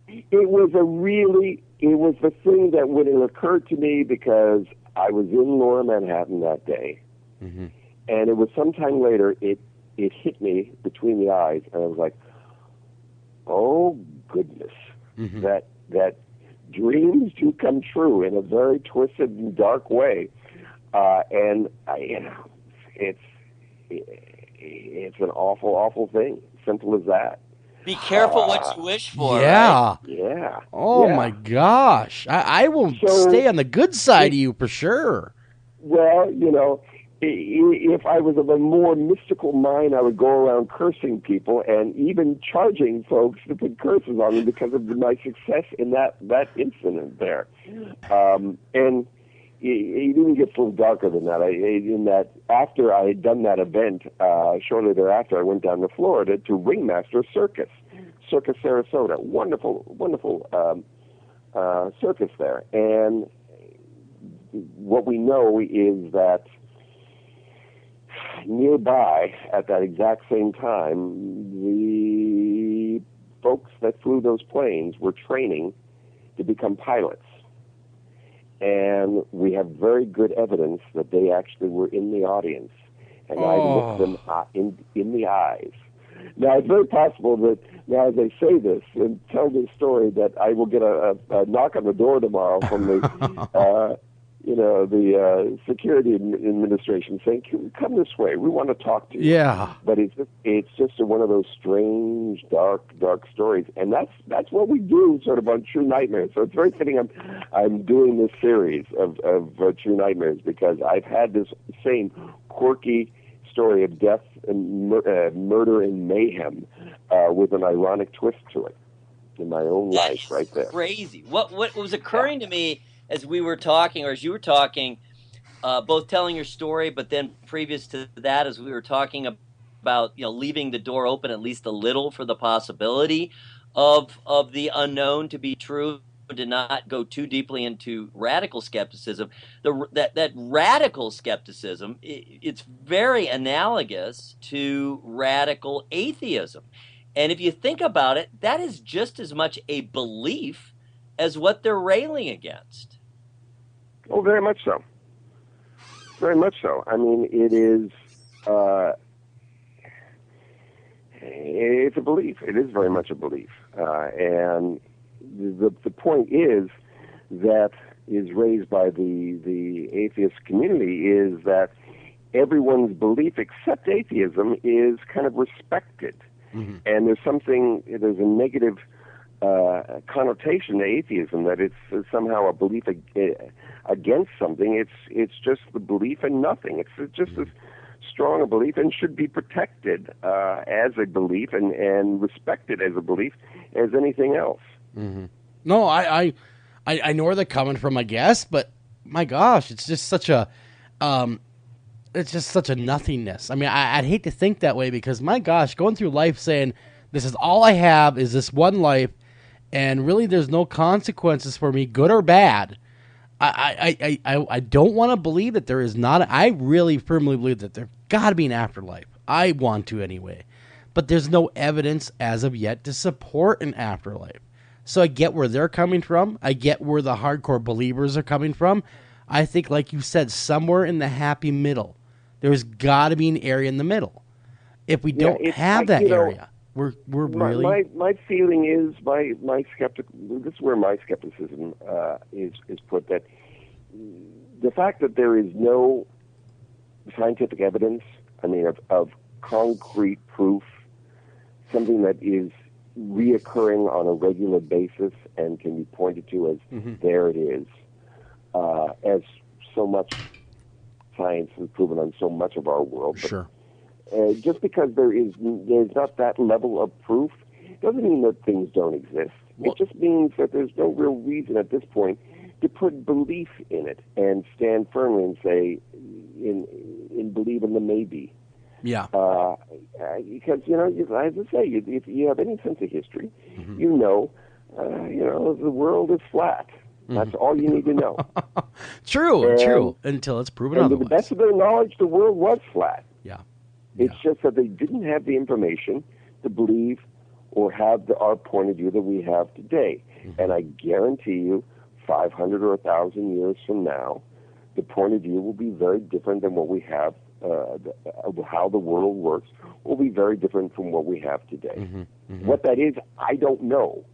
[SPEAKER 15] It was the thing that when it occurred to me because I was in Lower Manhattan that day. Mm-hmm. And it was sometime later, it hit me between the eyes, and I was like, oh, goodness, mm-hmm. that dreams do come true in a very twisted and dark way. It's an awful, awful thing. Simple as that.
[SPEAKER 5] Be careful what you wish for.
[SPEAKER 1] Yeah.
[SPEAKER 5] Right?
[SPEAKER 15] Yeah.
[SPEAKER 1] Oh, my gosh. I will stay on the good side of you for sure.
[SPEAKER 15] Well, if I was of a more mystical mind, I would go around cursing people and even charging folks to put curses on them because of my success in that incident there. And it even gets a little darker than that. After I had done that event, shortly thereafter, I went down to Florida to Ringmaster Circus Sarasota. Wonderful, wonderful circus there. And what we know is that nearby, at that exact same time, the folks that flew those planes were training to become pilots. And we have very good evidence that they actually were in the audience. And I looked them in the eyes. Now, it's very possible that now as I say this and tell this story that I will get a knock on the door tomorrow from the the security administration saying, come this way, we want to talk to you.
[SPEAKER 1] Yeah.
[SPEAKER 15] But it's just one of those strange, dark stories. And that's what we do sort of on True Nightmares. So it's very fitting I'm doing this series of True Nightmares because I've had this same quirky story of death and murder and mayhem with an ironic twist to it in my own life right there.
[SPEAKER 5] Crazy. What was occurring to me as we were talking, or as you were talking, both telling your story, but then previous to that, as we were talking about, leaving the door open at least a little for the possibility of the unknown to be true, to not go too deeply into radical skepticism. That radical skepticism, it's very analogous to radical atheism. And if you think about it, that is just as much a belief as what they're railing against.
[SPEAKER 15] Oh, very much so. Very much so. I mean, it is. It's a belief. It is very much a belief, and the point is that is raised by the atheist community is that everyone's belief except atheism is kind of respected, mm-hmm. and there's a negative connotation to atheism that it's somehow a belief against something. It's just the belief in nothing. It's just as strong a belief and should be protected as a belief and respected as a belief as anything else.
[SPEAKER 1] Mm-hmm. No, I know where they're coming from, I guess, but my gosh, it's just such a nothingness. I mean, I'd hate to think that way because, my gosh, going through life saying this is all I have is this one life, and really there's no consequences for me, good or bad. I don't want to believe that there is not. I really firmly believe that there's got to be an afterlife. I want to anyway. But there's no evidence as of yet to support an afterlife. So I get where they're coming from. I get where the hardcore believers are coming from. I think, like you said, somewhere in the happy middle, there's got to be an area in the middle. If we don't have that area, we're really...
[SPEAKER 15] My feeling is, my skeptic. This is where my skepticism is put, that the fact that there is no scientific evidence, I mean, of concrete proof, something that is reoccurring on a regular basis and can be pointed to as there it is, as so much science has proven on so much of our world. But,
[SPEAKER 1] sure.
[SPEAKER 15] Just because there's not that level of proof doesn't mean that things don't exist. It just means that there's no real reason at this point to put belief in it and stand firmly and say, in believe in the maybe.
[SPEAKER 1] Yeah.
[SPEAKER 15] Because, as I say, if you have any sense of history, you know the world is flat. That's all you need to know.
[SPEAKER 1] True. Until it's proven otherwise.
[SPEAKER 15] To the best of their knowledge, the world was flat.
[SPEAKER 1] Yeah.
[SPEAKER 15] It's just that they didn't have the information to believe or have our point of view that we have today. And I guarantee you, 500 or 1,000 years from now, the point of view will be very different than what we have. How the world works will be very different from what we have today. What that is, I don't know.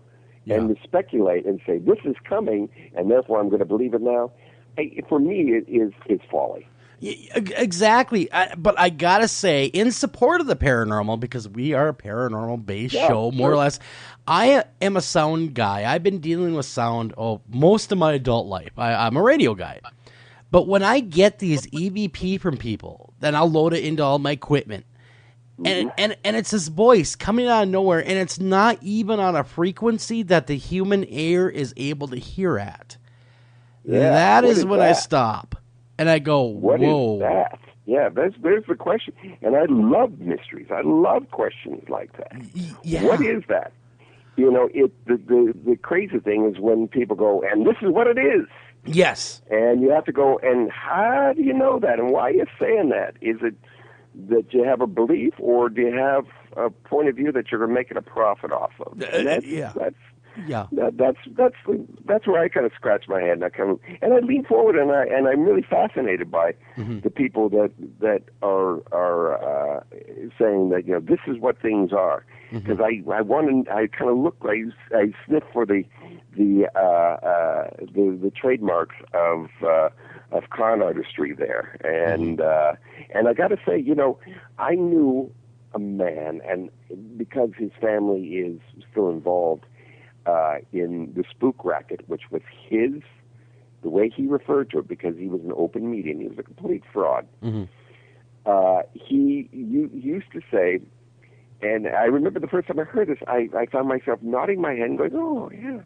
[SPEAKER 15] Yeah. And to speculate and say, this is coming, and therefore I'm going to believe it now, for me, it's folly.
[SPEAKER 1] Exactly. But I got to say, in support of the paranormal, because we are a paranormal-based show, more or less, I am a sound guy. I've been dealing with sound most of my adult life. I'm a radio guy. But when I get these EVP from people, then I'll load it into all my equipment. And it's his voice coming out of nowhere, and it's not even on a frequency that the human ear is able to hear at. Yeah, that is when I stop. And I go, whoa.
[SPEAKER 15] What is that? Yeah, there's the question. And I love mysteries. I love questions like that.
[SPEAKER 1] Yeah.
[SPEAKER 15] What is that? The crazy thing is when people go, and this is what it is.
[SPEAKER 1] Yes.
[SPEAKER 15] And you have to go, and how do you know that? And why are you saying that? Is it that you have a belief, or do you have a point of view that you're making a profit off of? That's where I kind of scratch my head, and I lean forward, and I'm really fascinated by the people that are saying that this is what things are, because I kind of look, I sniff for the trademarks of con artistry there, and I got to say, I knew a man, and because his family is still involved in the spook racket, which was the way he referred to it, because he was an open medium, he was a complete fraud. He used to say, and I remember the first time I heard this, I found myself nodding my head and going, oh, yeah.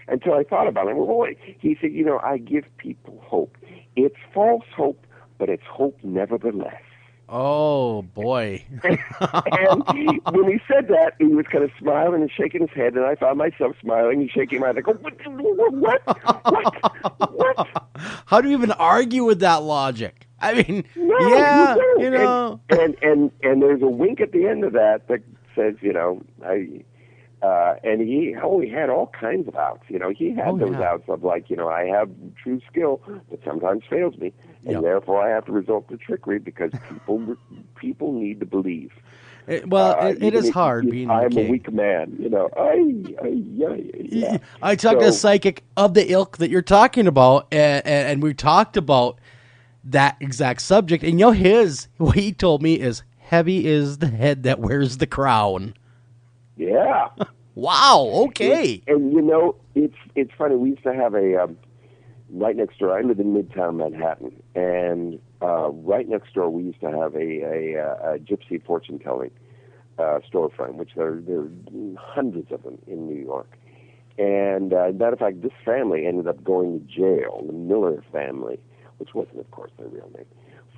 [SPEAKER 15] Until I thought about it. Well, wait. He said, I give people hope. It's false hope, but it's hope nevertheless.
[SPEAKER 1] Oh, boy.
[SPEAKER 15] and when he said that, he was kind of smiling and shaking his head, and I found myself smiling and shaking my head. I go, what?
[SPEAKER 1] How do you even argue with that logic? I mean,
[SPEAKER 15] And there's a wink at the end of that says, and he had all kinds of outs. He had those outs of like, I have true skill, but sometimes fails me, and therefore I have to resort to trickery because people need to believe.
[SPEAKER 1] It is hard being.
[SPEAKER 15] I'm a weak man,
[SPEAKER 1] I talked to a psychic of the ilk that you're talking about, and we talked about that exact subject. And what he told me is, heavy is the head that wears the crown.
[SPEAKER 15] Yeah.
[SPEAKER 1] Wow. Okay.
[SPEAKER 15] And it's funny. We used to have a right next door. I live in Midtown Manhattan, and right next door we used to have a gypsy fortune telling storefront, which there are hundreds of them in New York. And matter of fact, this family ended up going to jail, the Miller family, which wasn't, of course, their real name,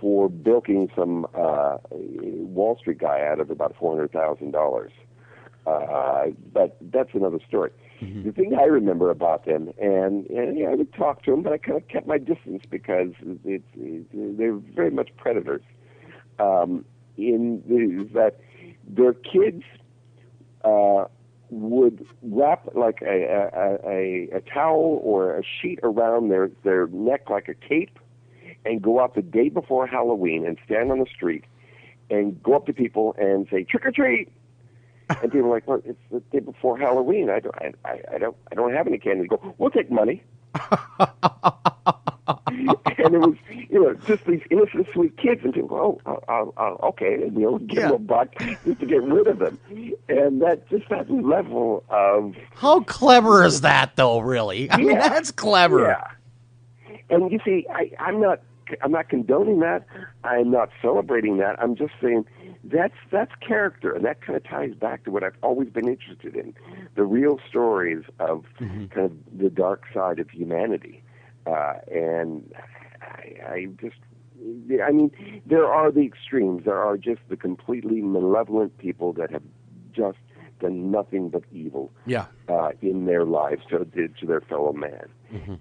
[SPEAKER 15] for bilking some Wall Street guy out of about $400,000. But that's another story. The thing I remember about them, and I would talk to them, but I kind of kept my distance because they're very much predators. Is that their kids would wrap like a towel or a sheet around their neck like a cape, and go out the day before Halloween and stand on the street and go up to people and say trick or treat. And people are like, well, it's the day before Halloween. I don't have any candy. They go, we'll take money. And it was, just these innocent, sweet kids, and people, okay, and give them a buck just to get rid of them. And that level of
[SPEAKER 1] how clever is that, though? Really, I mean, that's clever.
[SPEAKER 15] Yeah. And you see, I'm not condoning that. I'm not celebrating that. I'm just saying that's character, and that kind of ties back to what I've always been interested in, the real stories of kind of the dark side of humanity. And I mean, there are the extremes. There are just the completely malevolent people that have just done nothing but evil in their lives to their fellow man.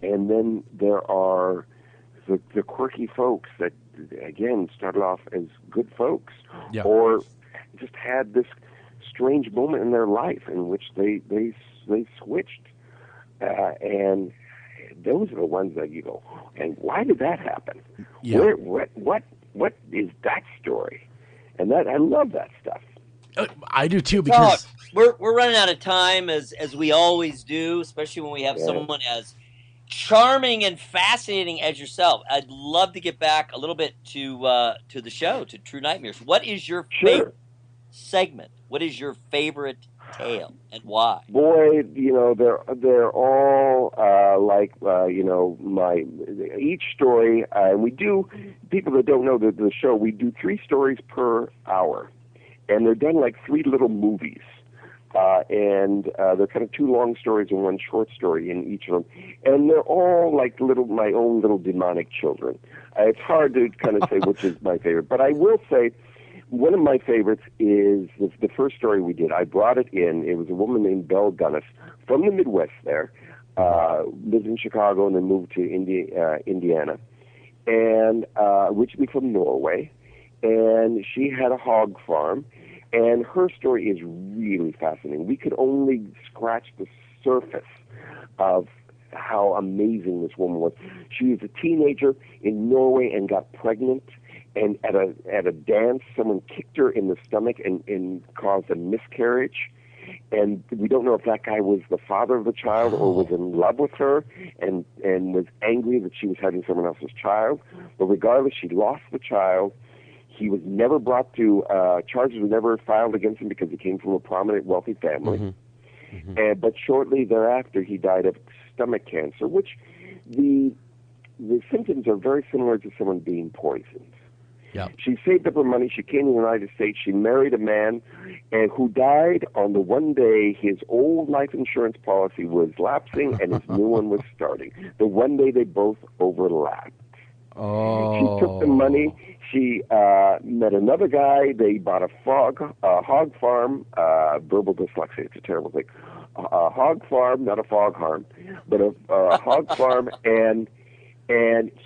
[SPEAKER 15] And then there are the quirky folks that, again, started off as good folks or just had this strange moment in their life in which they switched. And those are the ones that you go, and why did that happen?
[SPEAKER 1] Yeah.
[SPEAKER 15] What is that story? And that I love that stuff.
[SPEAKER 1] I do too, because
[SPEAKER 5] we're running out of time as we always do, especially when we have someone as charming and fascinating as yourself. I'd love to get back a little bit to the show, to True Nightmares. What is your favorite segment? What is your favorite tale, and why?
[SPEAKER 15] Boy, they're all my each story. And we do, people that don't know the show, we do 3 stories per hour, and they're done like 3 little movies. And they're kind of 2 long stories and 1 short story in each of them. And they're all like my own little demonic children. It's hard to kind of say which is my favorite. But I will say one of my favorites is the first story we did. I brought it in. It was a woman named Belle Gunnis from the Midwest there, lived in Chicago and then moved to Indiana, and originally from Norway. And she had a hog farm. And her story is really fascinating. We could only scratch the surface of how amazing this woman was. She was a teenager in Norway and got pregnant. And at a dance, someone kicked her in the stomach and caused a miscarriage. And we don't know if that guy was the father of the child or was in love with her and was angry that she was having someone else's child. But regardless, she lost the child. He was never brought to, charges were never filed against him because he came from a prominent, wealthy family. But shortly thereafter, he died of stomach cancer, which the symptoms are very similar to someone being poisoned. She saved up her money. She came to the United States. She married a man who died on the one day his old life insurance policy was lapsing and his new one was starting. The one day they both overlapped. She took the money. She met another guy. They bought a hog farm. Verbal dyslexia, it's a terrible thing. A hog farm, not a fog harm, but a hog farm. And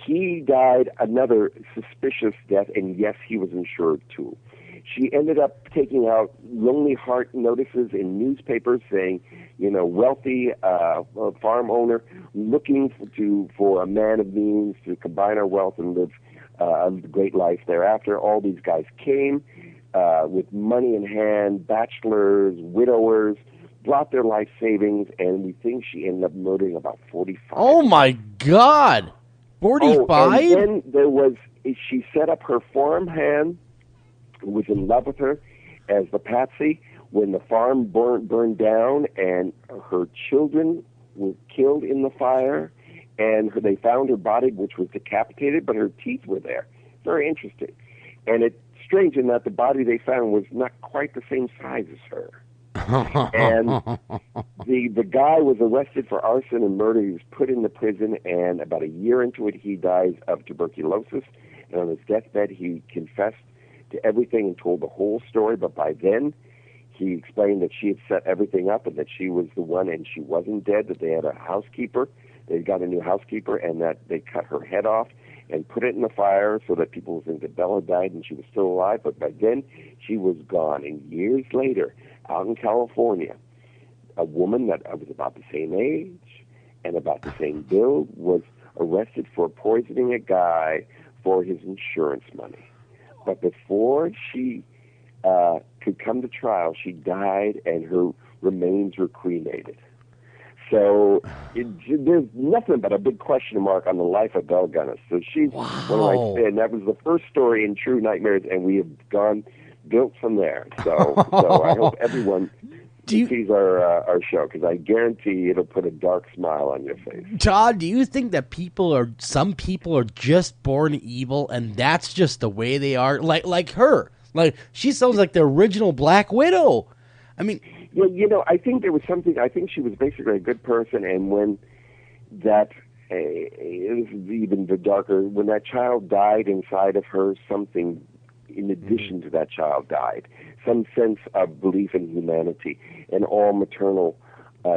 [SPEAKER 15] he died another suspicious death, and yes, he was insured too. She ended up taking out Lonely Heart notices in newspapers saying, wealthy farm owner looking for a man of means to combine our wealth and live a great life thereafter. All these guys came with money in hand, bachelors, widowers, brought their life savings, and we think she ended up murdering about 45.
[SPEAKER 1] Oh, my God. 45?
[SPEAKER 15] And then she set up her farmhand, who was in love with her, as the patsy when the farm burned down, and her children were killed in the fire, and they found her body, which was decapitated, but her teeth were there. Very interesting. And it's strange in that the body they found was not quite the same size as her. And the guy was arrested for arson and murder. He was put into prison, and about a year into it, he dies of tuberculosis. And on his deathbed, he confessed to everything and told the whole story. But by then, he explained that she had set everything up and that she was the one, and she wasn't dead, that they had a housekeeper. They got a new housekeeper, and that they cut her head off and put it in the fire so that people would think that Bella died and she was still alive. But by then, she was gone. And years later, out in California, a woman that was about the same age and about the same build was arrested for poisoning a guy for his insurance money. But before she could come to trial, she died and her remains were cremated. So there's nothing but a big question mark on the life of Belle Gunness. So she's one of my, and that was the first story in True Nightmares, and we have built from there. So I hope everyone sees our show, because I guarantee it'll put a dark smile on your face.
[SPEAKER 1] Todd, do you think that some people are just born evil, and that's just the way they are? Like her. Like, she sounds like the original Black Widow. I mean...
[SPEAKER 15] Yeah, I think there was something... I think she was basically a good person, and when that... it was even the darker... When that child died inside of her, something in addition to that child died. Some sense of belief in humanity, and all maternal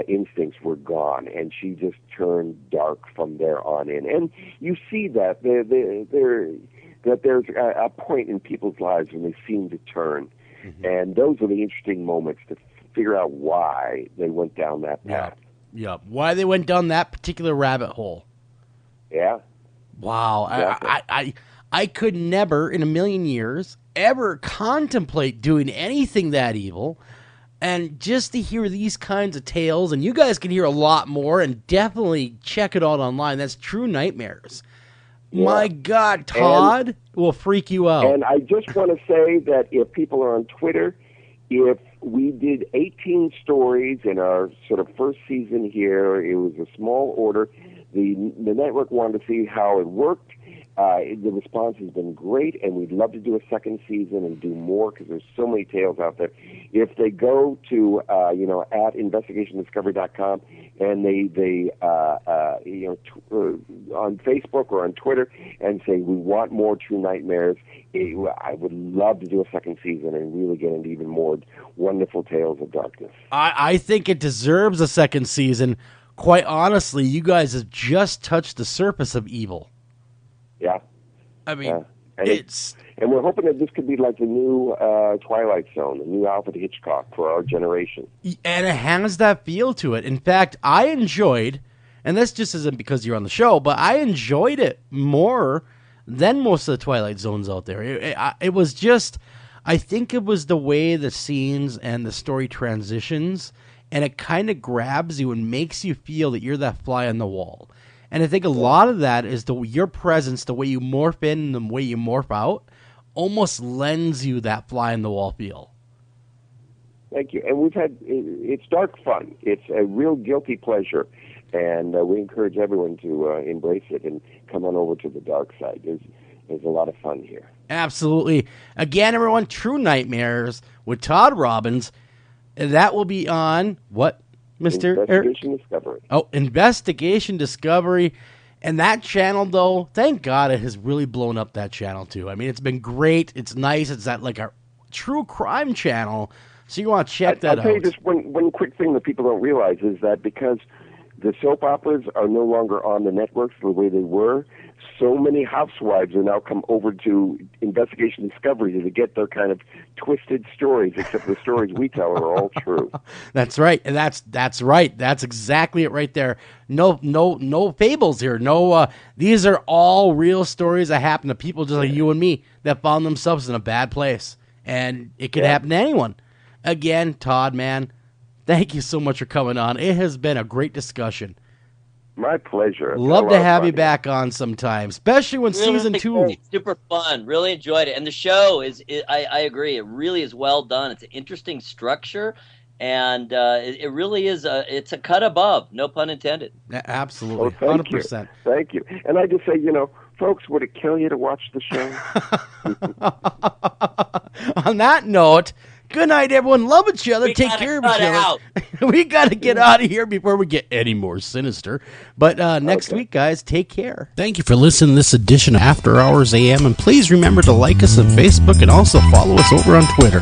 [SPEAKER 15] instincts were gone, and she just turned dark from there on in. And you see that that there's a point in people's lives when they seem to turn, and those are the interesting moments to figure out why they went down that path.
[SPEAKER 1] Yeah, why they went down that particular rabbit hole.
[SPEAKER 15] Yeah.
[SPEAKER 1] Wow.
[SPEAKER 15] Exactly.
[SPEAKER 1] I could never in a million years ever contemplate doing anything that evil. And just to hear these kinds of tales, and you guys can hear a lot more, and definitely check it out online. That's True Nightmares. Yeah. My God, Todd will freak you out.
[SPEAKER 15] And I just want to say that if people are on Twitter, if we did 18 stories in our sort of first season here, it was a small order. The network wanted to see how it worked. The response has been great, and we'd love to do a second season and do more, because there's so many tales out there. If they go to at investigationdiscovery.com and they on Facebook or on Twitter and say we want more True Nightmares, I would love to do a second season and really get into even more wonderful tales of darkness.
[SPEAKER 1] I think it deserves a second season. Quite honestly, you guys have just touched the surface of evil.
[SPEAKER 15] Yeah.
[SPEAKER 1] I mean,
[SPEAKER 15] and we're hoping that this could be like the new Twilight Zone, the new Alfred Hitchcock for our generation.
[SPEAKER 1] And it has that feel to it. In fact, I enjoyed, and this just isn't because you're on the show, but I enjoyed it more than most of the Twilight Zones out there. It was just, I think it was the way the scenes and the story transitions, and it kind of grabs you and makes you feel that you're that fly on the wall. And I think a lot of that is your presence, the way you morph in and the way you morph out, almost lends you that fly in the wall feel.
[SPEAKER 15] Thank you. And it's dark fun. It's a real guilty pleasure. And we encourage everyone to embrace it and come on over to the dark side. There's a lot of fun here.
[SPEAKER 1] Absolutely. Again, everyone, True Nightmares with Todd Robbins. That will be on what? Mr.
[SPEAKER 15] Investigation Discovery.
[SPEAKER 1] Oh, Investigation Discovery. And that channel, though, thank God it has really blown up that channel, too. I mean, it's been great. It's nice. It's that like a true crime channel. So you want to check that out.
[SPEAKER 15] I'll tell you just one quick thing that people don't realize is that because the soap operas are no longer on the networks the way they were, so many housewives are now come over to Investigation Discovery to get their kind of twisted stories, except the stories we tell are all true.
[SPEAKER 1] That's right. And that's right. That's exactly it right there. No fables here. These are all real stories that happen to people just like you and me that found themselves in a bad place. And it could happen to anyone. Again, Todd, man, thank you so much for coming on. It has been a great discussion.
[SPEAKER 15] My pleasure.
[SPEAKER 1] Love to have you back on sometime, especially when
[SPEAKER 5] really
[SPEAKER 1] season 2.
[SPEAKER 5] Great. Super fun. Really enjoyed it. And the show I agree, it really is well done. It's an interesting structure, and it really is it's a cut above, no pun intended.
[SPEAKER 1] Absolutely.
[SPEAKER 15] 100%. Thank you. And I just say, folks, would it kill you to watch the show?
[SPEAKER 1] On that note, Good night, everyone. Love each other. Take care of each other. We got to get out of here before we get any more sinister. But next week, guys, take care.
[SPEAKER 4] Thank you for listening to this edition of After Hours AM. And please remember to like us on Facebook and also follow us over on Twitter.